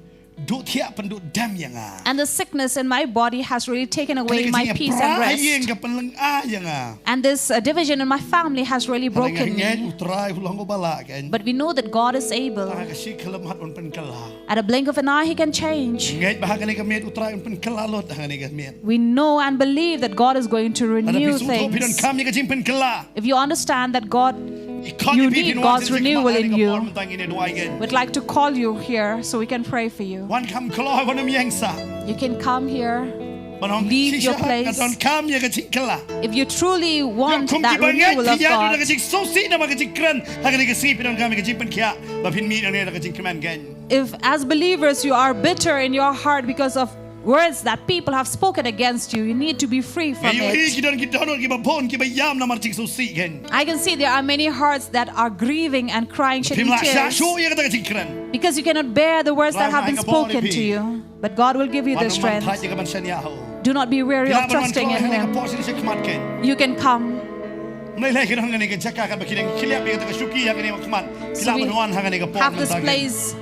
du thia pen du dam ya nga. And the sickness in my body has really taken away my peace and rest. Ka pen leng a ya nga. And this division in my family has really broken me. Utrai ulang ubala ken. But we know that God is able. Ta ka si kalam hat un pen kala. At a blink of an eye, He can change. Ngait bahagani gamit utrai un pen kala lot hangani gamit. We know and believe that God is going to Ada renew pisu to pidon things. kam ya ka jing pen kala. If you understand that God, you need God's renewal in you, we'd like to call you here so we can pray for you. Wan kam kalo wanam yang sa. You can come here. Manong Leave your sisha place. ngadon kam ya ka jing kala. If you truly want Kum that ki bangai renewal of ki ya God, ka jing so si na ma ka jing kran hangani ka si pidon kam ya ka jing pen kya. Ba pin mi ne ka jing keman gan. if as believers you are bitter in your heart because of words that people have spoken against you, you need to be free from Yo hi it. ki don ki donor ki ba bon ki ba yam na mar jing so si gan. I can see there are many hearts that are grieving and crying, shedding Pim la sha tears, shu ya ka jing kran. because you cannot bear the words that have been spoken to you. But God will give you the Wanam strength. man ya ka ban shaniah ho. Do not be weary of trusting in Him. You can come. May like it hangani ka jaka ka ba kidang kilya ba ka shuki ya ka ni makmat. So we Kila ban hangani ka po. have this place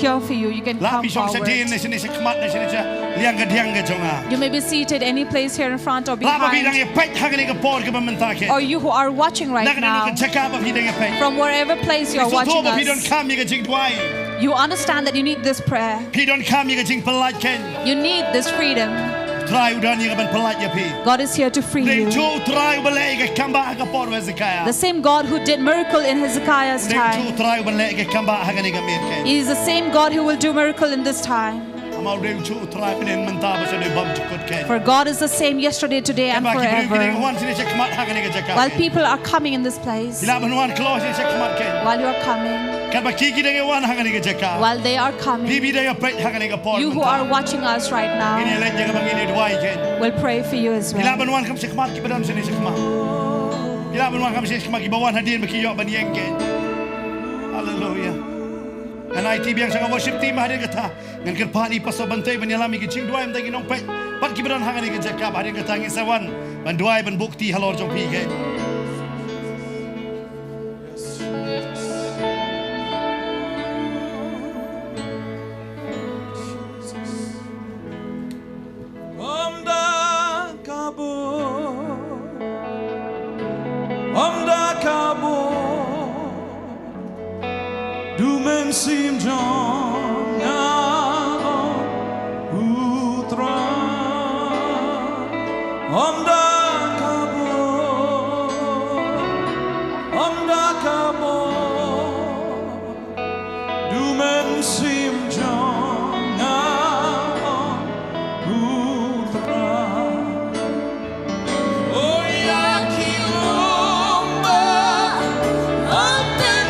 here for you. You can come Lapi song sa din forward. na sini sa kmat na sini sa liang ka diang ka jonga. You may be seated any place here in front or Lapa bidang behind. ya pet hangani ka por ka ba mentake. Or you who are watching right Nakana now, ka jaka ba bidang ya pet. from wherever place you are So watching to ba bidon us, kam ya ka jing dwai. you understand that you need this prayer. Bidon kam ya ka jing pelat ken. You need this freedom. Try udan ya ka ban pelat ya pi. God is here to free you. Jo try balai ka kamba ka por Hezekiah. The same God who did miracle in Hezekiah's Jo time, try balai ka kamba hangani ka mir ken. He is the same God who will do miracle in this time. Amal de jo try pinen menta ba sa de bam chukot ken. For God is the same yesterday, today, and forever. Wan sini sa kmat hangani ka jaka. While people are coming in this place, Ila ban wan close sa kmat ken. while you are coming, Kan ba kiki de wan hangani ka jaka. while they are coming, Bibi de ya pet hangani ka por. you who are watching us right Ini now, let ya ka bangini dwai ken. will pray for you as well. Ilaban wan kam sikmat ki badam sini sikmat. Ilaban wan kam sikmat ki bawan hadin baki yo ban yengken. Hallelujah. And I tibiang sa worship team hadin kata ngan kerpani paso bantay ban yalami ki ching duay mtay ginong pet. Pat ki badan hangani ki jakab hadin kata ngin sawan ban duay ban bukti halor jong pi ken. Omda kabo du men sim jong utra omda kabo du men sim jong utra oh ya kilomba open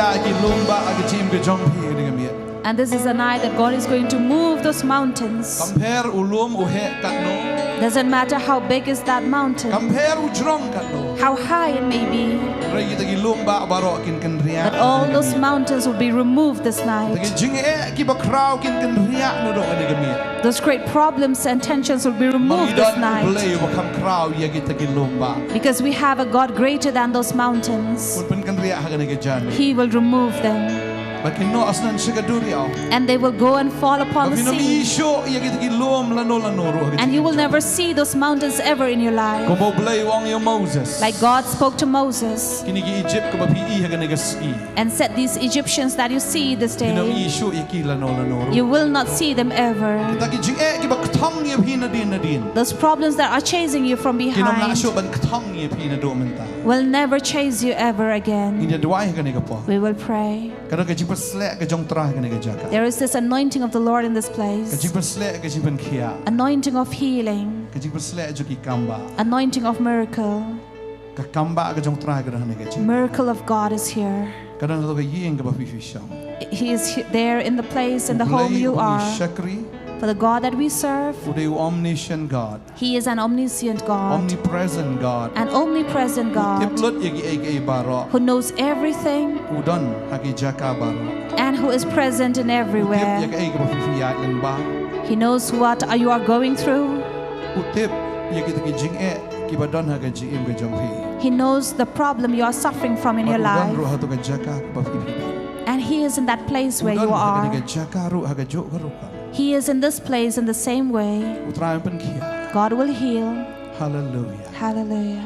khria ki lumba ag jim ke jong phi dengan miet. And this is a night that God is going to move those mountains. Compare ulum uhe katno. Doesn't matter how big is that mountain, Compare ujrong katno. how high it may be, Rai kita ki lumba baro kin kan ria. but all those mountains will be removed this Taki night. jing ki ba krau kin kan ria no dong ani gamiet. Those great problems and tensions will be removed this night. Boleh bakam krau ya kita ki lumba. Because we have a God greater than those mountains. Pun kan ria ha kan ke jan. He will remove them. Bakin no asnan sigaduri au. And they will go and fall upon the Bakin no sea. isho ya kita ki lom lano ro. And you will never see those mountains ever in your life. Ko bo boleh wong yo Moses. Like God spoke to Moses Kini ki Egypt ko ba pi ha kan ke si. and said, these Egyptians that you see this Kini no day, isho ya ki lano ro. you will not see them ever. Taki jing ki ba ktong ni pi na din. Those problems that are chasing you from Kini na behind sho ban ktong ni pi na do menta. will never chase you ever again. Kini dua ha kan ke po. We will pray. Kadang ke jing pas slek ke jong trah kan ke jaka. There is this anointing of the Lord in this Ke place. jing pas slek ke jing ban khia. Anointing of healing. Ke jing pas slek jo ki kamba. Anointing of miracle. Ka kamba ke jong trah ke dah ne ke jing. Miracle of God is here. Kadang to ke ying ke ba fi shang. He is there in the place, in the home you are. Shakri. For the God that we serve, Ude omniscient God. He is an omniscient God, Omnipresent God. an omnipresent God Tiplut yagi baro. who knows everything Udon hagi jaka baro. and who is present in Tip everywhere. yagi ba fi ya len ba. He knows what you are going through. Utip yagi ki jing ki ba don hagi jing ke jong fi. He knows the problem you are suffering from in your Udon ro life. ha to ke jaka ba fi fi. And He is in that place where you Udon are. hagi jaka ro hagi jo ro ka. He is in this place in the same way. Utrayan pen kia. God will heal. Hallelujah. Hallelujah.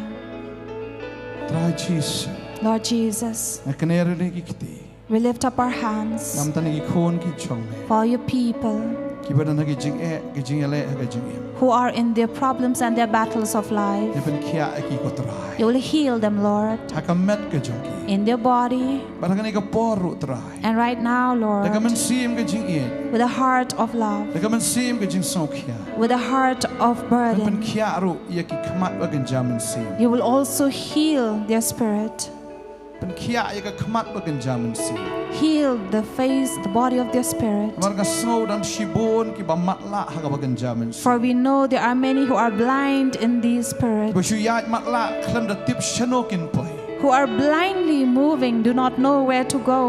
Try Jesus. Lord Jesus, Na kanere ni kiti. we lift up our hands Nam tan ki khon ki chong me. for your people Ki ba dan hagi jing ki jing ele hagi jing em. who are in their problems and their battles of life. Ni pen kia ki ko try. You will heal them, Lord, Hakamet ke jong ki. in their body. Ba hagi ka poru try. And right now, Lord, Da kaman sim ke jing with a heart of love, Da kaman sim ke jing so kia. with a heart of Pen burden, kia ro ya ki khamat ba gan jaman sim. you will also heal their spirit. Pen kia ya ka khamat ba gan jaman sim. Heal the face, the body of their spirit. Mar ka snow dam shibon ki ba matla ha ka ba gan jaman sim. For we know there are many who are blind in the spirit, Ba shu ya matla khlam da tip shanokin pai. who are blindly moving, do not know where to go.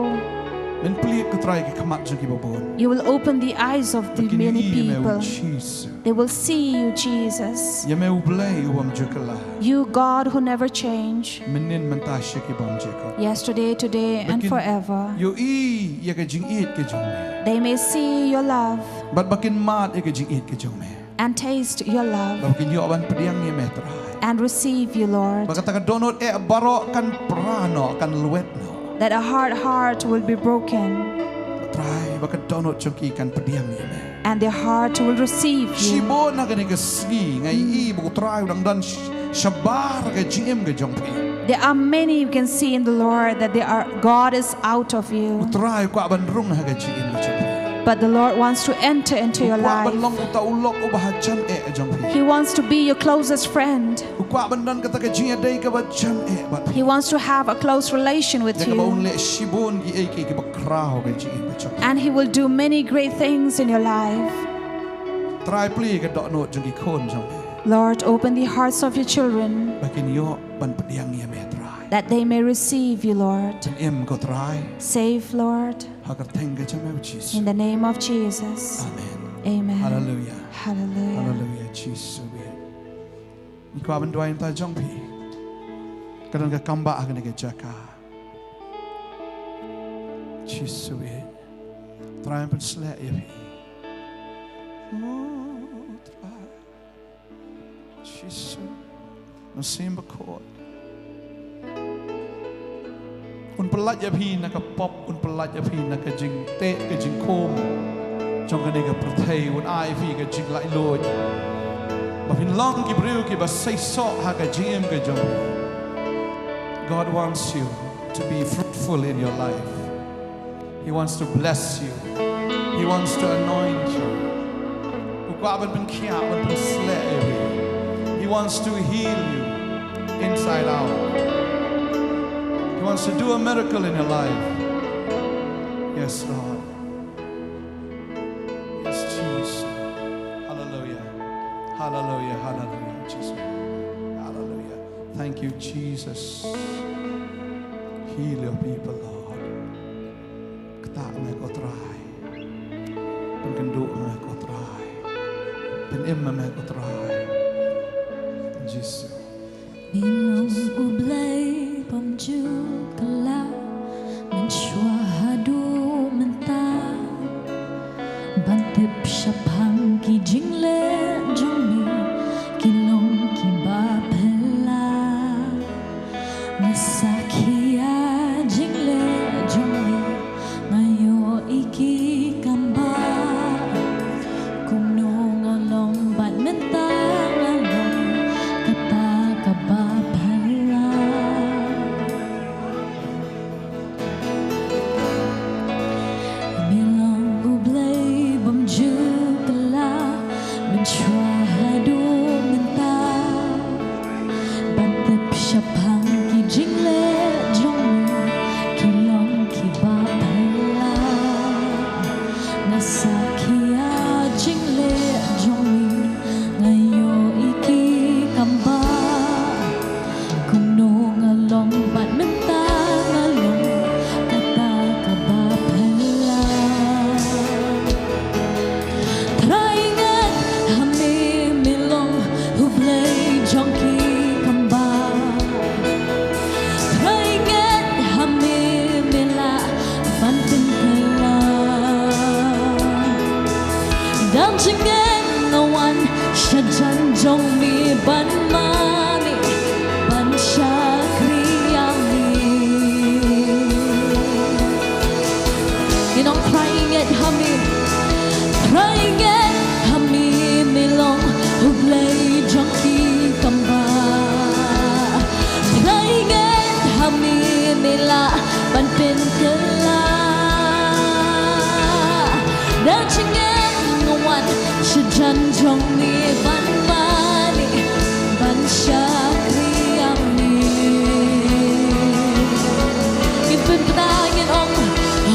Men pli ka try ki khamat jo ki ba bon. You will open the eyes of the many people. Jesus. They will see you, Jesus. Ya me ublay uam jukala. You, God, who never change, Menin menta shiki bam jeko. yesterday, today, and Bakin- forever. Yo ya ka jing it ke jong me. They may see your love Bat bakin mat ya ka jing it ke jong me. and taste your love Bakin yo aban pediang ye me try. and receive you, Lord. Baka taka donot baro kan prano kan luet no. That a hard heart will be broken Try baka donot chunki kan pediang ye me. and their heart will receive you. Shibo na gani ka ski ngai I buku try udang dan shabar ka jim ke jong pi. There are many you can see in the Lord that God is out of you. Try ko aban rung ha ka jim ke jong pi. But the Lord wants to enter into your Ko aban life. long uta ulok ubahajan jong pi. He wants to be your closest friend. Ko aban dan kata ka jim dai ka bajan bat. He wants to have a close relation with Jaka ba you. unle shibon ki ba krao ka jim ke jong. And He will do many great things in your life. Try pli ka donot jong ki khon jong. Lord, open the hearts of your children Bakin yo ban pediang ye me try. that they may receive you, Lord. Em ko try. Save, Lord, Hakar tengga jam Jesus. in the name of Jesus. Amen. Amen. Hallelujah. Hallelujah. Hallelujah. Jesus. Ikaw aban duain ta jong pi. Kadang ka kamba akan ke jaka. Jesus. Try and slap ye pi. Oh, try. Jesus. No simba kot. Un pelat ya pi nak pop un pelat ya pi nak jing te ke jing kom. Trong cái này gặp thầy un ai phi cái jing lại lôi. Mà phin long ki breu ki ba say so ha cái jing cái jong. God wants you to be fruitful in your life. He wants to bless you. He wants to anoint you. He wants to heal you inside out. He wants to do a miracle in your life. Yes, Lord. Yes, Jesus. Hallelujah. Hallelujah. Hallelujah. Jesus. Hallelujah. Thank you, Jesus. Heal your people, Lord. Kata me ko try. Penkendu me ko try. Penim me ko try. Jesus. Bilong ublay pamju kala mensyuahadu mentah bantip syabhang ki jingle jongmi kilong ki bapela masakia jingle jongmi ngayo iki kamba kumno ngalong bat mentah ngalong kata kabapela bilang ublay bamju kala mensyuahadu mentah bantip syabhang ki jingle jongmi kilong ki bapela nasakia jingle jongmi ngayo iki kamba kumno ngalong bat mentah ngalong kata kabapela traingan hami milong hublay jongki kamba traingan hami mila bantin kala dan jengen ngawan syajan jongmi ban mani ban syakriami Nongkhryiem hami traingan hami milong hublay jongki kamba traingan hami mila bantin kala dan jengen ngawan syajan jongmi ban mani ban syakriami ipin penangin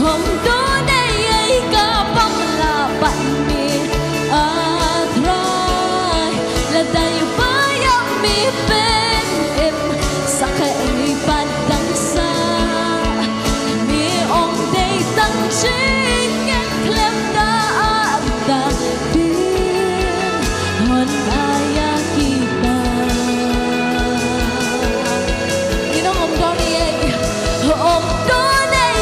om donay ka panglaban mi atray laday bayang mi penim sa kaipan dansa mi ong day tang chingen klem da agda din hon aya kita inong om donay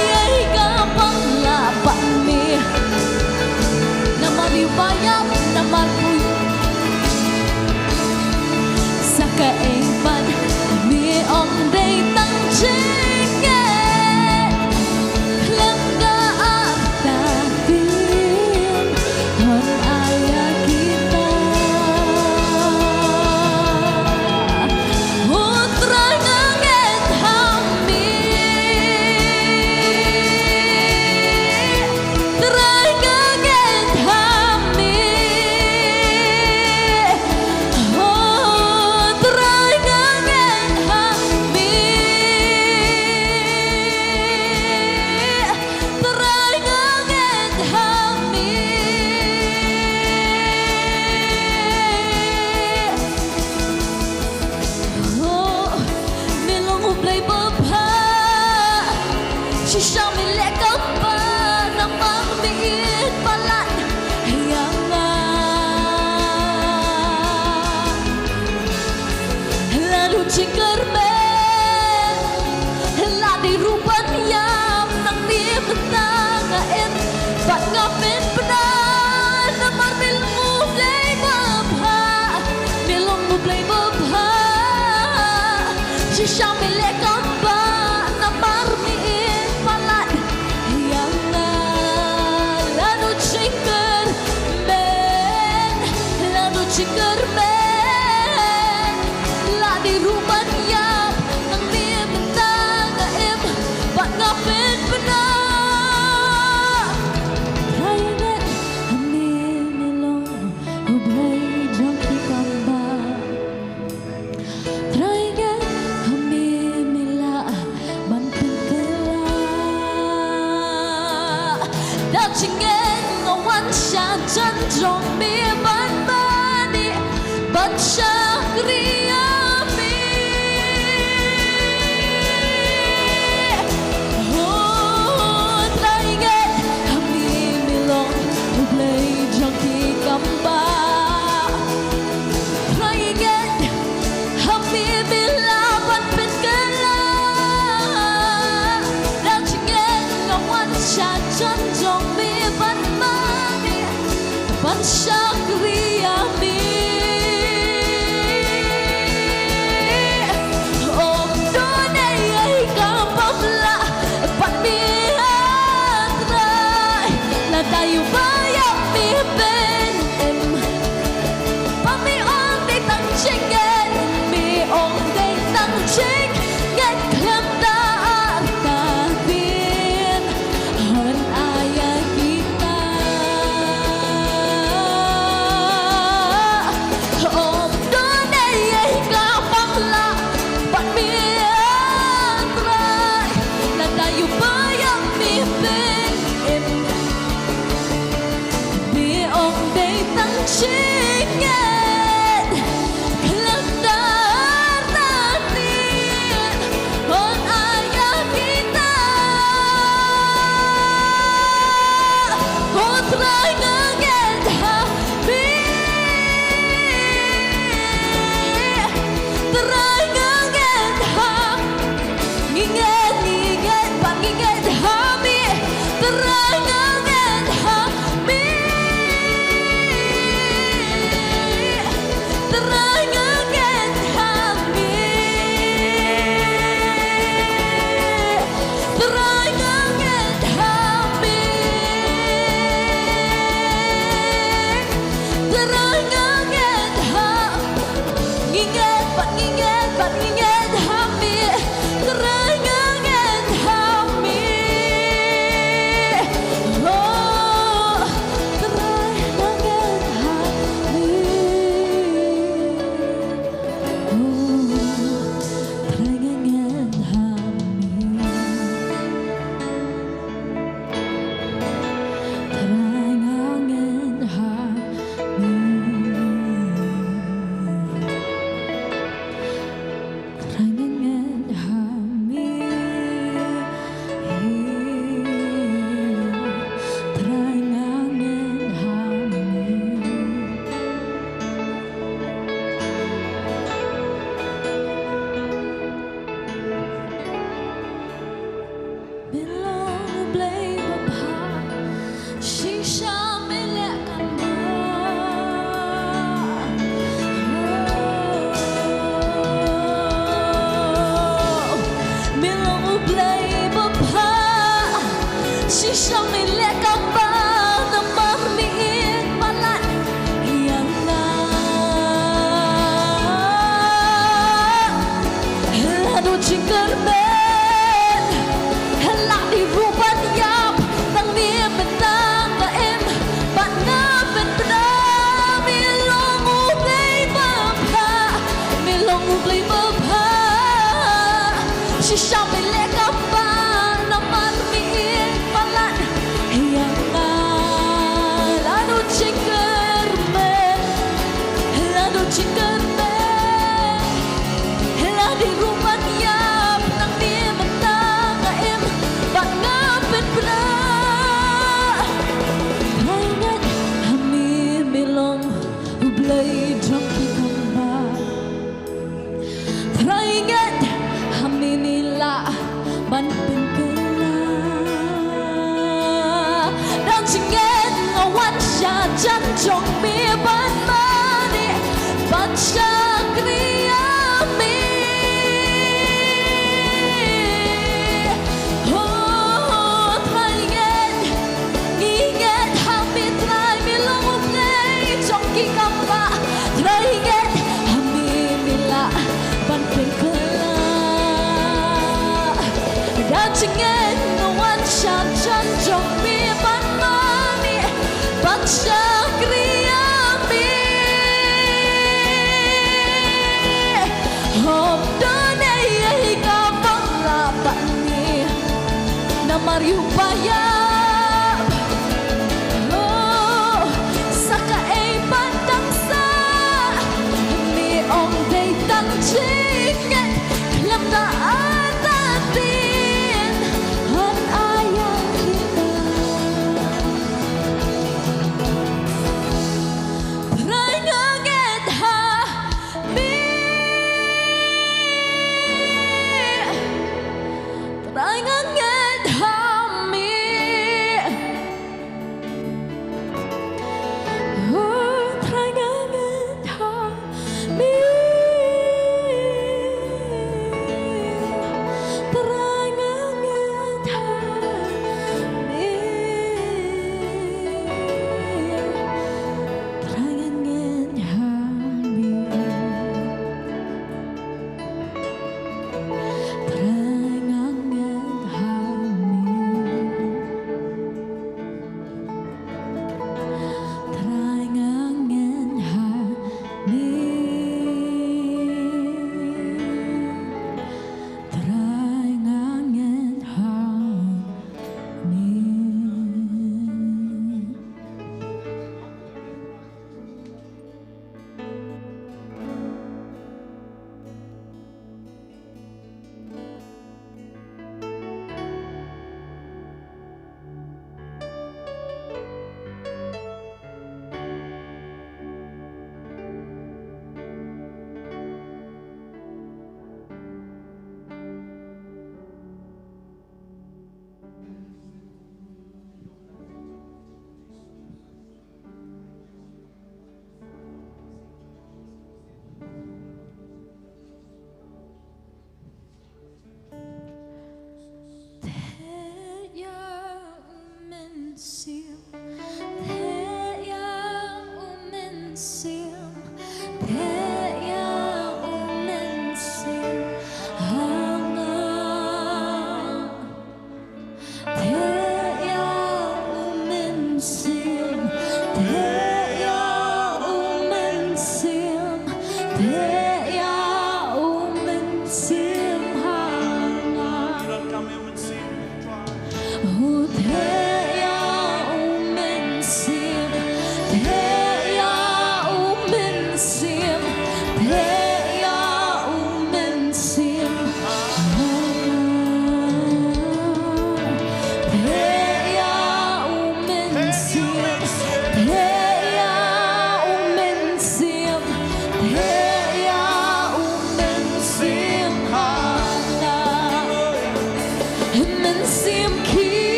ka panglaban mi namalibayang namaluy sa kaipan mi ong day tang chingen klem da agda din hon aya kita utray nganget hami try nganget hami oh try nganget hami try nganget hami oh milong ublay babha sisang milekap pa namang miit palan hiyangan lalu cingkermen ladi rupan yam nang di mentangain bat ngapin penan namar milong ublay babha sisang milekap pa namar miit palan hiyangan lalu cingkermen ladi rupan yam nang di mentangain bat ngapin penan traingan hami milong ublay jongki kamba traingan hami mila chỉ nghe ngọc văn cha chân trong mi ban mani ban shakriya mi oh trai nghe kami milong play trong khi kamba trai nghe kami bila ban bên kala đang chỉ nghe ngọc văn cha chân trong mi ban mani ban shakriya mi tayo bayang mi bên em ba mi ong để tăng chinh nghe mi ong để tăng chinh nghe khám ta ta viên hơn ai kita ong đó này cả băng la bạn mi trai là tayo bayang mi bên em ông đây tăng chính nhận khám ta ta tin hơn ai kita oh trai ngang ha bi trai ngang ha ngang bạn ngang ha mi trai ngang ha mi chân trong mi ban mani ban shakriya mi oh thay nghe ham mi trai mi long play trong khi kamba thay nghe ham mi la ban pekala dan chingen wan shan chân trong mi ban mani ban shakriya mi hôm đó này cả vắng là bạn nhỉ na mariupaya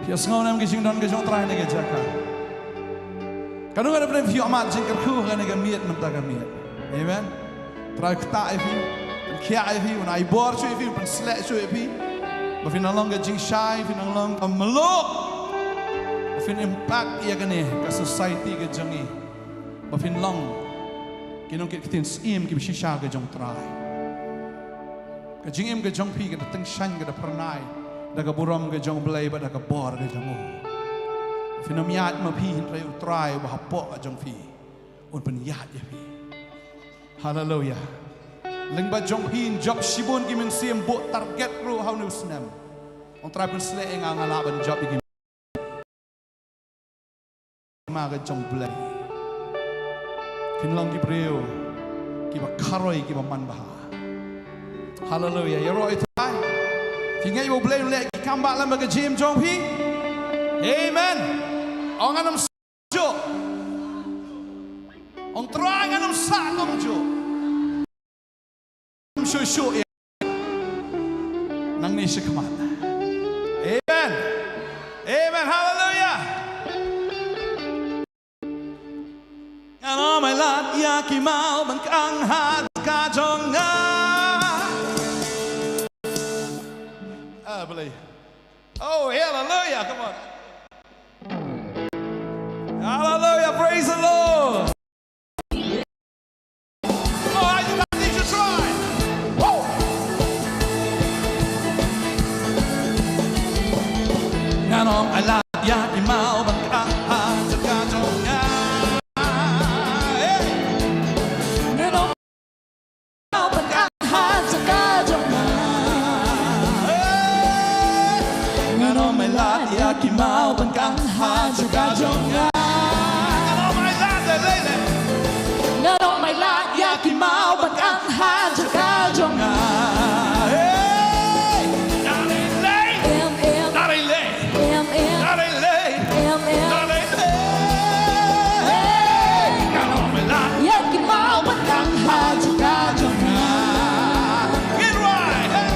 Pias ngau nam kising don kisong try nega jaka. Kanu ada pernah view amat jengker ku nega miet nam taga miet. Amen. Try kta ifi, kia ifi, un ai bor chu ifi, un slek chu ifi. Bafin along ke jingshai, fin along amalok. Bafin impact ia kene ke society ke jangi. Bafin long kinong kitin sim ki bishisha ke jong try. Ke jingim ke jong pi ke teng shan ke pernai. Daga buram ke jong belai ba daga bor ke jong Finamiat ma pi hin rayu try ba hapo a jong pi un penyat ya pi. Hallelujah. Leng ba jong pi job sibun ki men sim bo target ro how nu snam. On try pen sle eng ngala ban job ki ma ke jong belai. Finlong ki preo ki ba karoi ki ba man ba. Hallelujah. Ya ro try. Tinggal ibu boleh lagi kambak lama ke gym jom pi. Amen. Orang anam jo. Orang terang anam sakom jo. Show ya. Nang ni sekemat. Amen. Amen. Hallelujah. Kalau melat ya kimau bangkang hat kajonga. Believe. Oh, hallelujah. Come on. Hallelujah. Praise the Lord. Come on, you guys need to try. Woo! Nganom ala ya imau bangkang jaga jonga. Nganom bangkang jaga jonga. Ya kimau bangkang haja kajonga. Ngano mai lat lele. Ngano mai lat ya kimau bangkang haja kajonga. Hey, nare le. Nare le. Nare le. Nare le. Hey, ngano mai lat ya kimau bangkang haja kajonga. Get right. Hey.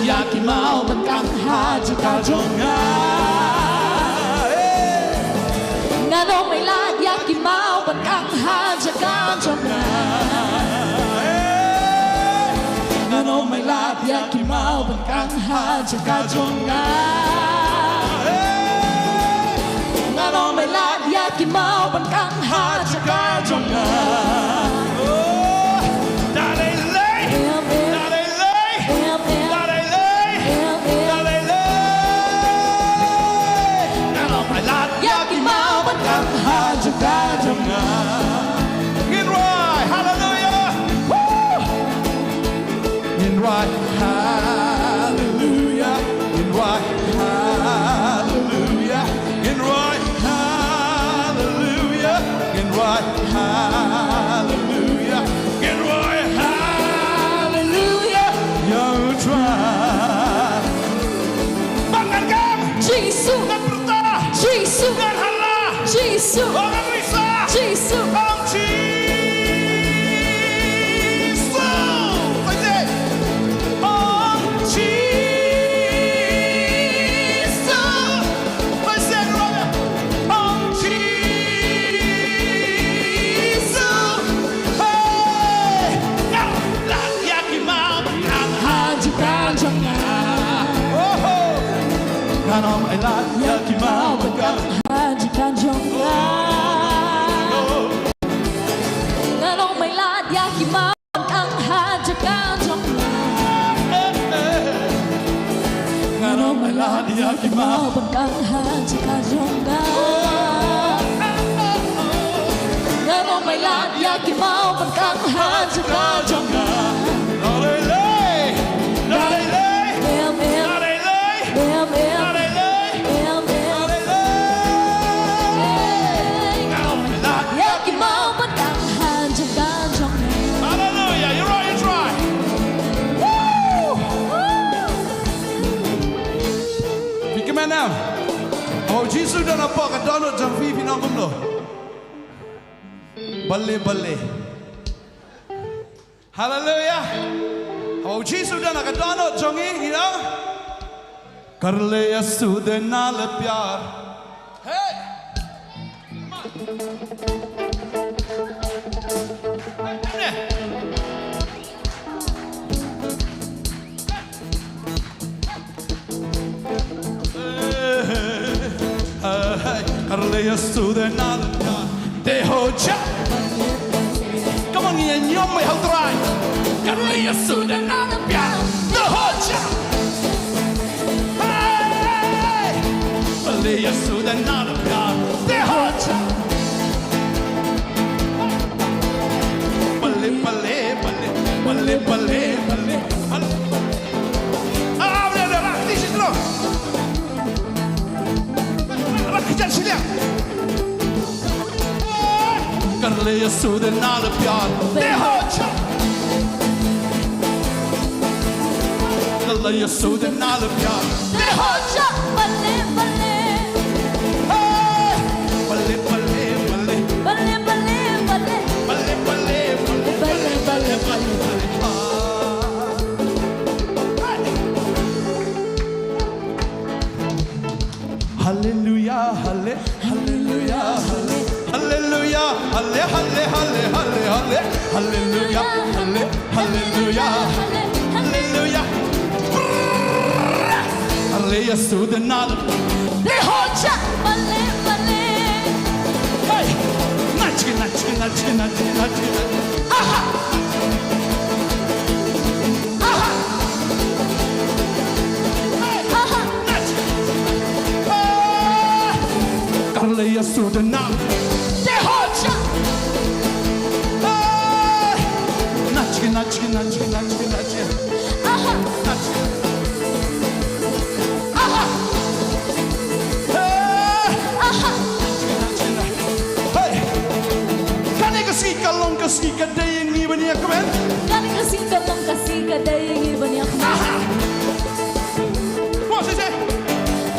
Ya kimau bangkang haja kajonga. Ngano mai lat ya kimau bangkang haja kajonga. Ngano mai lat ya kimau bangkang haja kajonga. Ngano mai lat ya kimau bangkang haja kajonga. Get right, hallelujah. Woo! Get right, hallelujah. Get right, hallelujah. Get right, hallelujah. Get right, hallelujah. Get right, hallelujah. You try. Bangkang, Jesus, Jesus, Jesus, Jesus, oh Jesus, what is it? Oh Jesus, what is it, brother? Oh Jesus, hey, now lat ya kimau bangkang haja kajonga. Oh, nganom ai lat ya kimau bangkang haja kajonga. Ya kimau bangkang haja kajonga. Ngano mai lat ya kimau bangkang haja kajonga. Hallelujah. You're right, you try. Now, oh Jesus dah nampak kat download jam fi pinang kumlo. Bale. Hallelujah. Oh Jesus dan akan dono jongi ya. Karle Yesu de nal pyar. Hey. Karle Yesu de nal pyar. De hoja. Come on, nyom mai hau try. Karle Yesu de nal pyar. De hoja. Karle Yesu de nal pyar. De hoja. Bale bale bale bale bale bale. Ah, boleh dah, ni situ loh. Kejar Shillong. Karle Yesu de nal pyar. De hoja. Karle Yesu de nal pyar. De hoja. Bale bale. Bale bale bale. Bale bale bale. Bale bale bale. Bale bale bale. Hallelujah, hallelujah, hallelujah, hallelujah, hallelujah, hallelujah, hallelujah. Hallelujah, Yesu de nal. De hoja. Bale bale. Hey, nachi, nachi, nachi, nachi, nachi. Aha. Aha. Aha. Karle Yesu de nal. De hoja. Nachi, nachi, nachi, nachi, nachi. Aha. Nachi. Aha. Aha. Hey, kan ik eens zien kalong kasih kadai yang ni bani akmen? Kan kasih kalong kasih kadai banyak. What is it?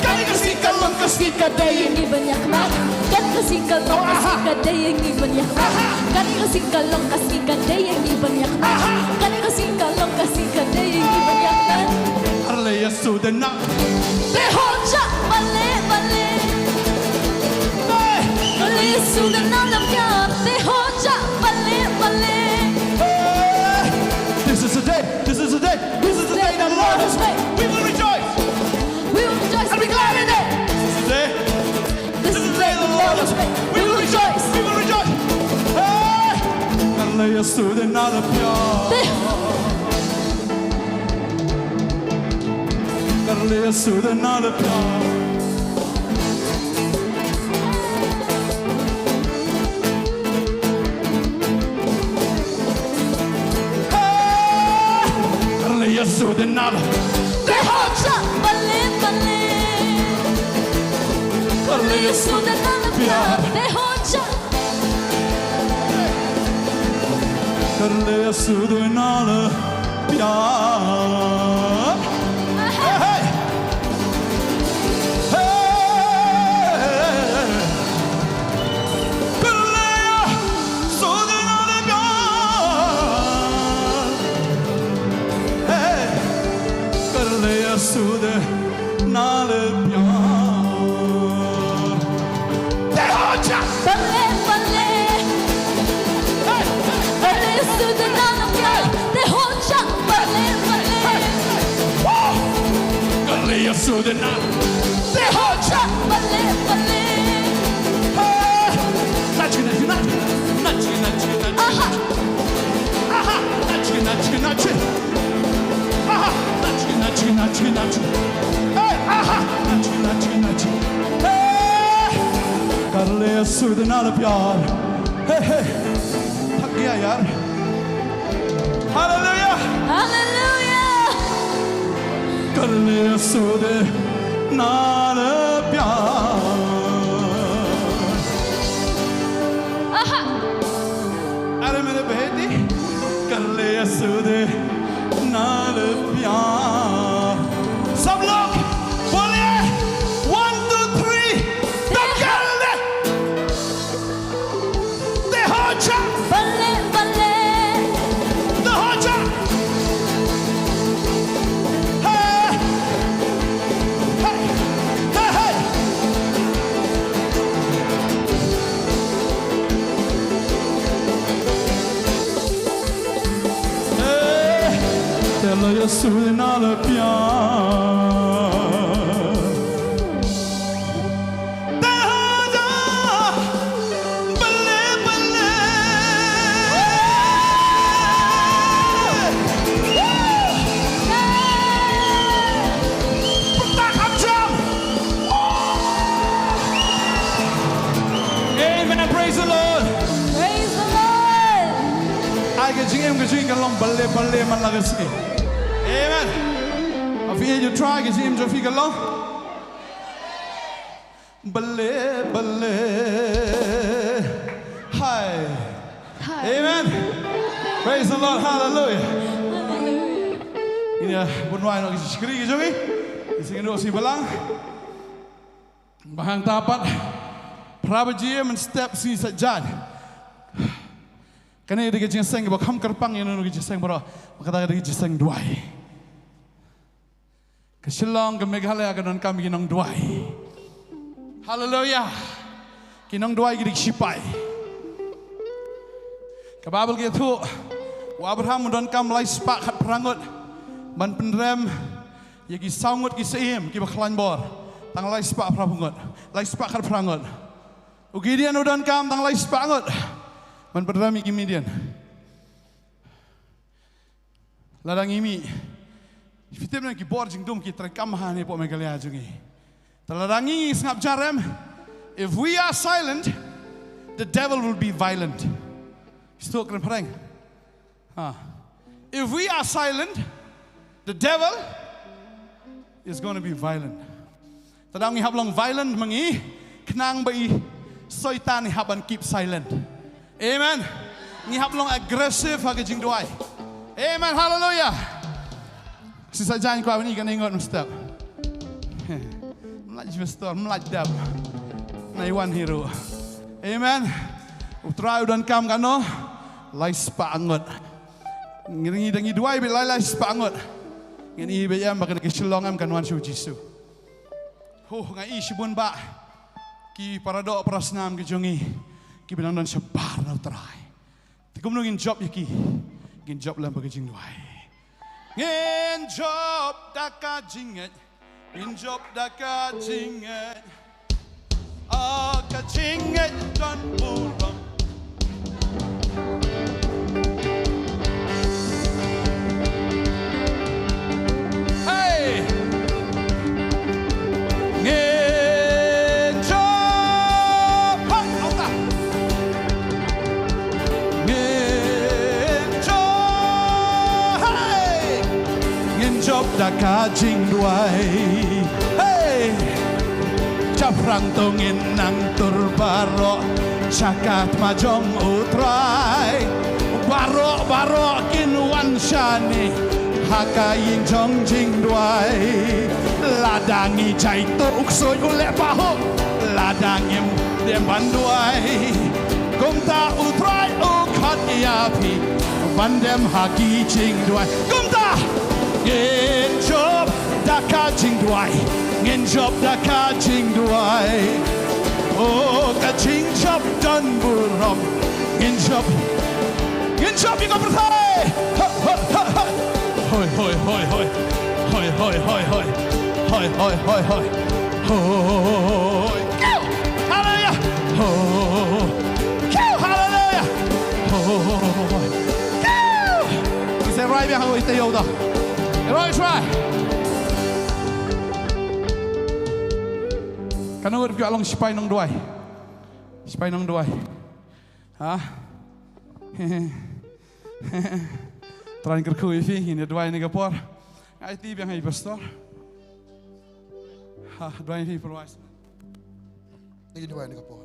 Kan ik eens zien kalong kasih kadai yang Ini banyak mak. Kan kasih kalong kasih kadai ini banyak mak. Kan kasih kalong kasih kadai ini banyak mak. Kan kasih kalong kasih kadai ini banyak mak. Karle Yesu de nal. De hoja. Bale bale. Bale Yesu de nalam pyar. De hoja. Bale bale. This is a day. This is a day. This is the day that the Lord has made. We will rejoice. We will rejoice and be glad in it. This is the day. This is the day the Lord has made. We will rejoice. We will rejoice. Hey, Karle Yesu de nal pyar. Karle Yesu de nal pyar. Karle Yesu de nal. De hoja. Bale bale. Karle Yesu de nalam pyar. De hoja. Karle Yesu de nal pyar. Hey, hey. Hey. Karle Yesu de nal pyar. Hey. Karle Yesu de nal pyar. De hoja. Bale bale. Bale Yesu de nalam pyar. De hoja. Bale bale. Karle Yesu de nal. De hoja. Bale bale. Nachi, nachi, nachi. Nachi, nachi, nachi. Aha. Aha. Nachi, nachi, nachi. Aha. Nachi, nachi, nachi, nachi. Hey, aha. Nachi, nachi, nachi. Hey. Karle Yesu de nal pyar. Hey, hey. थक गया यार. Hallelujah. Hallelujah. Karle Yesu de nal pyar. Aha. अरे मेरे बेटी Karle Yesu de nal pyar. सब लोग बोलिए 1 2 3 तो Karle de hoja. Bale bale. De hoja. la Yesu na le pian Jingem ke jing kalong balle man la kasi. Amen. Afi you try ke jing jo fi kalong. Balle. Hi. Amen. Praise the Lord. Hallelujah. Ini bunwai no skri ke jongi. Ising no si balang. Bahang tapat. Prabaji men step si sajan. Karena dia kerja seng, bawa kam kerpang yang nunggu kerja seng bro, makanya dia kerja seng duai. Ke Shillong ke Meghalaya ke non kami kinong duai. Haleluya, kinong duai kita sipai. Ke Bible gitu, Abraham don kam lai sepak hat perangut, ban penrem, ya ki sangut ki seim, ki baklan bor, tang lai sepak perangut, lai sepak hat perangut. Ugidian don kam tang lai sepak ngut. Man pertama kemudian ladang ini fitem nak kibor jingdum kita rekam hani po Meghalaya jungi. Ladang ini sengap jarem. If we are silent, the devil will be violent. Itu keren perang. If we are silent, the devil is going to be violent. Ladang ini hablong violent mengi kenang bai soitan haban keep silent. Amen. Ngihap long agresif hake jing doai. Amen. Hallelujah. Sisa jangan kau ni kan ingat mustap. Melaj investor, melaj dab. Naiwan hero. Amen. Utrai udan kam kano. Lai sepangot. Ngiringi dengi doai bil lai sepangot. Ngini bayam bakal ke Shillong am kanwan shu Jisu. Ngai sibun ba. Ki paradok prasnam ke jongi. Ki bilang dan sebar na utrai. Tikum nungin job yaki. Ngin job lang bagajing luai. Ngin job daka jinget. Ngin job daka jinget. Ka jinget dan burang. Hey! Daka jing duai, hey, caprang tongin nang turbaro, cakat majong utrai, baro kinwan shani, hakayin jong jing duai, ladangi jai tuk soy ule paho, ladangim dem banduai, kumta utrai ukat iapi, bandem haki jing duai, kumta. Ngin job daka jing duai, ngin job daka jing duai. Oh, ka jing job dan buram, ngin job you got bertai. Hoi. Hallelujah. Hallelujah. Is that right behind the yoda? Everybody try. Kanu urip along sipai nong duai. Sipai nong duai. Terain kerku ifi ini duai ni kapor. IT yang hai pastor. Duai ifi perwais. Ini duai ni kapor.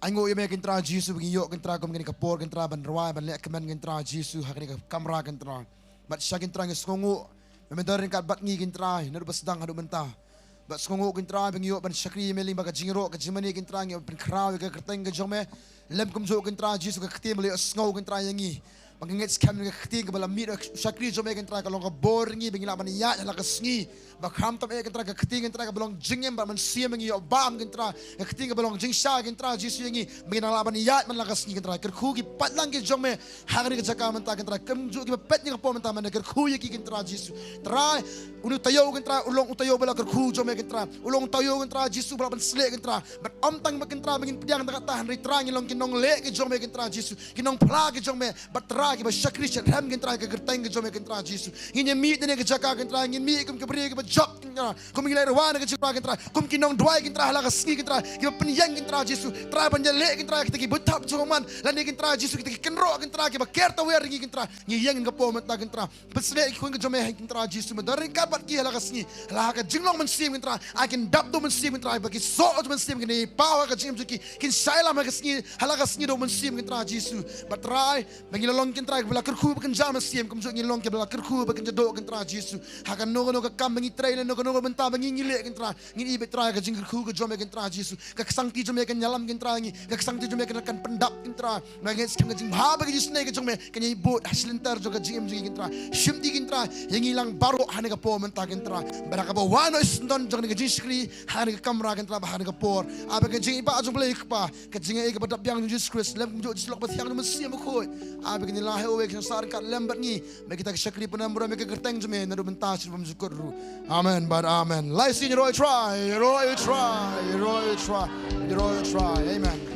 Aingo yang makin tra Jisu begini yok kentra kom gini kapor kentra ban ruai ban lek kemen kentra Jisu hakni kamera kentra. Bat syakin tra ngeskongu memendarin kat bat ngi kentra nadu basdang hadu mentah. Bat skongu kentra begini yok ban syakri meling baga jingro ke jimani kentra ngi ban kraw ke kerteng ke jome lem kumzo kentra Jisu ke ketim le sngo kentra yangi. Bangingit scam ng kting kabala mi shakri jo me kentra kalong ka boringi bangila man ya la kasngi bakham tam e kentra ka kting kentra ka belong jingem ba man siam ngi obam kentra ka kting ka belong jingsha kentra jisu ngi bangina la man ya man la kasngi kentra ker khu gi patlang gi jo me hagri ka jaka man ta kentra kem ju gi pet ni ka po man ta man ker khu yi ki kentra jisu trai unu tayo kentra ulong utayo bala ker khu jo me kentra ulong tayo kentra jisu bala man sle kentra but om tang ma kentra bangin piang ta tahan ri trang long kinong le ki jo me kentra jisu kinong pla ki jo me but ki ba shakri shat ham kentra ka gerteng ke jome kentra jisu nginya mi dene ke jaka kentra ngin mi kum ke bri ke ba job kentra kum ngilai rawana ke jaka kentra kum kinong dwai kentra hala ka ski kentra ke penyang kentra jisu tra ban le kentra ke butap joman lan kentra jisu ke kenro kentra ke ba kerta wer ngi kentra ngi yang ke po mata kentra besle ku ke jome kentra jisu madarin ka bat ki hala ka ski hala ka jinglong man sim kentra I can dap do man sim kentra ba ki so man sim ke ni power ka jim ki kin shaila ma ka ski hala ka ski do man sim kentra jisu but try bangilong kentra bela kerku bakan jam siam kum jong long ke bela kerku bakan jado kentra jisu hakan no no ka kam bangi train no no benta bangi ngile kentra ngi ibe tra ka jing kerku ka jom kentra jisu ka sangti jom ke nyalam kentra ngi ka sangti jom ke kan pendap kentra ma ngi skam jing ba ba jisu ne ke jom ke ni bo haslintar jo ka jing kentra shimti kentra yang ilang baro hane ka po menta kentra baraka ba wano isndon jong ke jiskri hane ka kamera kentra ba hane ka por aba ke jing iba jom le pa ka jing e ka badap yang jisu kris lem jo jislok ba yang no siam ko aba ke ni lahe ken sar kat lembat ni me kita syakri penambura me kerteng jeme na do bentas bam syukur amen but amen lai sin roy try amen